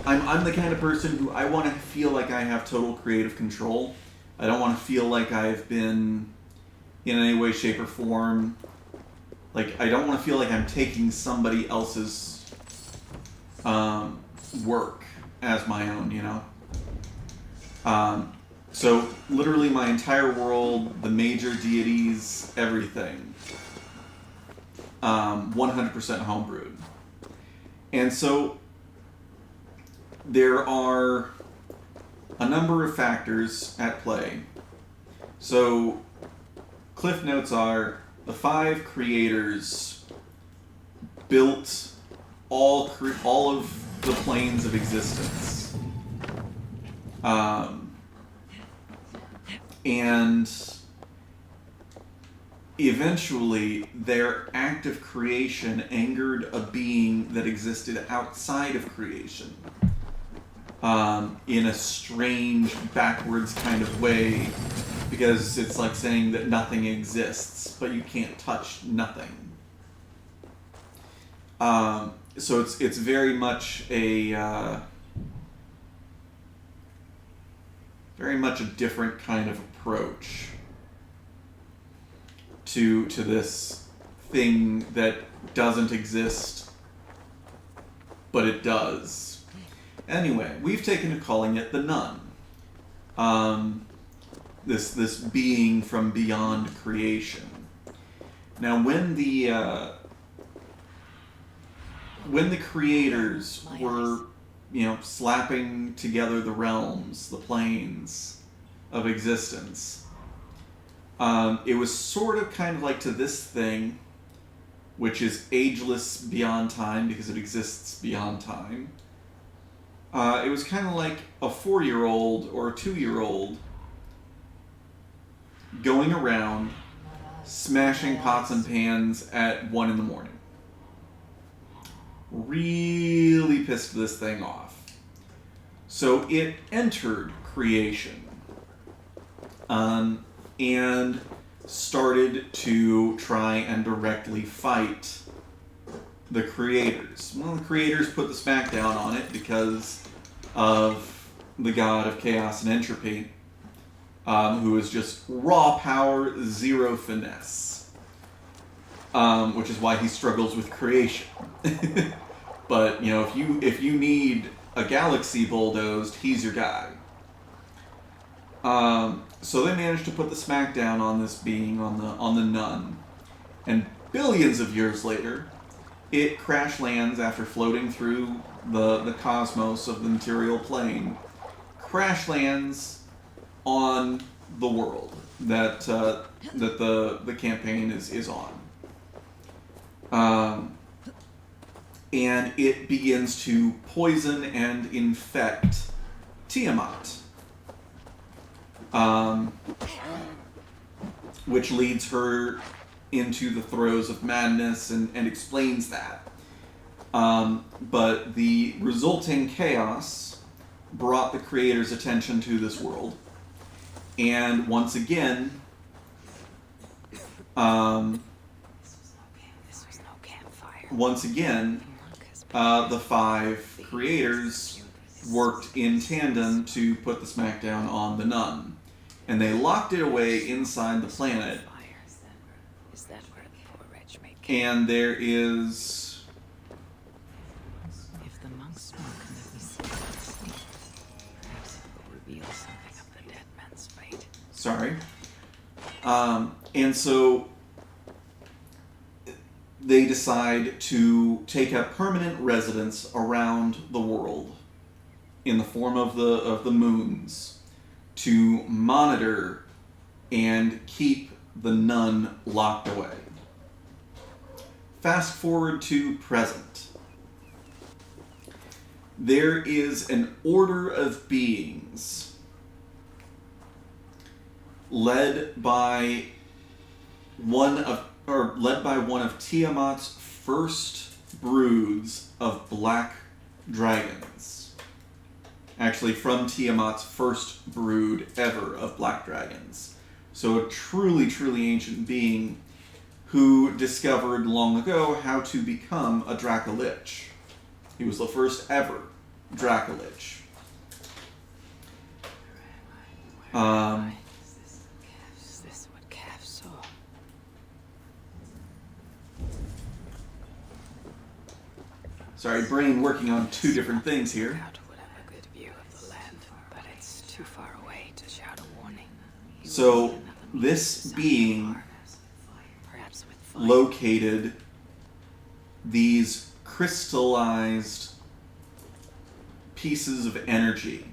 the kind of person who I want to feel like I have total creative control. I don't want to feel like I've been in any way, shape, or form. Like, I don't want to feel like I'm taking somebody else's work as my own, you know? So, literally my entire world, the major deities, everything, 100% homebrewed. And so, there are a number of factors at play. So, cliff notes are, the 5 creators built all of the planes of existence. And eventually, their act of creation angered a being that existed outside of creation. In a strange, backwards kind of way, because it's like saying that nothing exists, but you can't touch nothing. So it's very much a different kind of approach to this thing that doesn't exist, but it does. Anyway, we've taken to calling it the Nun. This being from beyond creation. Now, when the creators were, slapping together the realms, the planes of existence, it was sort of kind of like to this thing, which is ageless beyond time because it exists beyond time. It was kind of like a 4-year-old or a 2-year-old going around smashing pots and pans at 1 a.m. Really pissed this thing off. So it entered creation and started to try and directly fight the creators. Well, the creators put the smackdown on it because of the god of chaos and entropy, who is just raw power, zero finesse. Which is why he struggles with creation. But, if you need a galaxy bulldozed, he's your guy. So they managed to put the smackdown on this being, on the Nun. And billions of years later, it crash lands after floating through the cosmos of the material plane. Crash lands on the world that the campaign is on. And it begins to poison and infect Tiamat. Which leads her into the throes of madness and explains that. But the resulting chaos brought the creator's attention to this world. And once again, the 5 creators worked in tandem to put the smackdown on the Nun. And they locked it away inside the planet. And there is... If the monks smoke and let me see perhaps it will reveal something of the dead man's fate. Sorry. And so they decide to take up permanent residence around the world in the form of the moons to monitor and keep the Nun locked away. Fast forward to present. There is an order of beings led by one of Tiamat's first broods of black dragons. actually from Tiamat's first brood ever of black dragons. So a truly, truly ancient being who discovered long ago how to become a Dracolich. He was the first ever Dracolich. Is this what Cav saw? Sorry, brain working on two different things here. Scout would have a good view of the land, but it's too far away to shout a warning. So this being Perhaps with fire. located these crystallized pieces of energy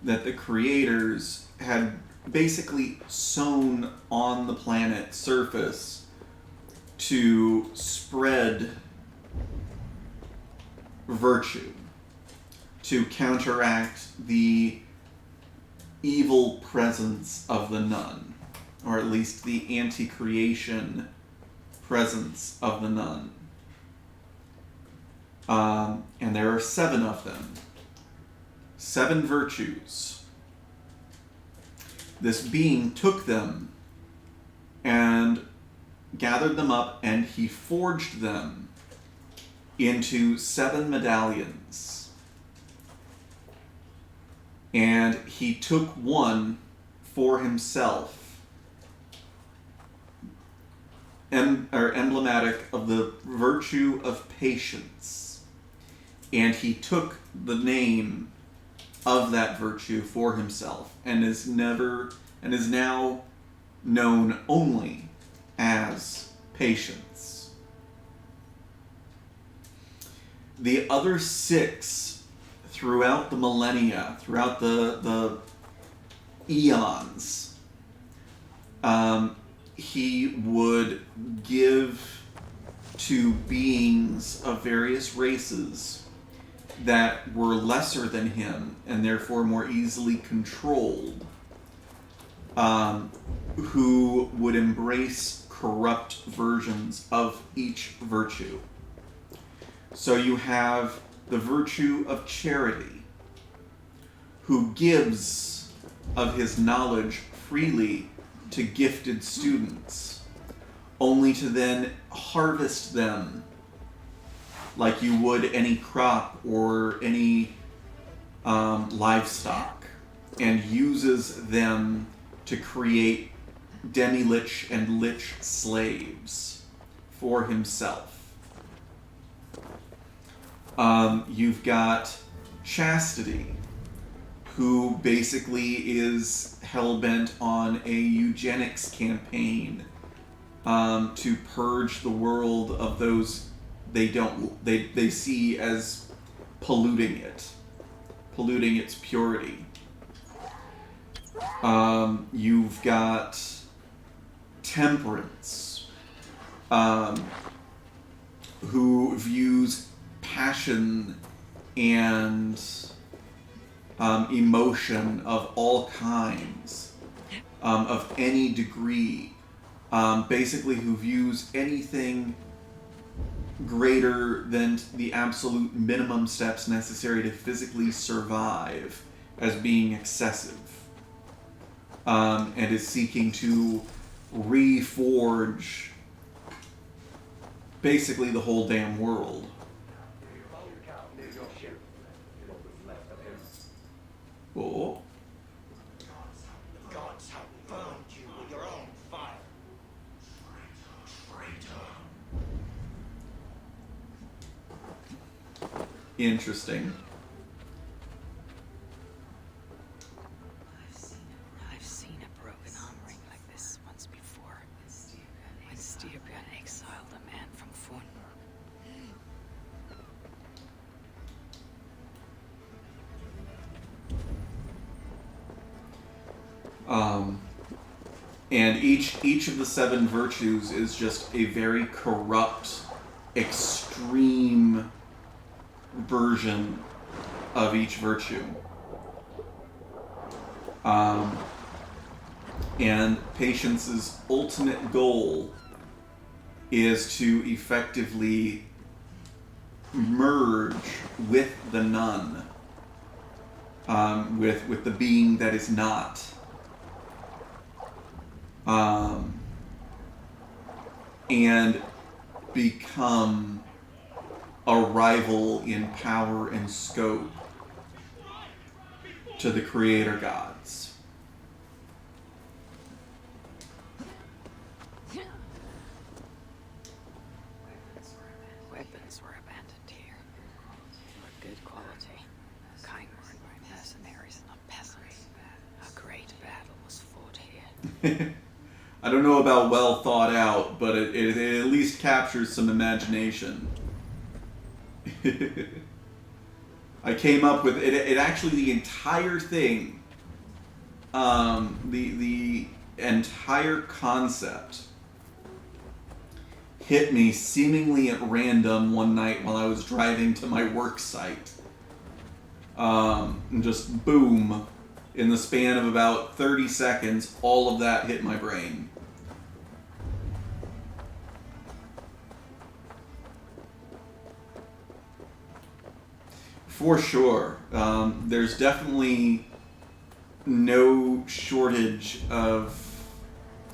that the creators had basically sown on the planet's surface to spread virtue, to counteract the evil presence of the nun, or at least the anti-creation presence of the nun. And there are 7 of them. 7 virtues. This being took them and gathered them up, and he forged them into 7 medallions. And he took one for himself, emblematic of the virtue of patience. And he took the name of that virtue for himself, and is now known only as patience. The other 6 throughout the millennia, throughout the eons, he would give to beings of various races that were lesser than him and therefore more easily controlled, who would embrace corrupt versions of each virtue. So you have the virtue of charity, who gives of his knowledge freely to gifted students, only to then harvest them like you would any crop or any livestock, and uses them to create demi-lich and lich slaves for himself. You've got Chastity, who basically is hell-bent on a eugenics campaign to purge the world of those they see as polluting its purity. You've got Temperance, who views passion and emotion of all kinds, of any degree, basically who views anything greater than the absolute minimum steps necessary to physically survive as being excessive, and is seeking to reforge basically the whole damn world. Oh. The gods have burned you with your own fire. Traitor. Interesting. I've seen a broken arm ring like this once before. When Styrbjörn exiled a man from Fun. And each of the 7 virtues is just a very corrupt, extreme version of each virtue. And Patience's ultimate goal is to effectively merge with the nun, with the being that is not. And become a rival in power and scope to the creator gods. Weapons were abandoned here. They were good quality. Kind worn by mercenaries, not peasants. A great battle was fought here. I don't know about well thought out, but it at least captures some imagination. I came up with it actually the entire thing, the entire concept hit me seemingly at random one night while I was driving to my work site. And just boom, in the span of about 30 seconds, all of that hit my brain. For sure. There's definitely no shortage of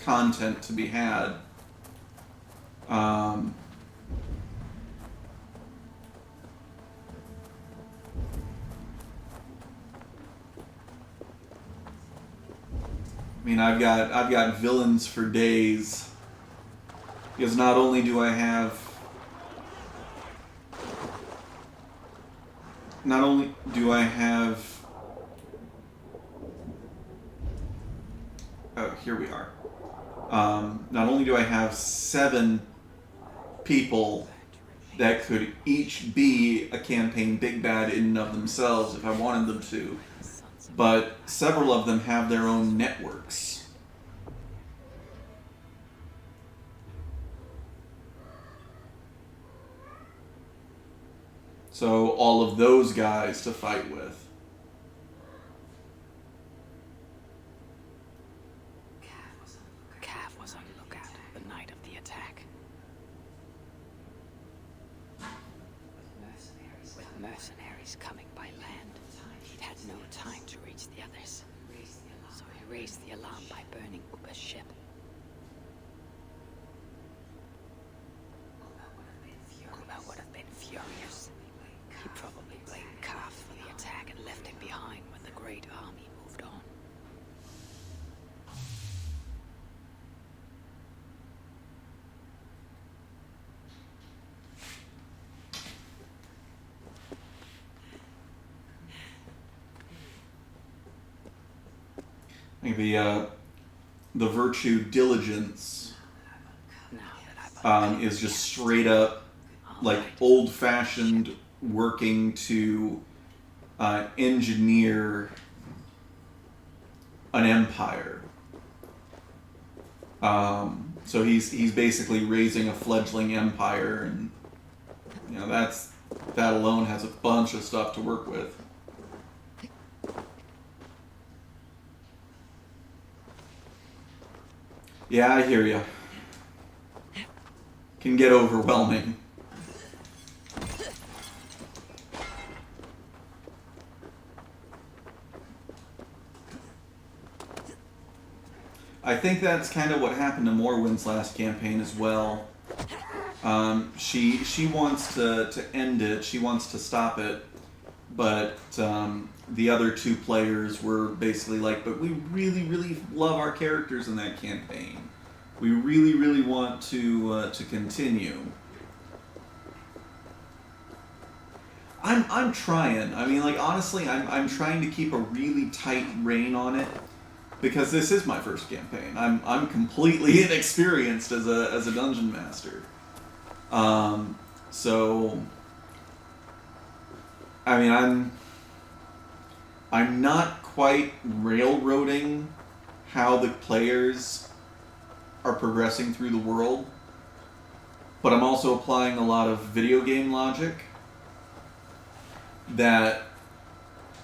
content to be had. I mean, I've got villains for days, because not only do I have oh, here we are. Not only do I have 7 people that could each be a campaign big bad in and of themselves if I wanted them to, but several of them have their own networks. So all of those guys to fight with. Cav was on lookout the night of the attack. With mercenaries coming by land, he'd had no time to reach the others. So he raised the alarm by burning Uber's ship. Uber would have been furious. He probably blamed Cav for the attack and left him behind when the great army moved on. Maybe the virtue diligence is just straight up like old-fashioned working to engineer an empire. So he's basically raising a fledgling empire, and you know that alone has a bunch of stuff to work with. Yeah, I hear you. Can get overwhelming. I think that's kind of what happened to Morwyn's last campaign as well. She wants to end it. She wants to stop it, but the other 2 players were basically like, "But we really, really love our characters in that campaign. We really, really want to continue." I'm trying. I mean, like honestly, I'm trying to keep a really tight rein on it. Because this is my first campaign. I'm completely inexperienced as a dungeon master. So I mean I'm not quite railroading how the players are progressing through the world, but I'm also applying a lot of video game logic that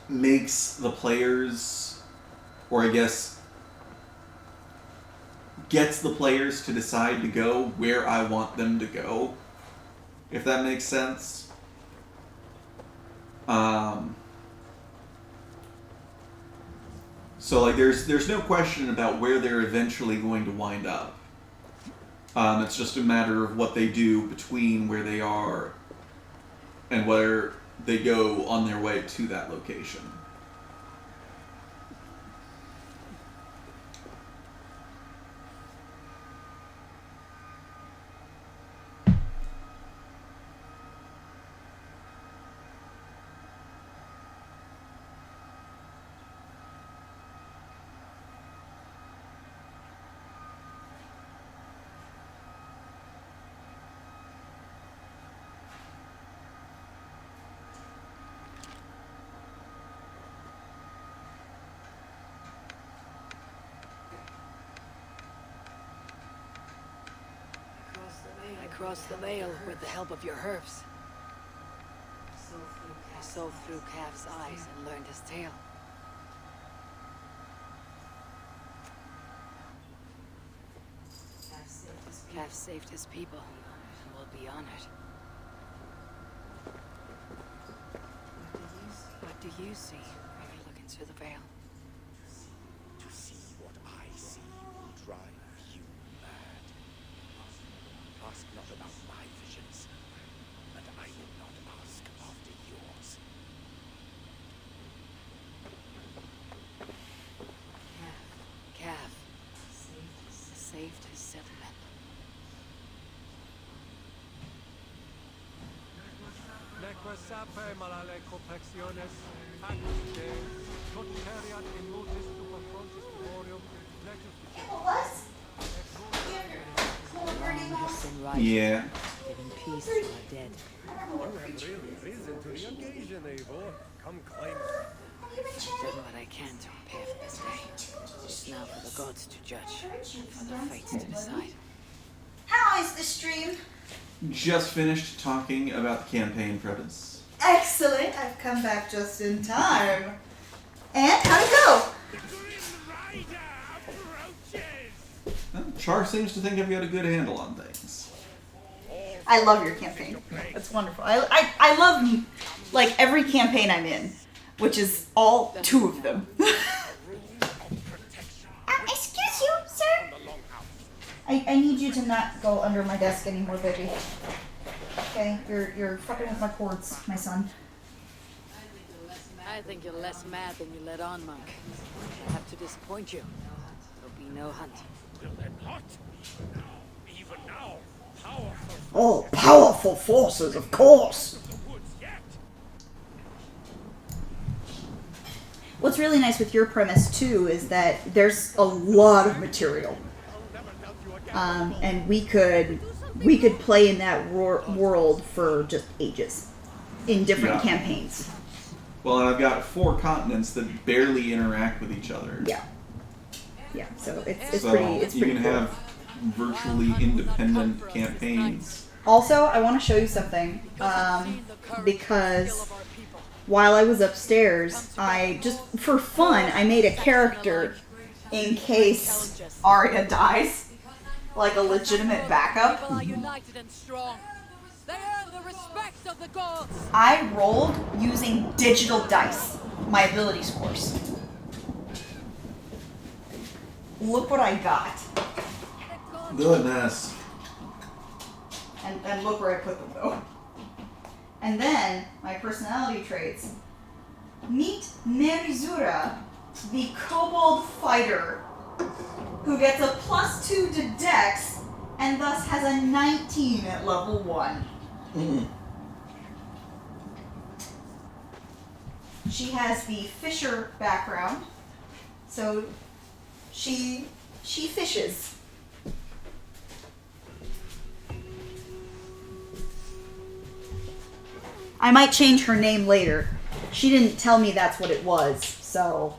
makes the players, or I guess gets the players to decide to go where I want them to go, if that makes sense. So like there's no question about where they're eventually going to wind up. It's just a matter of what they do between where they are and where they go on their way to that location. I crossed the veil with the help of your herbs. I saw through Calf's eyes and learned his tale. Calf saved his people and will be honored. What do you see when you look into the veil? To see what I see will drive you mad. Ask not about my visions, and I will not ask after yours. Calf saved his settlement. Yeah. Giving peace to our dead. You have really risen to the occasion, Eivor. Come claim it. I've done what I can to prepare for this day. It's now for the gods to judge, and for the fates to decide. How is the stream? Just finished talking about the campaign premise. Excellent. I've come back just in time. And how'd it go? The Grim Rider approaches! Well, Char seems to think I've got a good handle on things. I love your campaign. It's wonderful. I love like every campaign I'm in, which is all 2 of them. Excuse you, sir? I need you to not go under my desk anymore, baby. Okay, you're fucking with my cords, my son. I think you're less mad than you let on, Monk. I have to disappoint you. There'll be no hunt. Will there not? Even now, powerful Oh, powerful forces, of course. the woods yet. What's really nice with your premise too is that there's a lot of material, and we could play in that world for just ages, in different campaigns. Well, and I've got 4 continents that barely interact with each other. Yeah. So it's So pretty you can cool. have virtually independent campaigns. Also, I want to show you something, because while I was upstairs, I just, for fun, I made a character in case Arya dies, like a legitimate backup. United and strong. They earn the respect of the gods. I rolled using digital dice, my ability scores. Look what I got. Goodness. And look where I put them though. And then my personality traits. Meet Nerizura, the kobold fighter, who gets a +2 to Dex and thus has a 19 at level 1. Mm. She has the fisher background, so she fishes. I might change her name later. She didn't tell me that's what it was, so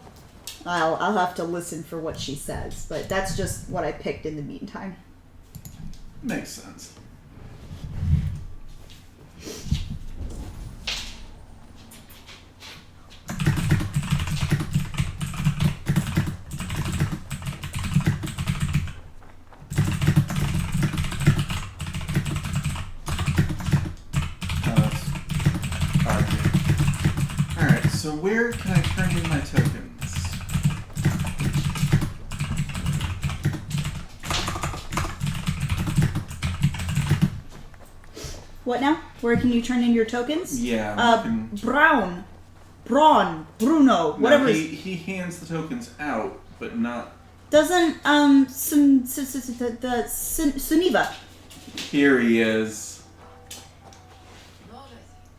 I'll have to listen for what she says. But that's just what I picked in the meantime. Makes sense. Alright, so where can I turn in my tokens? What now? Where can you turn in your tokens? Yeah. Braun, Bruno, whatever. No, he hands the tokens out, but not. Doesn't Suniva? Here he is.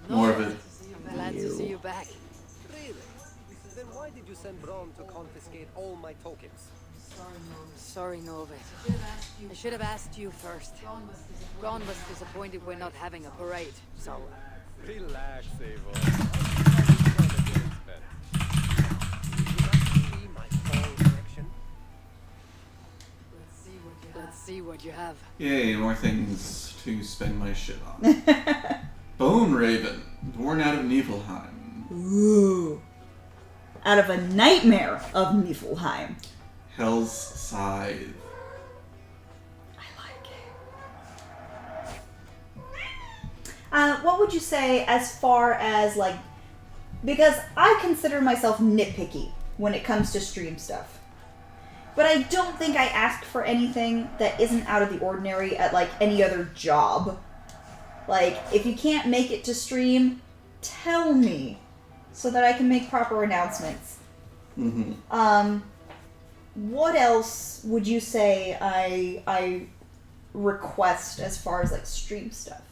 More of it. Glad to see you back. Really? Then why did you send Braun to confiscate all my tokens? Sorry, Norbert. I should have asked you first. Braun was disappointed we're not having a parade, so... Relax, Eivor. Let's see what you have. Yay, more things to spend my shit on. Bone Raven, born out of Niflheim. Ooh. Out of a nightmare of Niflheim. Hell's Scythe. I like it. What would you say as far as, like... Because I consider myself nitpicky when it comes to stream stuff. But I don't think I ask for anything that isn't out of the ordinary at, like, any other job. Like, if you can't make it to stream, tell me so that I can make proper announcements. Mm-hmm. What else would you say I request as far as, like, stream stuff?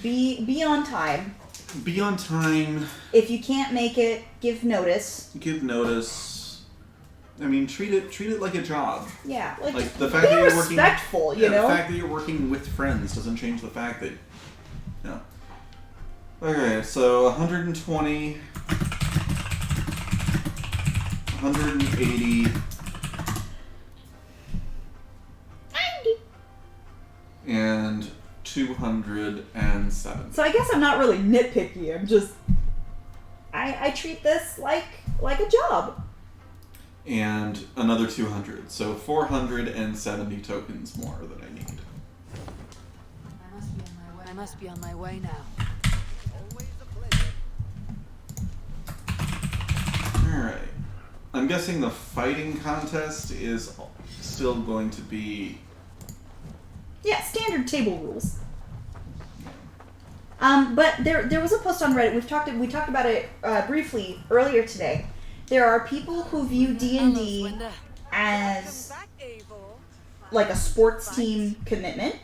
Be on time. Be on time. If you can't make it, give notice. Give notice. I mean, treat it like a job. Yeah, like the fact that you're working. Respectful, you know. The fact that you're working with friends doesn't change the fact that. No. Okay, so 120, 180, 90, and 207. So I guess I'm not really nitpicky. I'm just I treat this like a job. And another 200, so 470 tokens more that I need. I must be on my way now. Alright. I'm guessing the fighting contest is still going to be... Yeah, standard table rules. But there was a post on Reddit. We talked about it briefly earlier today. There are people who view D&D as like a sports team commitment.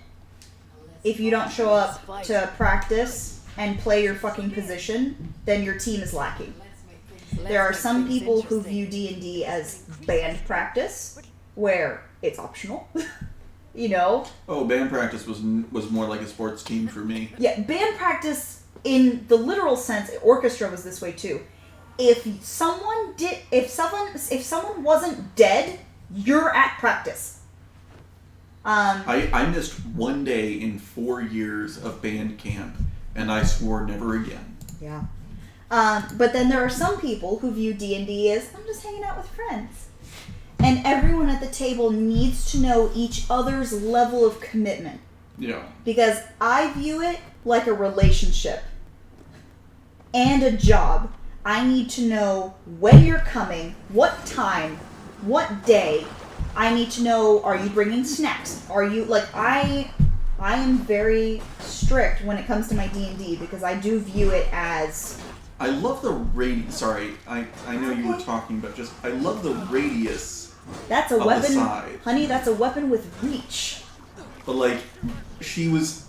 If you don't show up to practice and play your fucking position, then your team is lacking. There are some people who view D&D as band practice, where it's optional. You know? Oh, band practice was more like a sports team for me. Yeah, band practice in the literal sense, orchestra was this way too. If someone wasn't dead, you're at practice. I missed one day in 4 years of band camp, and I swore never again. Yeah. But then there are some people who view D&D as, I'm just hanging out with friends. And everyone at the table needs to know each other's level of commitment. Yeah. Because I view it like a relationship and a job. I need to know when you're coming, what time, what day. I need to know, are you bringing snacks? Are you, like, I am very strict when it comes to my D&D because I do view it as... I love the radius. Sorry, I know you were talking, but just, I love the radius. That's a weapon, honey, that's a weapon with reach. But, like, she was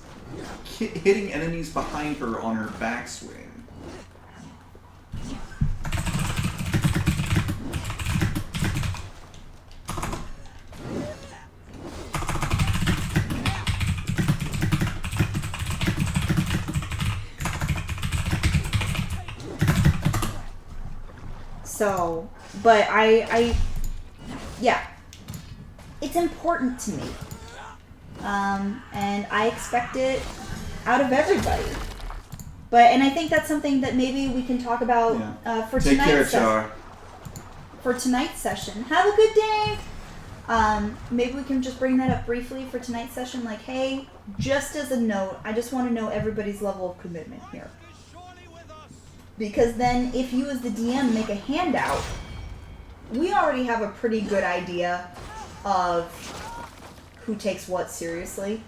hitting enemies behind her on her backswing. So, but yeah, it's important to me. And I expect it out of everybody. And I think that's something that maybe we can talk about for tonight's session. For tonight's session. Have a good day. Maybe we can just bring that up briefly for tonight's session. Like, hey, just as a note, I just want to know everybody's level of commitment here. Because then if you as the DM make a handout, we already have a pretty good idea of who takes what seriously.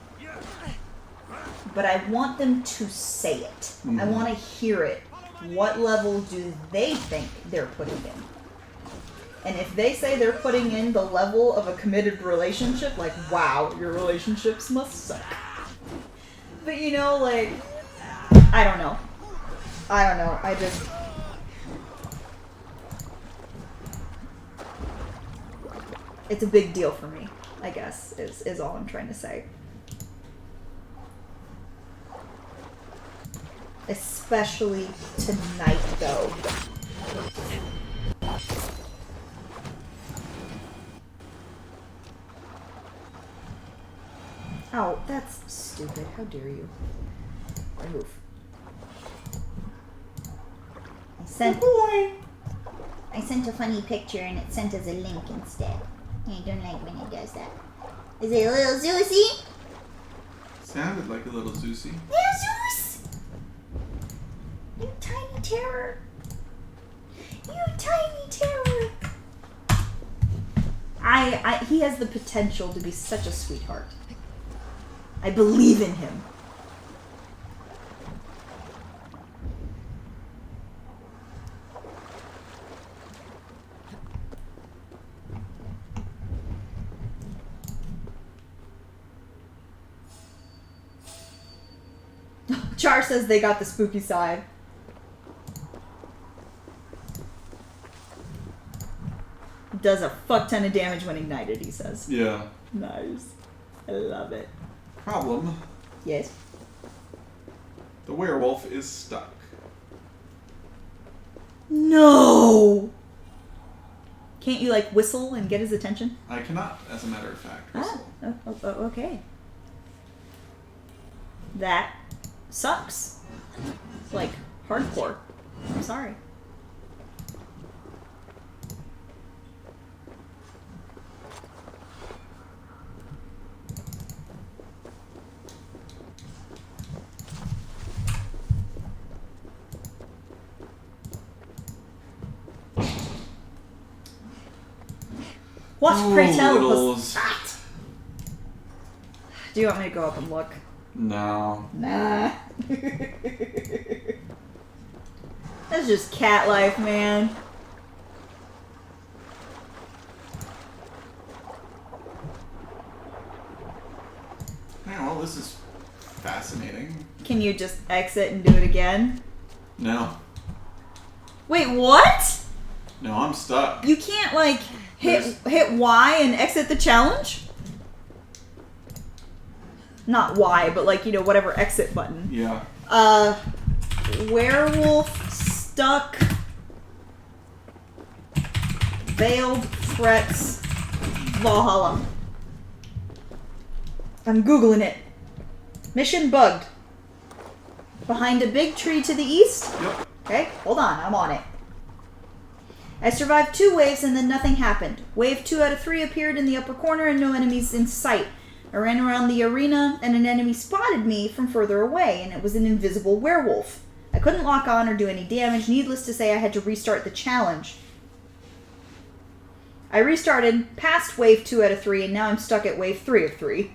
but I want them to say it. I want to hear it. What level do they think they're putting in? And if they say they're putting in the level of a committed relationship, like, wow, your relationships must suck. But you know, like, I don't know. I just... It's a big deal for me, I guess, is all I'm trying to say. Especially tonight, though. Oh, that's stupid. How dare you? Remove. I sent a funny picture and it sent as a link instead. I don't like when it does that. Is it a little Zeusy? Sounded like a little Zeusy. Little Zeus! You tiny terror. You tiny terror. He has the potential to be such a sweetheart. I believe in him. Char says they got the spooky side. Does a fuck ton of damage when ignited, he says. Yeah. Nice. I love it. Problem. Yes. The werewolf is stuck. No! Can't you, like, whistle and get his attention? I cannot, as a matter of fact. Whistle. Okay. That sucks. Like, hardcore. I'm sorry. What, pray tell, was that? Do you want me to go up and look? No. Nah. That's just cat life, man. Yeah, well, this is fascinating. Can you just exit and do it again? No. Wait, what? No, I'm stuck. You can't, like, hit Y and exit the challenge? Not Y, but, like, you know, whatever exit button. Yeah. Werewolf stuck. Veiled threats. Valhalla. I'm Googling it. Mission bugged. Behind a big tree to the east? Yep. Okay, hold on, I'm on it. I survived 2 waves and then nothing happened. Wave 2 out of 3 appeared in the upper corner and no enemies in sight. I ran around the arena and an enemy spotted me from further away, and it was an invisible werewolf. I couldn't lock on or do any damage. Needless to say, I had to restart the challenge. I restarted past wave 2 out of 3, and now I'm stuck at wave 3 of 3.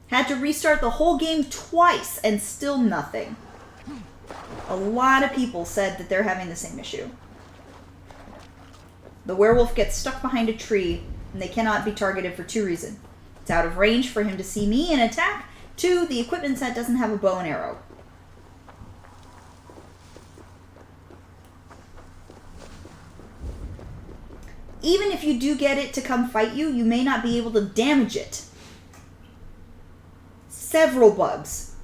Had to restart the whole game twice, and still nothing. A lot of people said that they're having the same issue. The werewolf gets stuck behind a tree, and they cannot be targeted for 2 reasons. It's out of range for him to see me and attack. 2, the equipment set doesn't have a bow and arrow. Even if you do get it to come fight you, you may not be able to damage it. Several bugs.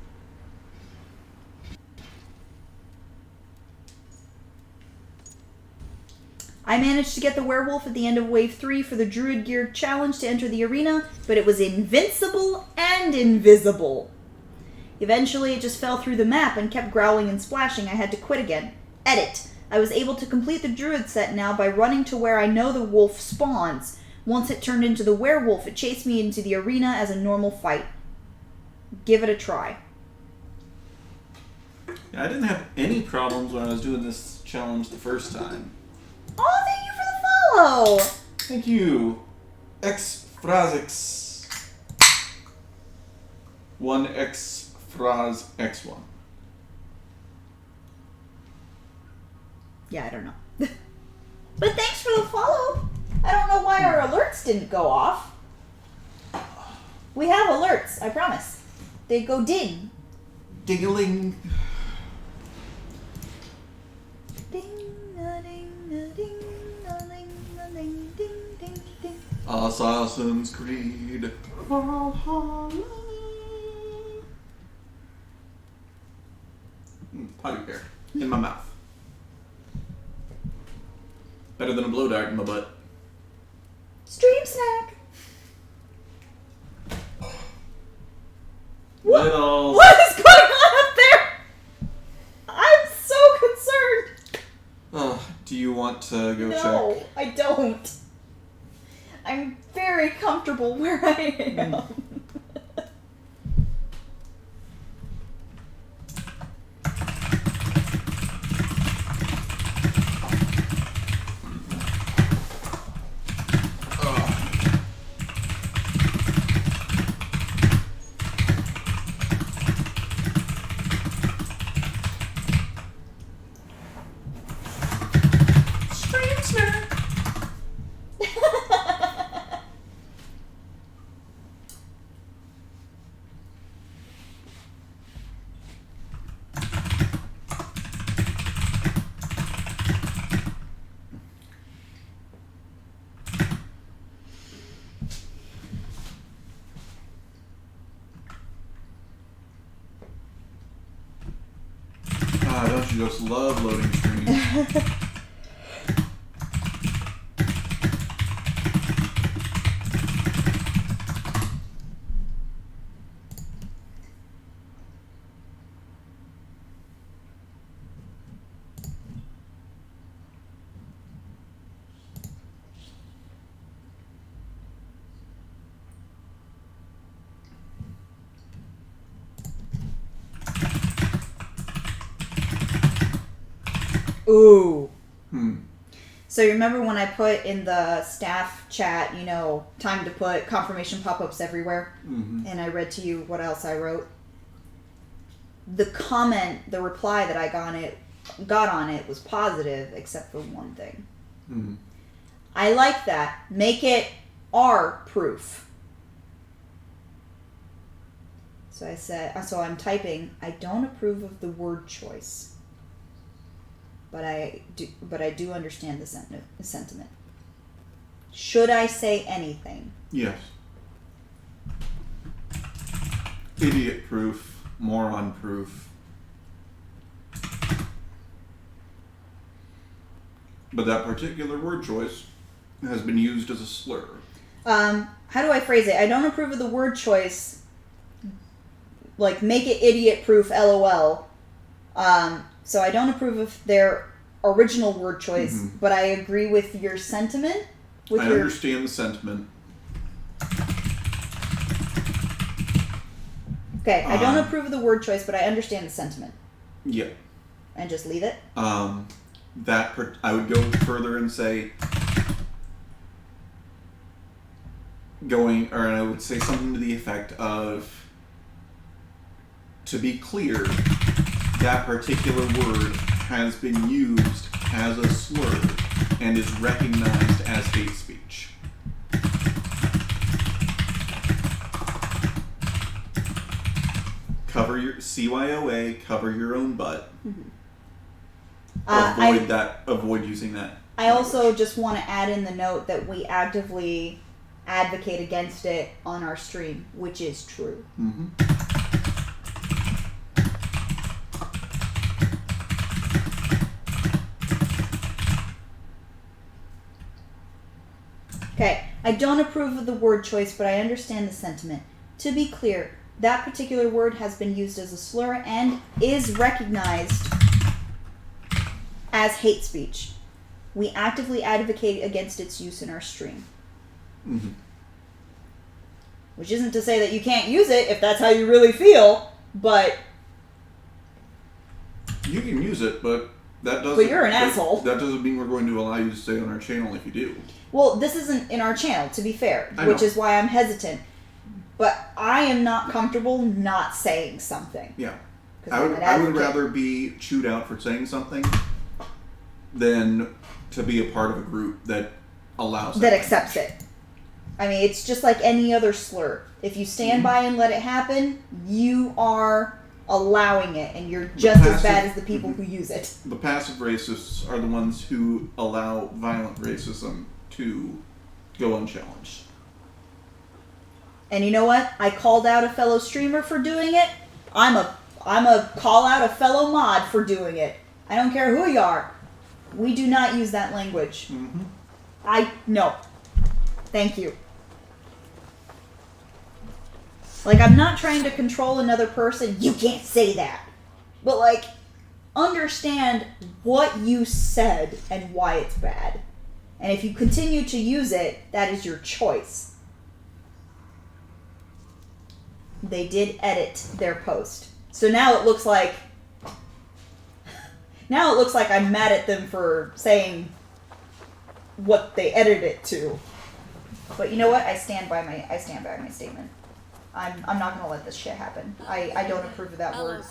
I managed to get the werewolf at the end of wave 3 for the Druid Gear challenge to enter the arena, but it was invincible and invisible. Eventually it just fell through the map and kept growling and splashing. I had to quit again. Edit. I was able to complete the Druid set now by running to where I know the wolf spawns. Once it turned into the werewolf, it chased me into the arena as a normal fight. Give it a try. Yeah, I didn't have any problems when I was doing this challenge the first time. Oh, thank you for the follow! Thank you. X Phrazix. 1 X Phraz X1. Yeah, I don't know. But thanks for the follow. I don't know why our alerts didn't go off. We have alerts, I promise. They go ding. Ding-a-ling. Assassin's Creed. Potty bear in my mouth. Better than a blow dart in my butt. Stream snack. Littles. What is going on up there? I'm so concerned. Do you want to go No, check? I don't. I'm very comfortable where I am. Stream snack. Don't you just love loading screens? Ooh. So you remember when I put in the staff chat, you know, time to put confirmation pop-ups everywhere? Mm-hmm. And I read to you what else I wrote? The comment, the reply that I got on it was positive, except for one thing. Mm-hmm. I like that. Make it R proof. So I said, so I'm typing, I don't approve of the word choice. But I do understand the sentiment. Should I say anything? Yes. Idiot proof, moron proof. But that particular word choice has been used as a slur. How do I phrase it? I don't approve of the word choice. Like, make it idiot proof, LOL. So I don't approve of their original word choice, but I agree with your sentiment. I understand the sentiment. Okay, I don't approve of the word choice, but I understand the sentiment. Yeah. And just leave it? I would go further and say, I would say something to the effect of, to be clear, that particular word has been used as a slur and is recognized as hate speech. Cover your CYOA, cover your own butt. Mm-hmm. Avoid using that. I also just want to add in the note that we actively advocate against it on our stream, which is true. Mm-hmm. Okay, I don't approve of the word choice, but I understand the sentiment. To be clear, that particular word has been used as a slur and is recognized as hate speech. We actively advocate against its use in our stream. Mm-hmm. Which isn't to say that you can't use it if that's how you really feel, but... You can use it, but That doesn't. But you're an asshole. That doesn't mean we're going to allow you to stay on our channel if you do. Well, this isn't in our channel, to be fair, I which know. is why I'm hesitant. But I am not comfortable not saying something. Yeah. 'Cause I I'm would an I would advocate. rather be chewed out for saying something than to be a part of a group that allows That it. accepts it. I mean, it's just like any other slur. If you stand by and let it happen, you are allowing it, and you're just as bad as the people who use it. The passive racists are the ones who allow violent racism to go unchallenged. And you know what? I called out a fellow streamer for doing it. I'm a call out a fellow mod for doing it. I don't care who you are. We do not use that language. No. Thank you. Like, I'm not trying to control another person. You can't say that. But, like, understand what you said and why it's bad. And if you continue to use it, that is your choice. They did edit their post. So now it looks like... Now it looks like I'm mad at them for saying what they edited it to. But you know what? I stand by my statement. I'm not gonna let this shit happen. I don't approve of that word.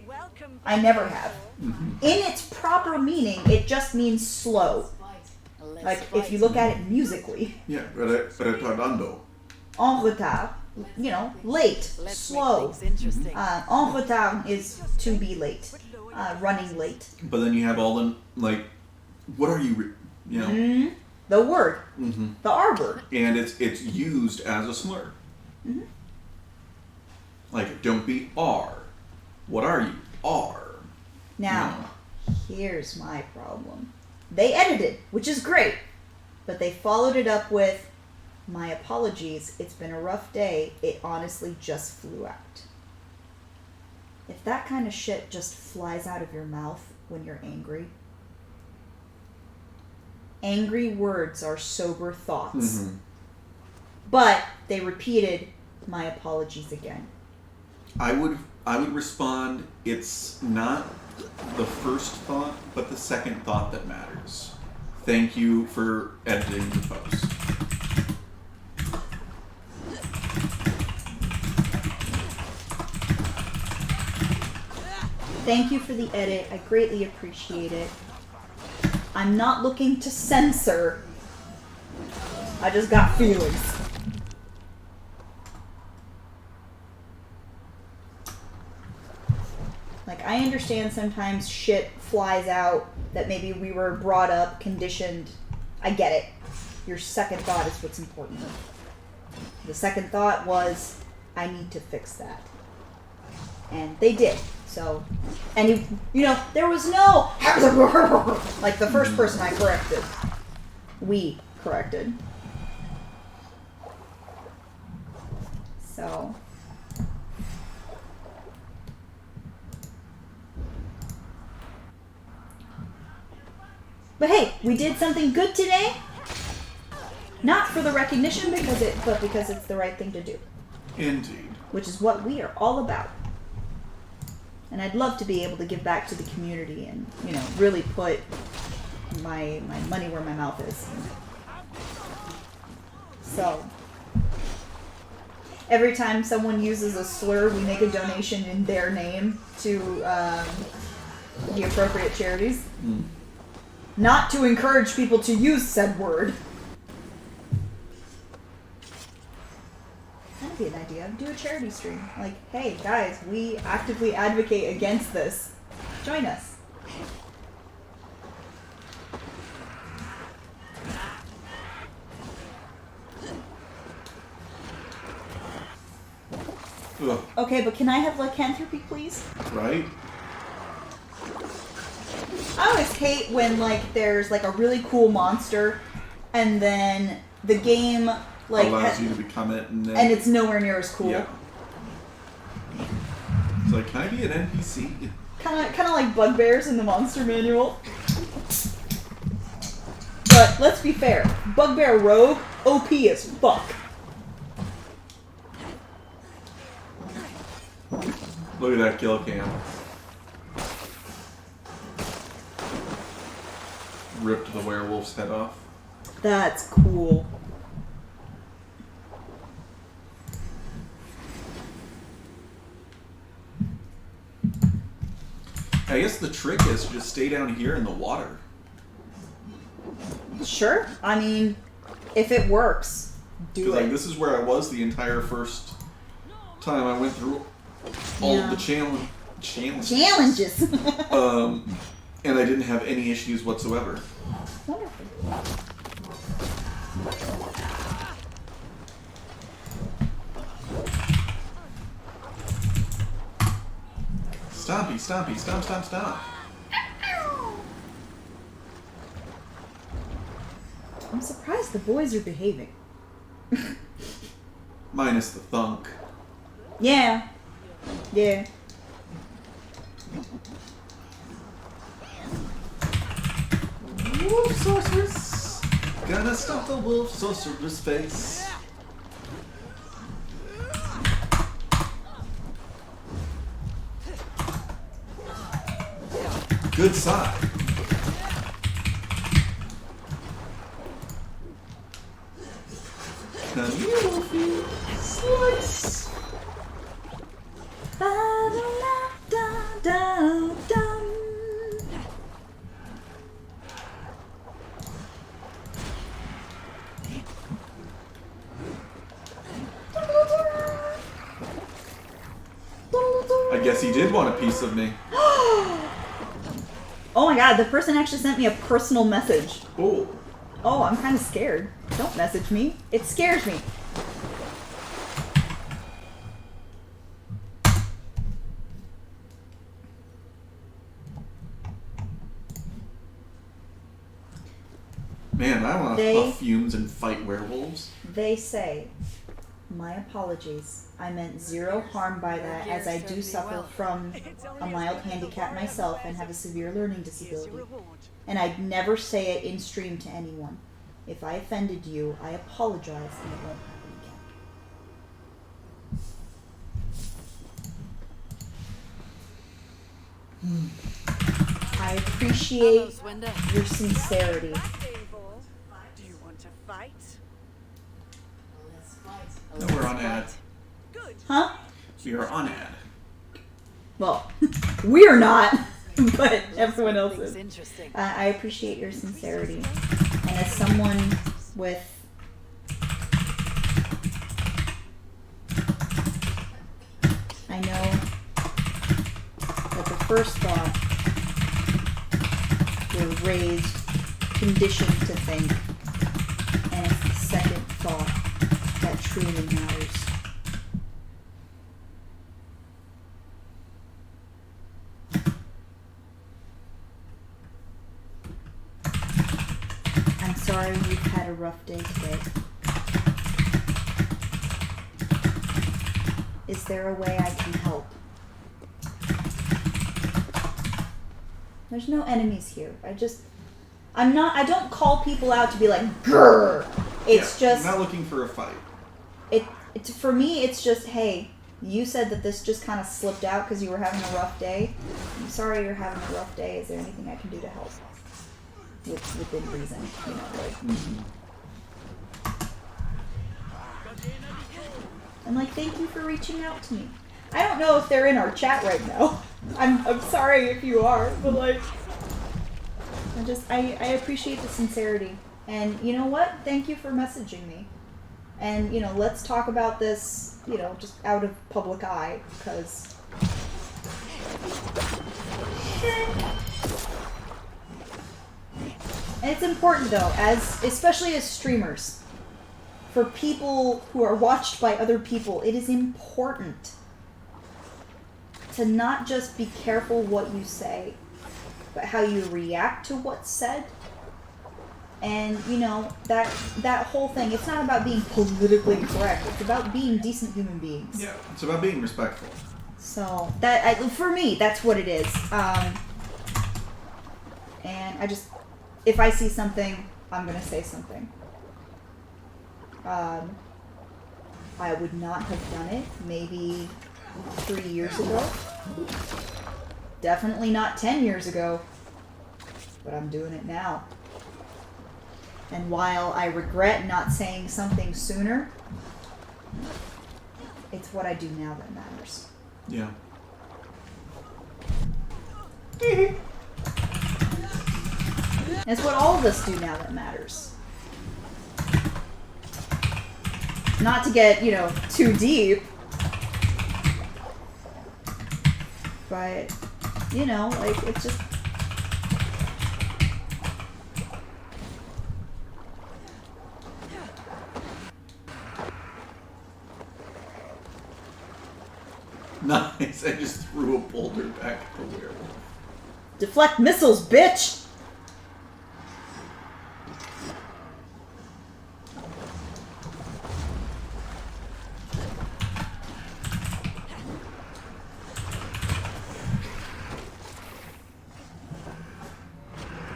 Welcome. I never have. In its proper meaning, it just means slow. Like, if you look at it musically. Yeah, retardando. En retard, you know, late, slow. En retard is to be late, running late. But then you have all the, like, what are you, you know? The word. The R word. And it's used as a slur. Like, don't be R. What are you? R. Now, here's my problem. They edited, which is great, but they followed it up with, my apologies, it's been a rough day, it honestly just flew out. If that kind of shit just flies out of your mouth when you're angry, angry words are sober thoughts. But they repeated, my apologies again. I would respond, it's not the first thought, but the second thought that matters. Thank you for editing the post. Thank you for the edit. I greatly appreciate it. I'm not looking to censor. I just got feelings. Like, I understand sometimes shit flies out that maybe we were brought up, conditioned. I get it. Your second thought is what's important. The second thought was, I need to fix that. And they did. So, and you know, there was no, like the first person I corrected. We corrected. So. But hey, we did something good today. Not for the recognition, but because it's the right thing to do. Indeed. Which is what we are all about. And I'd love to be able to give back to the community and, you know, really put my money where my mouth is. So, every time someone uses a slur, we make a donation in their name to the appropriate charities. Not to encourage people to use said word. That'd be an idea. Do a charity stream. Like, hey, guys, we actively advocate against this. Join us. Ugh. Okay, but can I have lycanthropy, please? Right? I always hate when, like, there's, like, a really cool monster, and then the game, like... allows you to become it, and then... And it's nowhere near as cool. Yeah. It's like, can I be an NPC? Kind of like bugbears in the monster manual. But, let's be fair. Bugbear Rogue, OP as fuck. Look at that kill cam. ripped the werewolf's head off. That's cool. I guess the trick is to just stay down here in the water. Sure. I mean, if it works, do Because it. like this is where I was the entire first time I went through all of the challenges. And I didn't have any issues whatsoever. Wonderful. Stompy, stompy, stomp, stomp, stomp. I'm surprised the boys are behaving. Minus the thunk. Yeah. Yeah. Wolf sorceress. Gonna stomp the wolf sorceress face. Good side. Come here, Wolfie. Slice. Ba-da-da-da-dum. I guess he did want a piece of me. Oh my god, the person actually sent me a personal message. Oh. Oh, I'm kind of scared. Don't message me. It scares me. Man, I want to puff fumes and fight werewolves. They say, my apologies. I meant zero harm by that, as I do suffer from a mild handicap myself and have a severe learning disability. And I'd never say it in stream to anyone. If I offended you, I apologize and it won't happen again. I appreciate your sincerity. Do you want to fight? No, we're on ad. Huh? We are on ad. Well, we're not, but everyone else is. I appreciate your sincerity. And as someone with I know that the first thought we're raised, conditioned to think, and it's the second thought that truly matters. I'm sorry you've had a rough day today. Is there a way I can help? There's no enemies here. I don't call people out to be like, grrr. It's just. I'm not looking for a fight. For me, it's just, hey, you said that this just kind of slipped out because you were having a rough day. I'm sorry you're having a rough day. Is there anything I can do to help? Within reason, you know, like. I'm like, thank you for reaching out to me. I don't know if they're in our chat right now. I'm sorry if you are, but like, I appreciate the sincerity. And you know what? Thank you for messaging me. And, you know, let's talk about this, you know, just out of public eye, because... And it's important, though, especially as streamers, for people who are watched by other people, it is important to not just be careful what you say, but how you react to what's said. And, you know, that whole thing, it's not about being politically correct. It's about being decent human beings. Yeah, it's about being respectful. So, for me, that's what it is. And if I see something, I'm going to say something. I would not have done it maybe 3 years ago. Definitely not 10 years ago. But I'm doing it now. And while I regret not saying something sooner, it's what I do now that matters. Yeah. It's what all of us do now that matters. Not to get, too deep. But, it's just... Nice. I just threw a boulder back at the werewolf. Deflect missiles, bitch!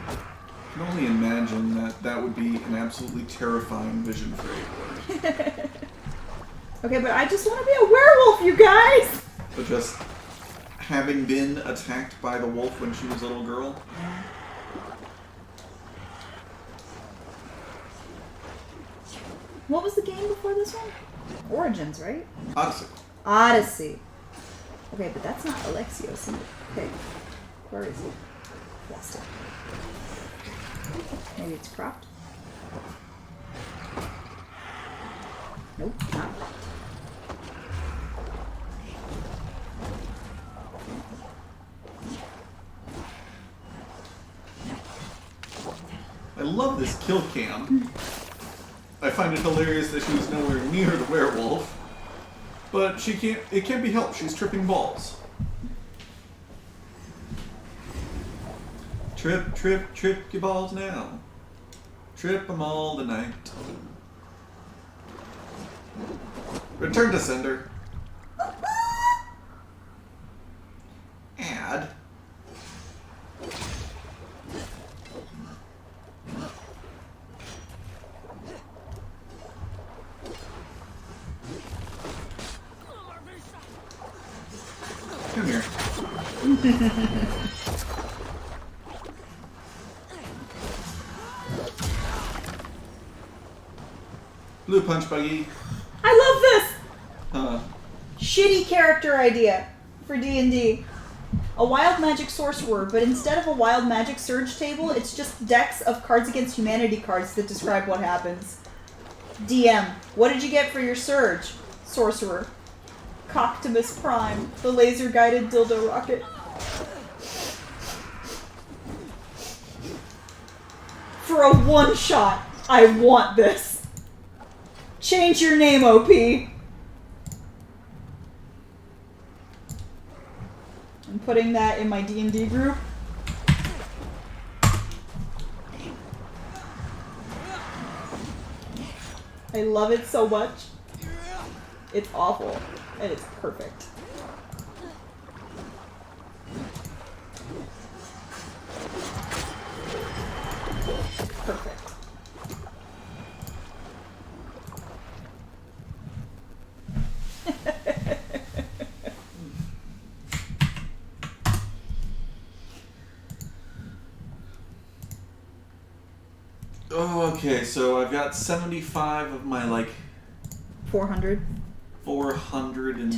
I can only imagine that would be an absolutely terrifying vision for Eivor. Okay, but I just want to be a werewolf, you guys! But just having been attacked by the wolf when she was a little girl. What was the game before this one? Origins, right? Odyssey. Odyssey. Okay, but that's not Alexios. Okay. Where is he? Lost it. Maybe it's cropped? Nope, not cropped. I love this kill cam. I find it hilarious that she was nowhere near the werewolf. But it can't be helped, she's tripping balls. Trip, trip, trip your balls now. Trip them all tonight. Return to sender. Add. Come here. Blue punch buggy. I Huh. love this! Shitty character idea for D&D. A wild magic sorcerer, but instead of a wild magic surge table, it's just decks of Cards Against Humanity cards that describe what happens. DM, what did you get for your surge? Sorcerer. Coctimus Prime, the laser-guided dildo rocket. For a one-shot, I want this. Change your name, OP. I'm putting that in my D&D group. I love it so much. It's awful, and it's perfect. Perfect. Oh, okay, so I've got 75 of my, 400. 470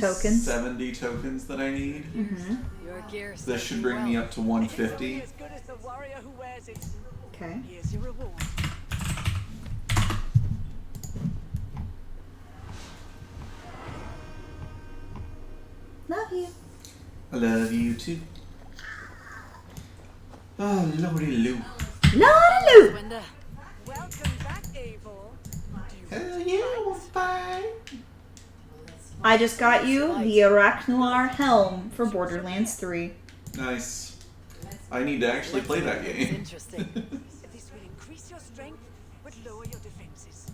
tokens that I need. Mm-hmm. Your gear This should bring me up to 150. As good as the warrior who wears it. Okay. Here's your reward. Love you. I love you too. Oh, lordy Lou. Lolly Winda. Welcome back, Eivor. Hell yeah, we're fine. I just got you the Arachnoir Helm for Borderlands 3. Nice. I need to actually play that game. Interesting. This will increase your strength, but lower your defenses.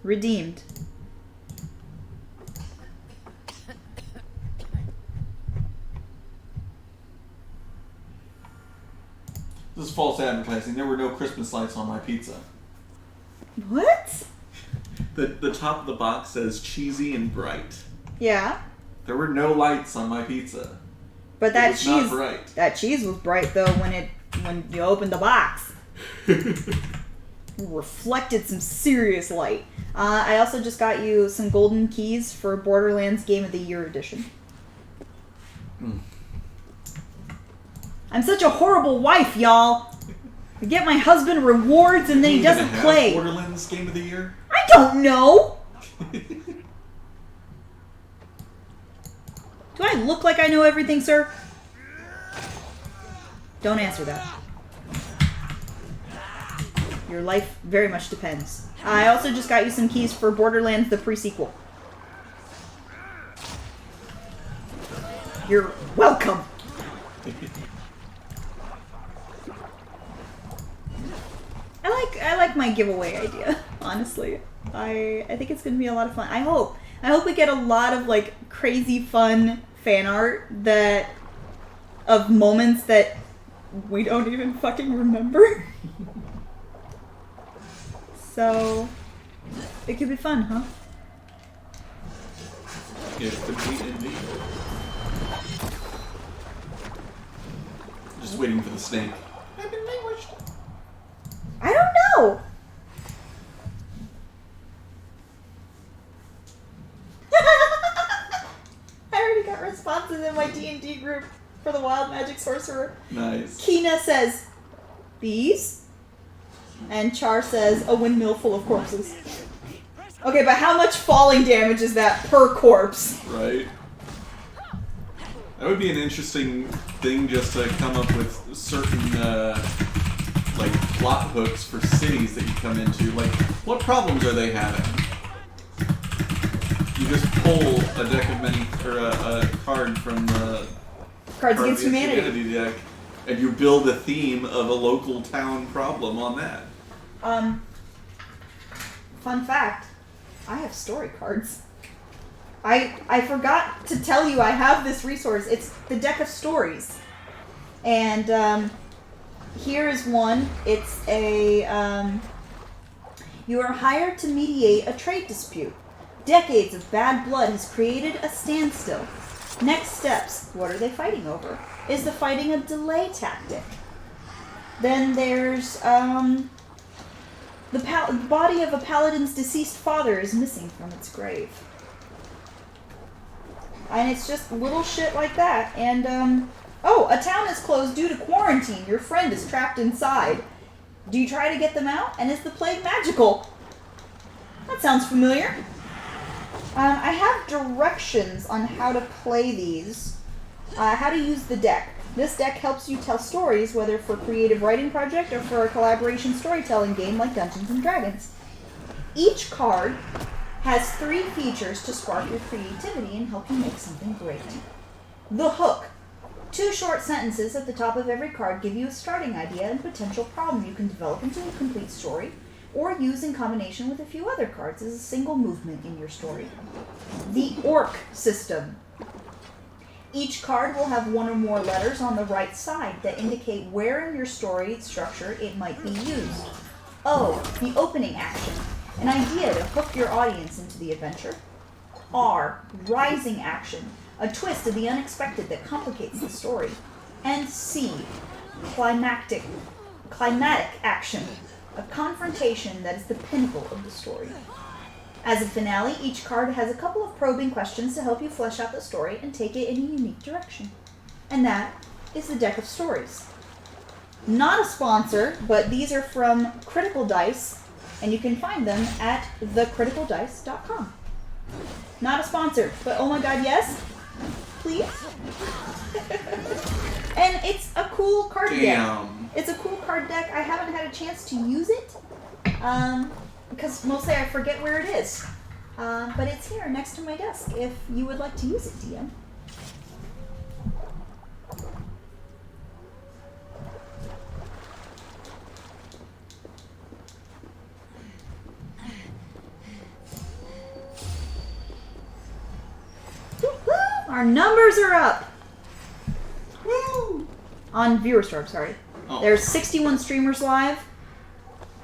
Redeemed. This is false advertising. There were no Christmas lights on my pizza. What? The top of the box says cheesy and bright. Yeah. There were no lights on my pizza. But that It was not cheese bright. that cheese was bright though when you opened the box. Reflected some serious light. I also just got you some golden keys for Borderlands Game of the Year edition. I'm such a horrible wife, y'all. I get my husband rewards and then he doesn't play. Borderlands Game of the Year? I don't know. Do I look like I know everything, sir? Don't answer that. Your life very much depends. I also just got you some keys for Borderlands, the pre-sequel. You're welcome. I like my giveaway idea, honestly. I think it's gonna be a lot of fun. I hope we get a lot of like crazy fun fan art of moments that we don't even fucking remember. So it could be fun, huh? It could be indeed. Just waiting for the snake. I've been languished. I don't know. I already got responses in my D&D group for the Wild Magic Sorcerer. Nice. Kina says, "Bees?" And Char says, "A windmill full of corpses." Okay, but how much falling damage is that per corpse? Right. That would be an interesting thing just to come up with certain, like, plot hooks for cities that you come into. Like, what problems are they having? You just pull a deck of many, or a card from the Cards Against Humanity deck, and you build a theme of a local town problem on that. Fun fact, I have story cards. I forgot to tell you I have this resource. It's the deck of stories. And here is one. It's a you are hired to mediate a trade dispute. Decades of bad blood has created a standstill. Next steps. What are they fighting over? Is the fighting a delay tactic? Then there's the body of a paladin's deceased father is missing from its grave. And it's just little shit like that. And, oh, a town is closed due to quarantine. Your friend is trapped inside. Do you try to get them out? And is the plague magical? That sounds familiar. I have directions on how to play these. How to use the deck. This deck helps you tell stories, whether for a creative writing project or for a collaboration storytelling game like Dungeons & Dragons. Each card has 3 features to spark your creativity and help you make something great. The hook. 2 short sentences at the top of every card give you a starting idea and potential problem you can develop into a complete story, or use in combination with a few other cards as a single movement in your story. The Orc System. Each card will have 1 or more letters on the right side that indicate where in your story structure it might be used. O, the opening action, an idea to hook your audience into the adventure. R, rising action, a twist of the unexpected that complicates the story. And C, climatic action, a confrontation that is the pinnacle of the story. As a finale, each card has a couple of probing questions to help you flesh out the story and take it in a unique direction. And that is the deck of stories. Not a sponsor, but these are from Critical Dice, and you can find them at thecriticaldice.com. Not a sponsor, but oh my god, yes? Please? And it's a cool card deck. It's a cool card deck. I haven't had a chance to use it, because mostly I forget where it is. But it's here next to my desk if you would like to use it, DM. Our numbers are up! Woo! On Viewerstorm, sorry. Oh. There's 61 streamers live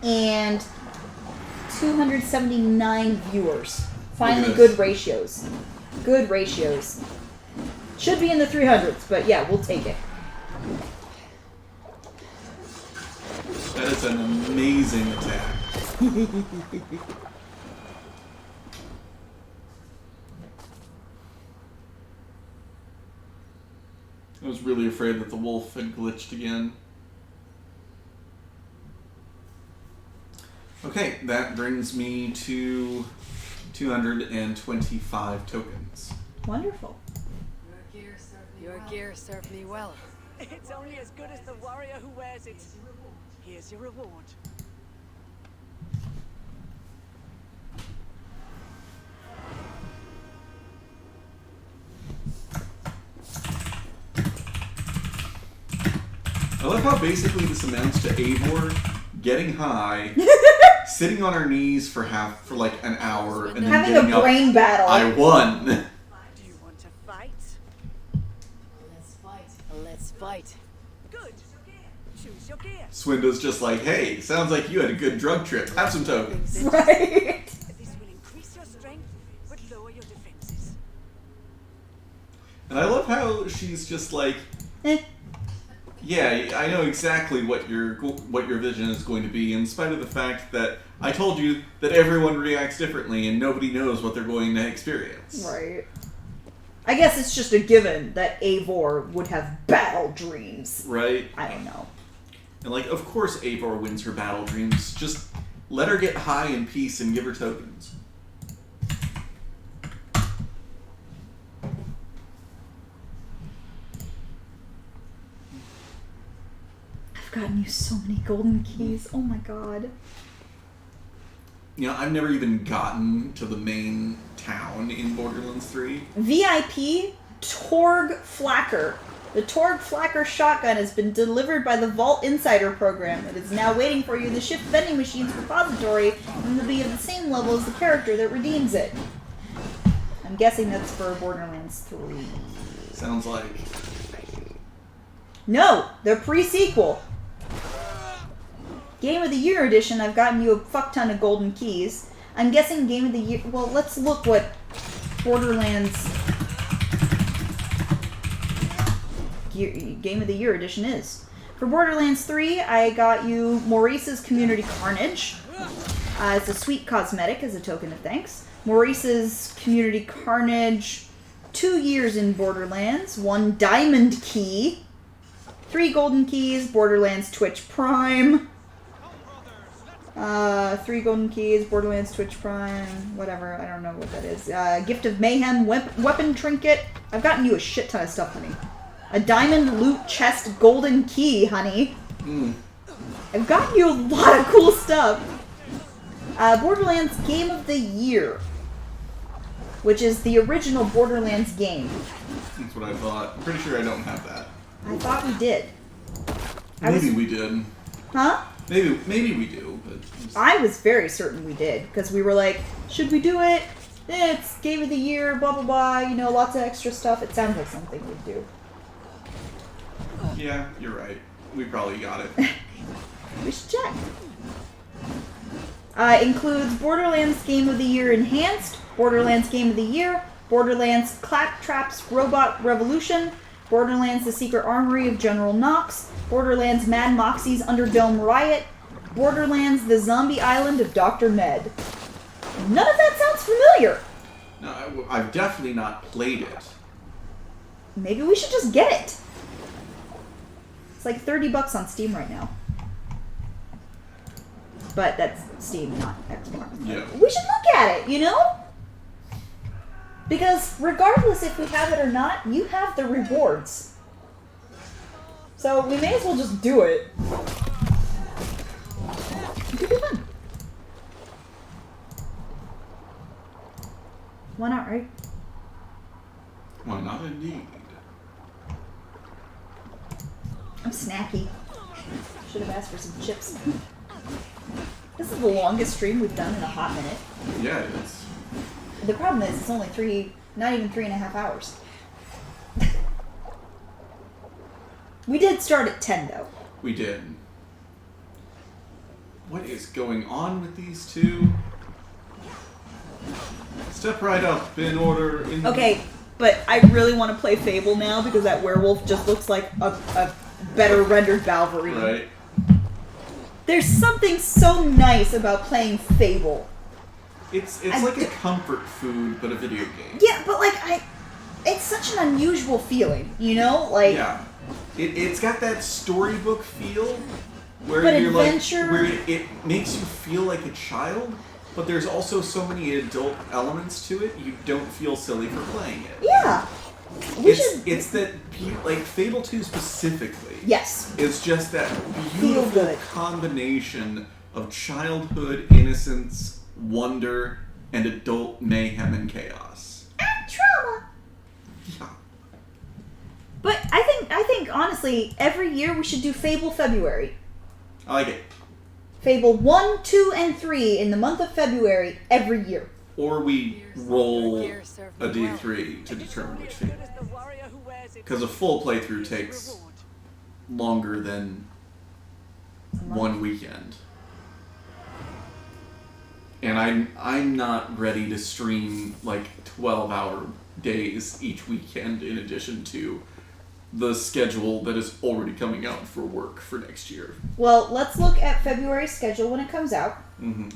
and 279 viewers. Finally, good ratios. Good ratios. Should be in the 300s, but yeah, we'll take it. That is an amazing attack. I was really afraid that the wolf had glitched again. Okay, that brings me to 225 tokens. Wonderful. Your gear served me well. It's only as good as the warrior who wears it. Here's your reward. I love how basically this amounts to Eivor getting high, sitting on her knees for like an hour, and then having getting a brain battle. I won. Do you want to fight? Let's fight. Good. Choose your gear. Swinda's just like, hey, sounds like you had a good drug trip. Have some tokens. Right. This will increase your strength, but lower your defenses. And I love how she's just like, yeah, I know exactly what your vision is going to be, in spite of the fact that I told you that everyone reacts differently and nobody knows what they're going to experience. Right. I guess it's just a given that Eivor would have battle dreams. Right? I don't know. And like, of course Eivor wins her battle dreams. Just let her get high in peace and give her tokens. I've gotten you so many golden keys. Oh my god. You know, I've never even gotten to the main town in Borderlands 3. VIP Torg Flacker. The Torg Flacker shotgun has been delivered by the Vault Insider program. It is now waiting for you in the shift vending machine's repository and will be of the same level as the character that redeems it. I'm guessing that's for Borderlands 3. Sounds like. No! The pre-sequel! Game of the Year edition, I've gotten you a fuck ton of golden keys. I'm guessing Game of the Year... Well, let's look what Borderlands... Game of the Year edition is. For Borderlands 3, I got you Maurice's Community Carnage. It's a sweet cosmetic as a token of thanks. Maurice's Community Carnage, 2 years in Borderlands, 1 diamond key, 3 golden keys, Borderlands Twitch Prime, 3 golden keys, Borderlands Twitch Prime, whatever, I don't know what that is. Gift of Mayhem, weapon trinket. I've gotten you a shit ton of stuff, honey. A diamond loot chest golden key, honey. I've gotten you a lot of cool stuff. Borderlands Game of the Year, which is the original Borderlands game. That's what I thought. I'm pretty sure I don't have that. I thought we did. Maybe we did. Huh? Maybe we do. But I was very certain we did, because we were like, should we do it? It's Game of the Year, blah, blah, blah, you know, lots of extra stuff. It sounds like something we'd do. yeah, you're right. We probably got it. We should check. Includes Borderlands Game of the Year Enhanced, Borderlands Game of the Year, Borderlands Claptrap's Robot Revolution, Borderlands The Secret Armory of General Knox, Borderlands Mad Moxie's Underdome Riot, Borderlands The Zombie Island of Dr. Med. None of that sounds familiar. No, I've definitely not played it. Maybe we should just get it. It's like $30 on Steam right now. But that's Steam, not Xbox. Yeah. We should look at it, you know? Because regardless if we have it or not, you have the rewards. So we may as well just do it. It could be fun. Why not, right? Why not indeed? I'm snacky. Should have asked for some chips. This is the longest stream we've done in a hot minute. Yeah, it is. The problem is it's only not even 3.5 hours. We did start at 10 though. We did. What is going on with these two? Step right up in order. Okay, but I really want to play Fable now because that werewolf just looks like a better rendered Valkyrie. Right. There's something so nice about playing Fable. It's like a comfort food, but a video game. Yeah, but like it's such an unusual feeling, you know? Like Yeah. It's got that storybook feel where but you're adventure... like where it makes you feel like a child, but there's also so many adult elements to it, you don't feel silly for playing it. Yeah. It's that like Fable 2 specifically. Yes. It's just that Feel beautiful good. combination of childhood innocence, wonder, and adult mayhem and chaos. And trauma. Yeah. But I think honestly, every year we should do Fable February. I like it. Fable 1, 2, and 3 in the month of February every year. Or we roll a D3 to determine which Fable. Because a full playthrough takes longer than one weekend. And I'm not ready to stream like 12-hour days each weekend in addition to the schedule that is already coming out for work for next year. Well, let's look at February's schedule when it comes out. Mm-hmm.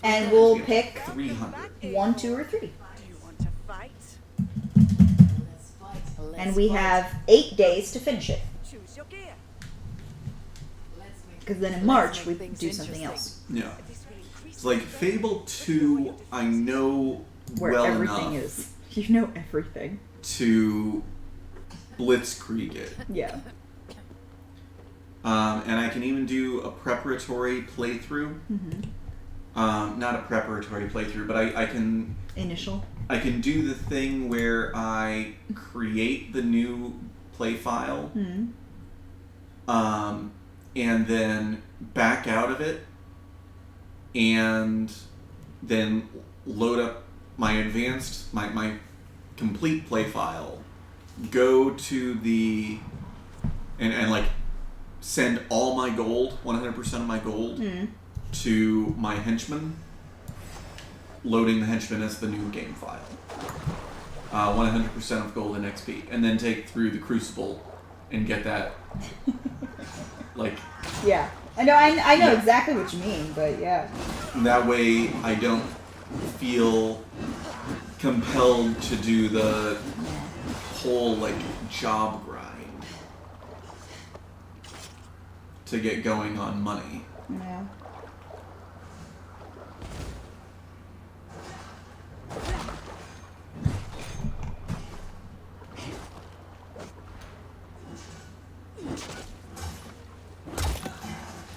And we'll pick 300. 1, 2, or 3. Do you want to fight? And we have 8 days to finish it. Choose your gear. Because then in March we do something else. Yeah. It's like Fable 2, I know Where well everything enough is. You know everything. to blitzkrieg it. Yeah. And I can even do a preparatory playthrough. Mm-hmm. Not a preparatory playthrough, but I can Initial. I can do the thing where I create the new play file, Mm-hmm. and then back out of it, and then load up my advanced, my complete play file, go to the, and like send all my gold, 100% of my gold, to my henchman, loading the henchman as the new game file. 100% of gold and XP, and then take through the Crucible and get that. Like, Yeah. I know Yeah. exactly what you mean, but yeah. that way I don't feel compelled to do the whole like job grind to get going on money. Yeah.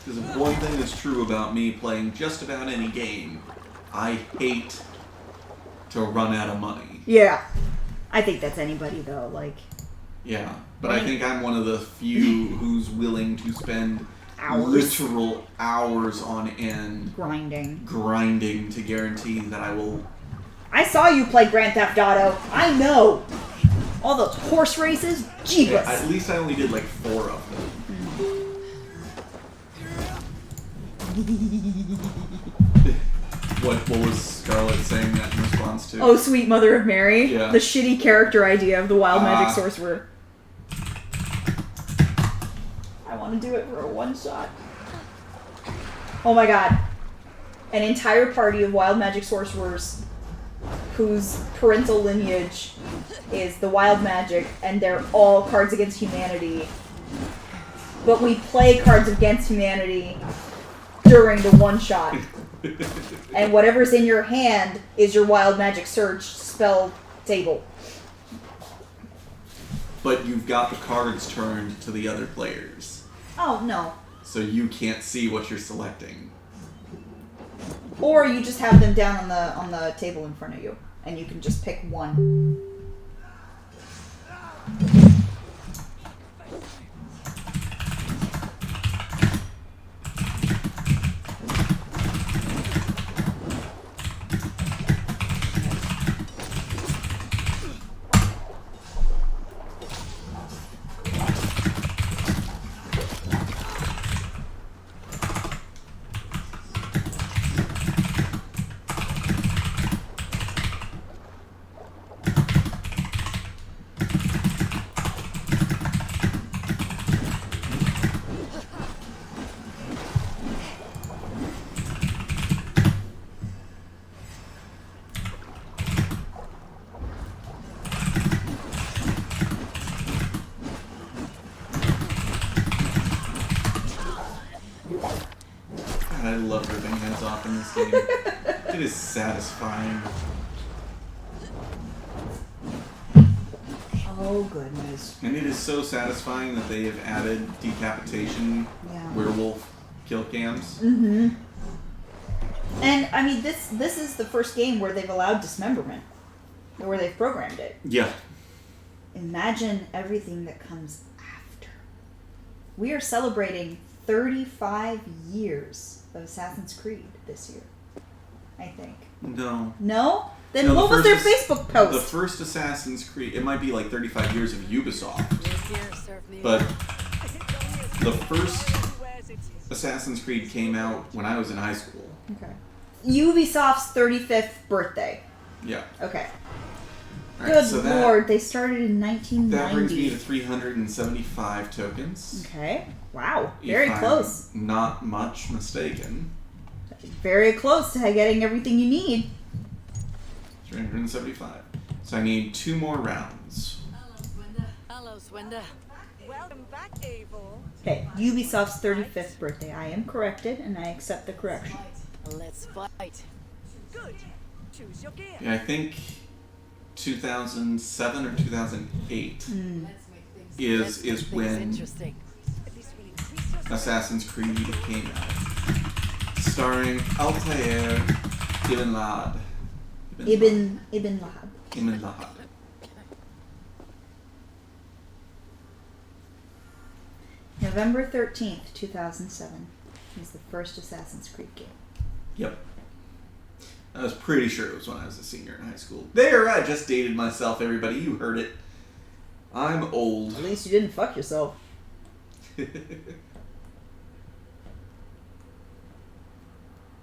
Because if one thing is true about me playing just about any game, I hate to run out of money. Yeah. I think that's anybody though, like Yeah, but I think I'm one of the few who's willing to spend literal hours on end grinding to guarantee that I will. I saw you play Grand Theft Auto. I know. All those horse races, jeebus. At least I only did like 4 of them. What was Scarlett saying that in response to? Oh, sweet mother of Mary. Yeah. The shitty character idea of the wild magic sorcerer. I want to do it for a one-shot. Oh my god. An entire party of wild magic sorcerers whose parental lineage is the wild magic, and they're all Cards Against Humanity. But we play Cards Against Humanity during the one-shot. And whatever's in your hand is your wild magic search spell table. But you've got the cards turned to the other players. Oh, no. So you can't see what you're selecting. Or you just have them down on the table in front of you, and you can just pick one. love ripping heads off in this game. It is satisfying. Oh, goodness. And it is so satisfying that they have added decapitation werewolf kill cams. Mm-hmm. And, I mean, this is the first game where they've allowed dismemberment. Where they've programmed it. Yeah. Imagine everything that comes after. We are celebrating 35 years of Assassin's Creed this year, I think. No. No? Then No, what was their Facebook post? The first Assassin's Creed, it might be like 35 years of Ubisoft. But the first Assassin's Creed came out when I was in high school. Okay. Ubisoft's 35th birthday. Yeah. Okay. Right, Good so lord, they started in 1990. That brings me to 375 tokens. Okay. Wow. Very if close. I'm not much mistaken. Very close to getting everything you need. 375. So I need 2 more rounds. Hello, Swinda. Welcome back, Abel. Okay, Ubisoft's 35th birthday. I am corrected, and I accept the correction. Let's fight. Good. Choose your gear. Yeah, I think 2007 or 2008 is when Assassin's Creed came out. Starring Altair Ibn Lahad. Ibn Lahad. Ibn Lahad. November 13th, 2007 is the first Assassin's Creed game. Yep. I was pretty sure it was when I was a senior in high school. There, I just dated myself, everybody. You heard it. I'm old. At least you didn't fuck yourself.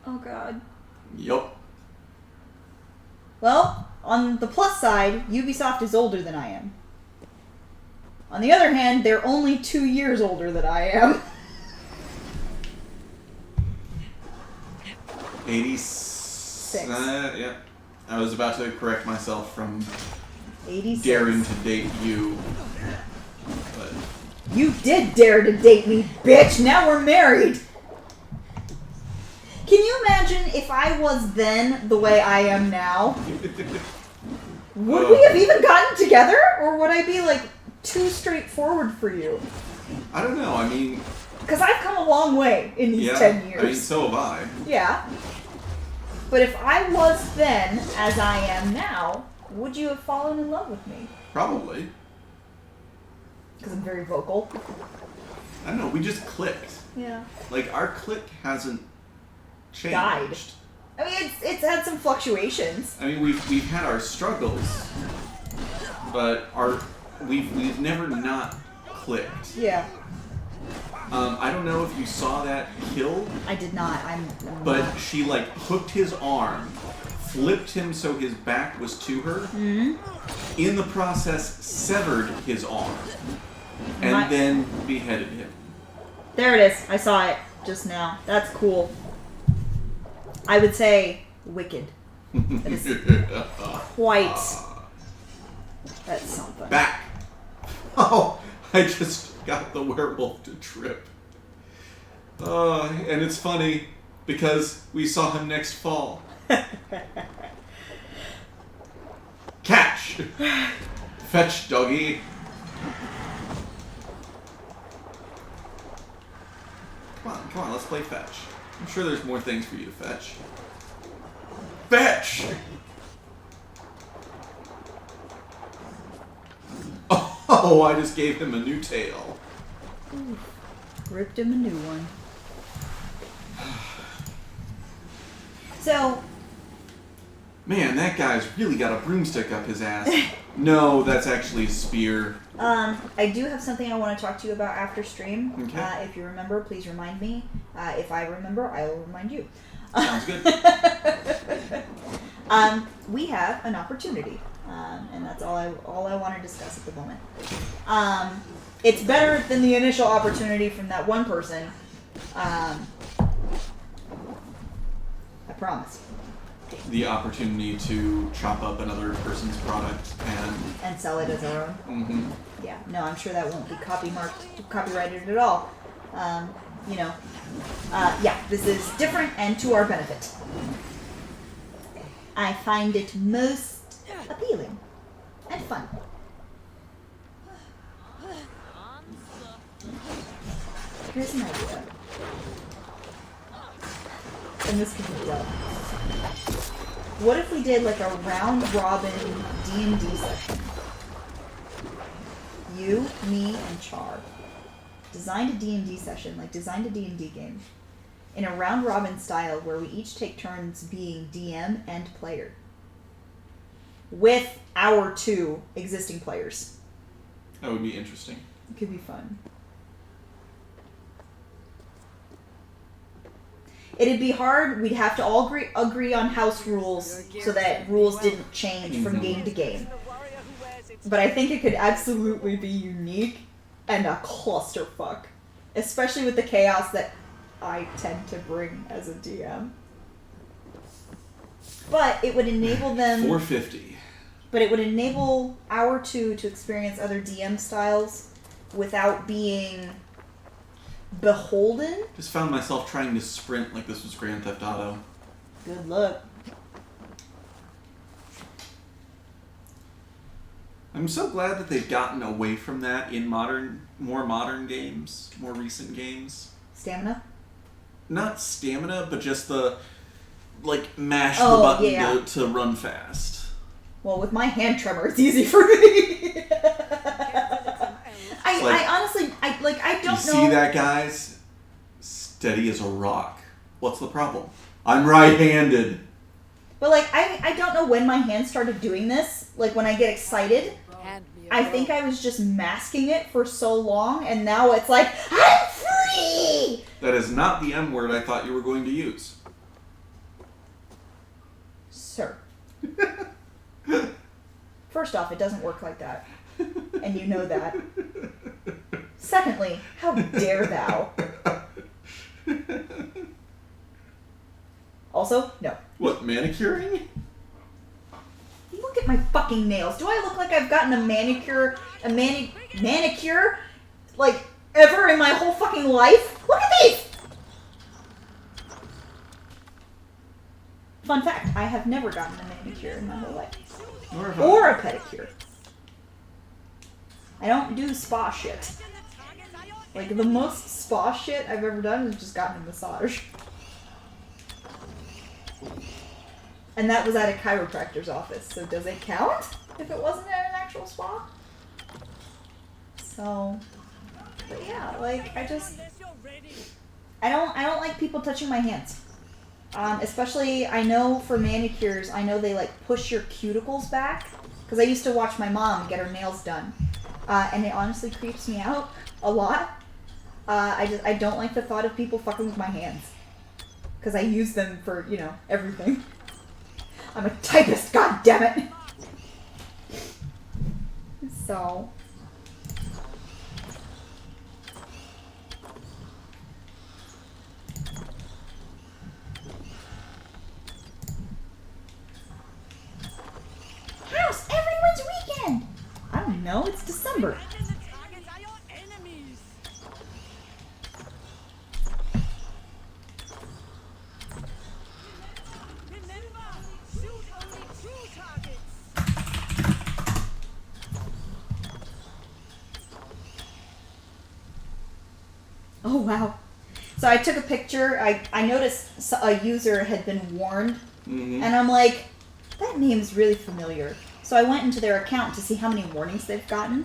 Oh, God. Yup. Well, on the plus side, Ubisoft is older than I am. On the other hand, they're only 2 years older than I am. 86. Yeah. I was about to correct myself from 86. daring to date you. But You did dare to date me, bitch! Now we're married! Can you imagine if I was then the way I am now? Would we have even gotten together? Or would I be, like, too straightforward for you? I don't know. I mean, Because I've come a long way in these 10 years. I mean, so have I. Yeah. But if I was then, as I am now, would you have fallen in love with me? Probably. Because I'm very vocal. I don't know. We just clicked. Yeah. Like, our click hasn't changed. Died. I mean, it's had some fluctuations. I mean, we've had our struggles, but we've never not clicked. Yeah. I don't know if you saw that kill. I did not. But she like hooked his arm, flipped him so his back was to her. Mm-hmm. In the process, severed his arm, and then beheaded him. There it is. I saw it just now. That's cool. I would say wicked. That is quite. That's something. Back. Oh, I just got the werewolf to trip. And it's funny because we saw him next fall. Catch! Fetch, doggy. Come on, let's play fetch. I'm sure there's more things for you to fetch. Fetch! Oh, I just gave him a new tail. Ooh, ripped him a new one. So... Man, that guy's really got a broomstick up his ass. No, that's actually a spear. I do have something I want to talk to you about after stream. Okay. If you remember, please remind me. If I remember, I will remind you. Sounds good. We have an opportunity, and that's all I want to discuss at the moment. It's better than the initial opportunity from that one person. I promise. The opportunity to chop up another person's product And sell it as our own. Mm-hmm. Yeah, no, I'm sure that won't be copyrighted at all. you know, yeah, this is different and to our benefit. I find it most appealing and fun. Here's an idea. And this could be dope. What if we did like a round-robin D&D session? You, me, and Char designed a D&D session, like designed a D&D game, in a round-robin style where we each take turns being DM and player. With our 2 existing players. That would be interesting. It could be fun. It'd be hard. We'd have to all agree on house rules so that rules didn't change from game to game. But I think it could absolutely be unique and a clusterfuck. Especially with the chaos that I tend to bring as a DM. But it would enable them... 450. But it would enable our 2 to experience other DM styles without being beholden. Just found myself trying to sprint like this was Grand Theft Auto. Good luck. I'm so glad that they've gotten away from that in more modern games, more recent games. Stamina? Not stamina, but just the, like, mash the button yeah. to run fast. Well, with my hand tremor, it's easy for me. I honestly, I don't know. You see that, guys? Steady as a rock. What's the problem? I'm right-handed. But, like, I don't know when my hands started doing this. Like, when I get excited, I think I was just masking it for so long, and now it's like, I'm free! That is not the M word I thought you were going to use. Sir. First off, it doesn't work like that. And you know that. Secondly, how dare thou? Also, no. What, manicuring? Look at my fucking nails. Do I look like I've gotten a manicure, like, ever in my whole fucking life? Look at these! Fun fact, I have never gotten a manicure in my whole life. Or a pedicure. I don't do spa shit. Like, the most spa shit I've ever done is just gotten a massage. And that was at a chiropractor's office, so does it count if it wasn't at an actual spa? So, but yeah, like, I don't like people touching my hands. Especially, I know for manicures, I know they, like, push your cuticles back. Because I used to watch my mom get her nails done. And it honestly creeps me out a lot. I don't like the thought of people fucking with my hands. Because I use them for, you know, everything. I'm a typist, goddammit! So... How's everyone's weekend? I don't know, it's December. Oh wow. So I took a picture, I noticed a user had been warned, and I'm like, that name's really familiar. So I went into their account to see how many warnings they've gotten.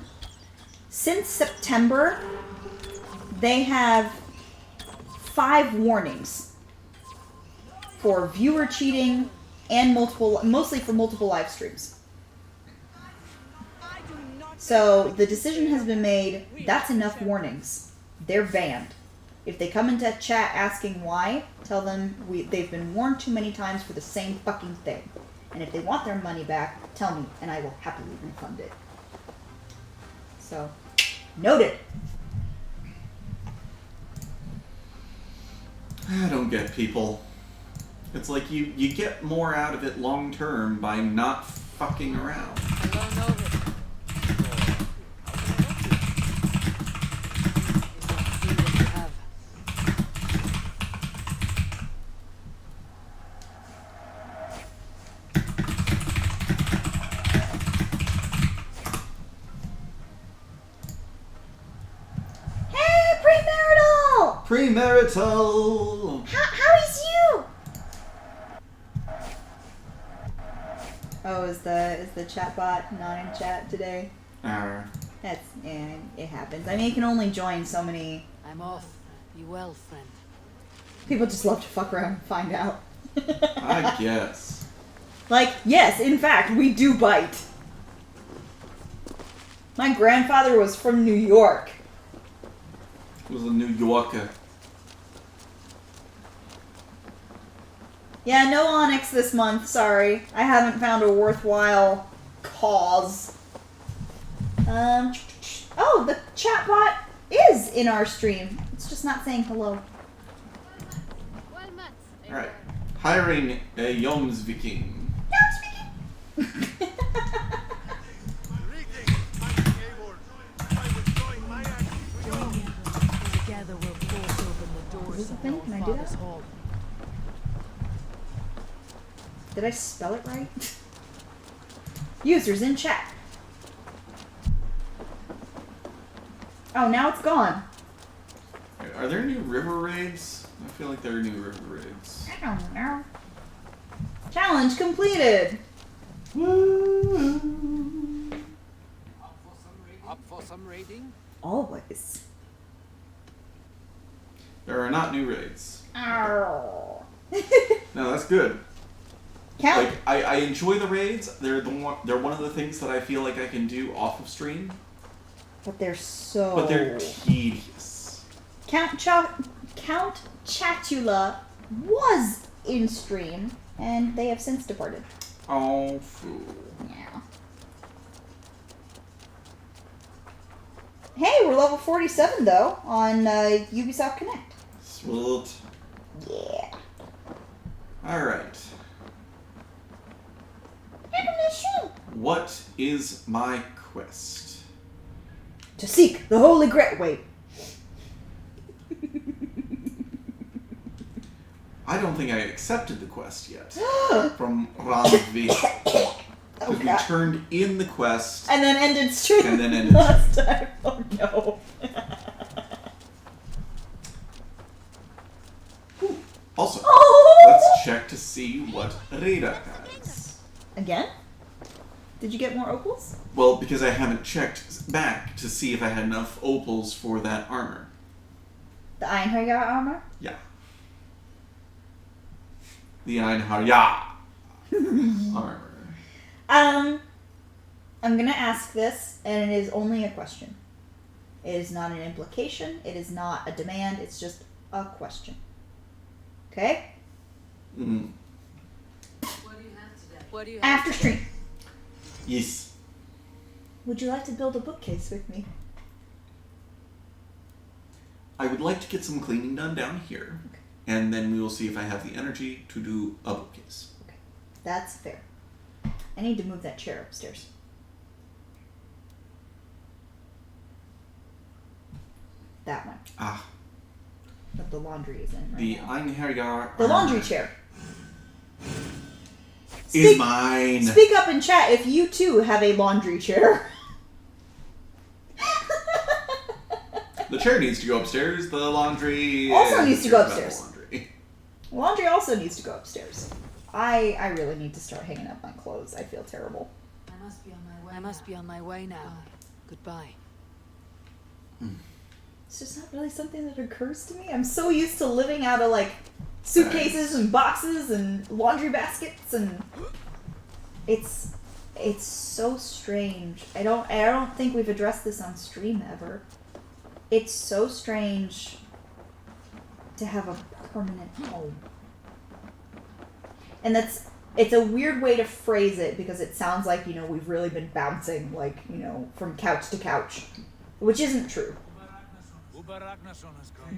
Since September, they have 5 warnings for viewer cheating and mostly for multiple live streams. So the decision has been made, that's enough warnings. They're banned. If they come into chat asking why, tell them they've been warned too many times for the same fucking thing. And if they want their money back, tell me, and I will happily refund it. So, noted. I don't get people. It's like you get more out of it long term by not fucking around. Premarital. How is you? Oh, is the chatbot not in chat today? Arr. That's it happens. I mean, you can only join so many. I'm off. Be well, friend. People just love to fuck around and find out. I guess. Like, yes, in fact, we do bite. My grandfather was from New York. He was a New Yorker. Yeah, no Onyx this month, sorry. I haven't found a worthwhile cause. Oh, the chatbot is in our stream. It's just not saying hello. Well met. Alright. Hiring a Jomsviking. Together we'll force open the doors Is this a of thing? Can I do Father's that? Hall. Did I spell it right? Users in chat. Oh, now it's gone. Are there new river raids? I feel like there are new river raids. I don't know. Challenge completed. Woo! Up for some raiding? Always. There are not new raids. Ow. No, that's good. Count. Like I enjoy the raids. They're one of the things that I feel like I can do off of stream. But they're so. But they're tedious. Count Chatula was in stream, and they have since departed. Oh, fool. Yeah. Hey, we're level 47 though on Ubisoft Connect. Sweet. Yeah. Alright. What is my quest? To seek the Holy Grail. Wait. I don't think I accepted the quest yet. From Ranvi. Because we turned in the quest. And then ended stream. And then ended last time. Oh no. Also, Oh! let's check to see what Rita has. Again? Did you get more opals? Well, because I haven't checked back to see if I had enough opals for that armor. The Einherjar armor? Yeah. The Einherjar armor. I'm gonna ask this, and it is only a question. It is not an implication. It is not a demand. It's just a question. Okay? Mm. What do you have today? What do you After stream, Yes. would you like to build a bookcase with me? I would like to get some cleaning done down here. Okay. And then we will see if I have the energy to do a bookcase. Okay. That's fair. I need to move that chair upstairs. That one. Ah. That the laundry is in right The now. Einherjar The laundry armor chair. is mine. Speak up in chat if you too have a laundry chair. The chair needs to go upstairs. The laundry Also needs to go about the upstairs. laundry. Laundry also needs to go upstairs. I really need to start hanging up my clothes. I feel terrible. I must be on my way now. Goodbye. It's just not really something that occurs to me. I'm so used to living out of like suitcases and boxes and laundry baskets, and it's so strange. I don't think we've addressed this on stream ever. It's so strange to have a permanent home. And it's a weird way to phrase it because it sounds like, we've really been bouncing like, from couch to couch, which isn't true.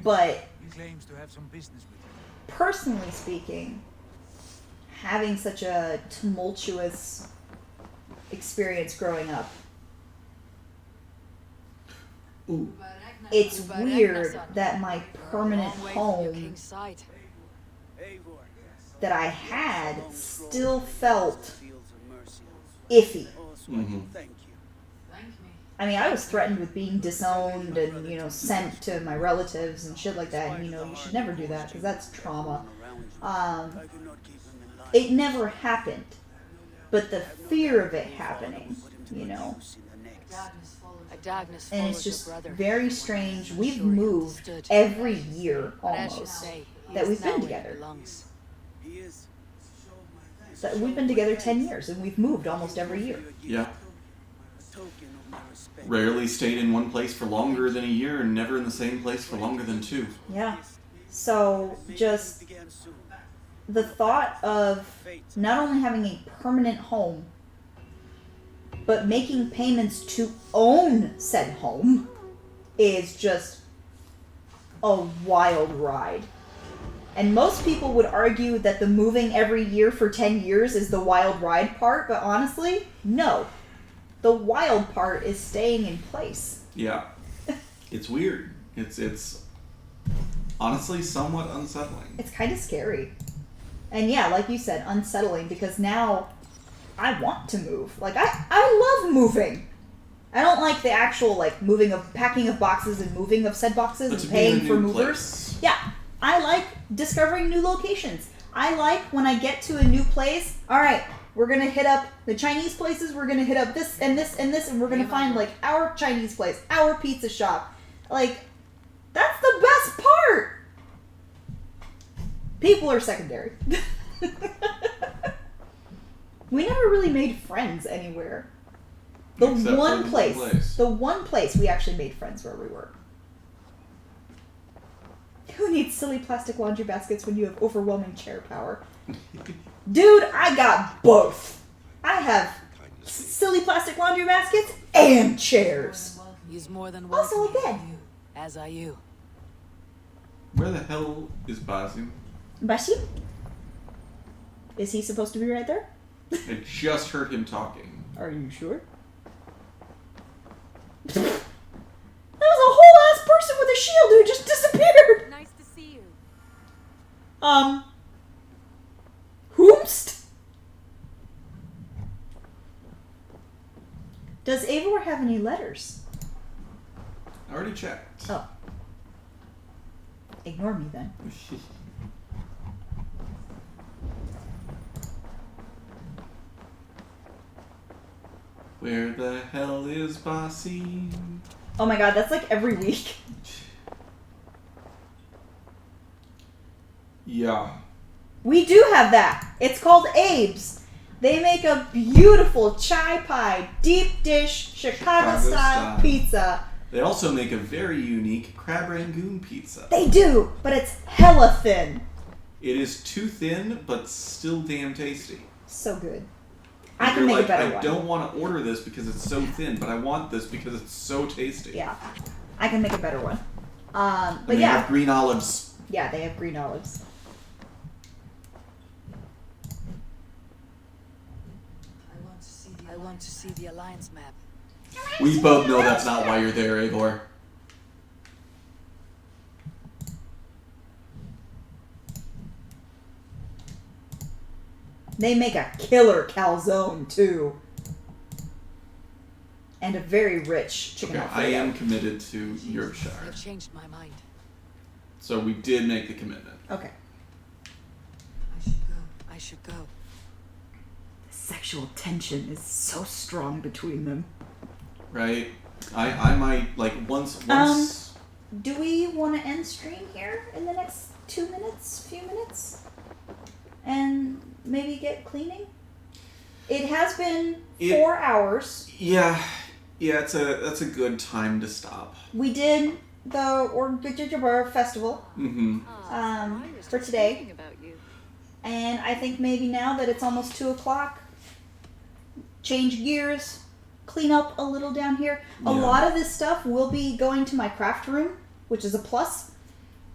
But he claims to have some business with you. Personally speaking, having such a tumultuous experience growing up, Ooh. it's weird that my permanent home that I had still felt iffy. Mm-hmm. I mean, I was threatened with being disowned and, you know, sent to my relatives and shit like that. And, you know, you should never do that because that's trauma. It never happened. But the fear of it happening, you know. And it's just very strange. We've moved every year almost that we've been together. So we've been together 10 years and we've moved almost every year. Yeah. Rarely stayed in one place for longer than a year and never in the same place for longer than 2. Yeah. So just the thought of not only having a permanent home, but making payments to own said home is just a wild ride. And most people would argue that the moving every year for 10 years is the wild ride part, but honestly, no. The wild part is staying in place. Yeah. It's weird. It's honestly somewhat unsettling. It's kind of scary. And yeah, like you said, unsettling, because now I want to move. Like, I love moving. I don't like the actual, like, packing of boxes and moving of said boxes and paying for movers. Place. Yeah. I like discovering new locations. I like when I get to a new place, alright, we're gonna hit up the Chinese places, we're gonna hit up this and this and this, and we're gonna find, like, our Chinese place, our pizza shop. Like, that's the best part! People are secondary. We never really made friends anywhere. The one place we actually made friends where we were. Who needs silly plastic laundry baskets when you have overwhelming chair power? Dude, I got both. I have silly plastic laundry baskets and chairs. He's more than also a bed. As are you. Where the hell is Basim? Basim? Is he supposed to be right there? I just heard him talking. Are you sure? That was a whole ass person with a shield who just disappeared! Nice to see you. Whomst? Does Eivor have any letters? I already checked. Oh. Ignore me then. Where the hell is Basim? Oh my god, that's like every week. Yeah. We do have that. It's called Abe's. They make a beautiful chai pie, deep dish, Chicago-style pizza. They also make a very unique crab rangoon pizza. They do, but it's hella thin. It is too thin, but still damn tasty. So good. I can make a better one. I don't want to order this because it's so thin, but I want this because it's so tasty. Yeah. I can make a better one. But they yeah. have green olives. Yeah, they have green olives. I want to see the Alliance map. We both know that's not why you're there, Eivor. They make a killer calzone, too. And a very rich chicken Alfredo. I am committed to Yorkshire. I've changed my mind. So we did make the commitment. Okay. I should go. The sexual tension is so strong between them. Right? I might, like, once... Do we want to end stream here in the next few minutes? And maybe get cleaning? It has been 4 hours. Yeah, that's a good time to stop. We did the Oskoreia Festival for today. And I think maybe now that it's almost 2 o'clock, change gears, clean up a little down here. A lot of this stuff will be going to my craft room, which is a plus.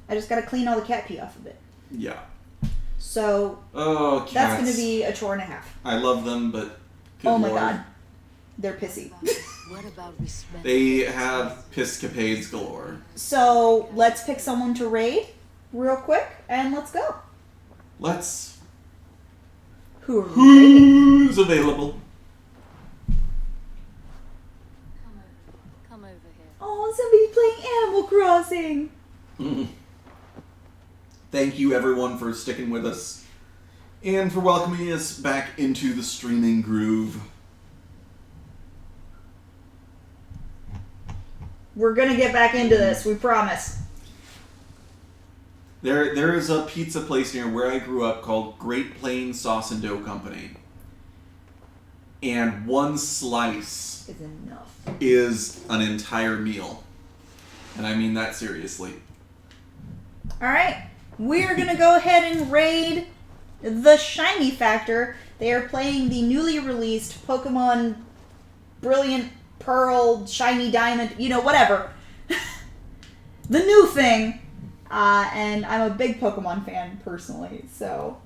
I just gotta clean all the cat pee off of it. Yeah. So that's going to be a chore and a half. I love them, but oh my god, they're pissy. What about respect? They have pisscapades galore. So let's pick someone to raid real quick, and let's go. Let's. Who's available? Oh, somebody's playing Animal Crossing. Thank you, everyone, for sticking with us and for welcoming us back into the streaming groove. We're gonna get back into this, we promise. There is a pizza place near where I grew up called Great Plains Sauce and Dough Company. And one slice Is enough. is an entire meal. And I mean that seriously. Alright, we're gonna go ahead and raid the Shiny Factor. They are playing the newly released Pokemon Brilliant Pearl, Shiny Diamond, whatever. The new thing. And I'm a big Pokemon fan, personally, so,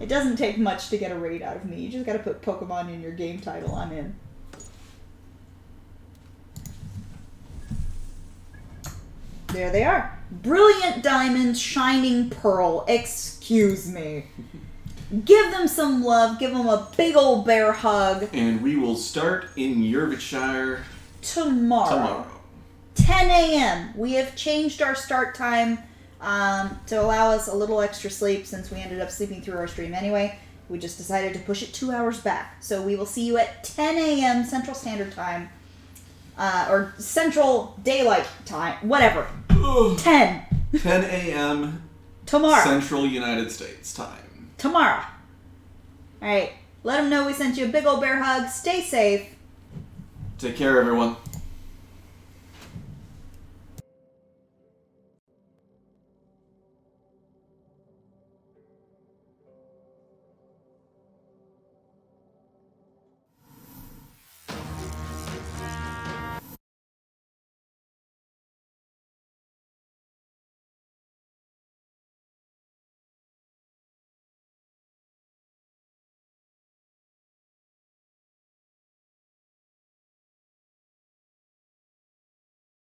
it doesn't take much to get a raid out of me. You just gotta put Pokemon in your game title, I'm in. There they are. Brilliant Diamond, Shining Pearl. Excuse me. Give them some love. Give them a big old bear hug. And we will start in Yorkshire Tomorrow. 10 a.m. We have changed our start time to allow us a little extra sleep since we ended up sleeping through our stream anyway. We just decided to push it 2 hours back. So we will see you at 10 a.m. Central Standard Time. Or Central Daylight Time. Whatever. 10. 10 a.m. Tomorrow. Central United States time. Tomorrow. Alright. Let them know we sent you a big old bear hug. Stay safe. Take care, everyone.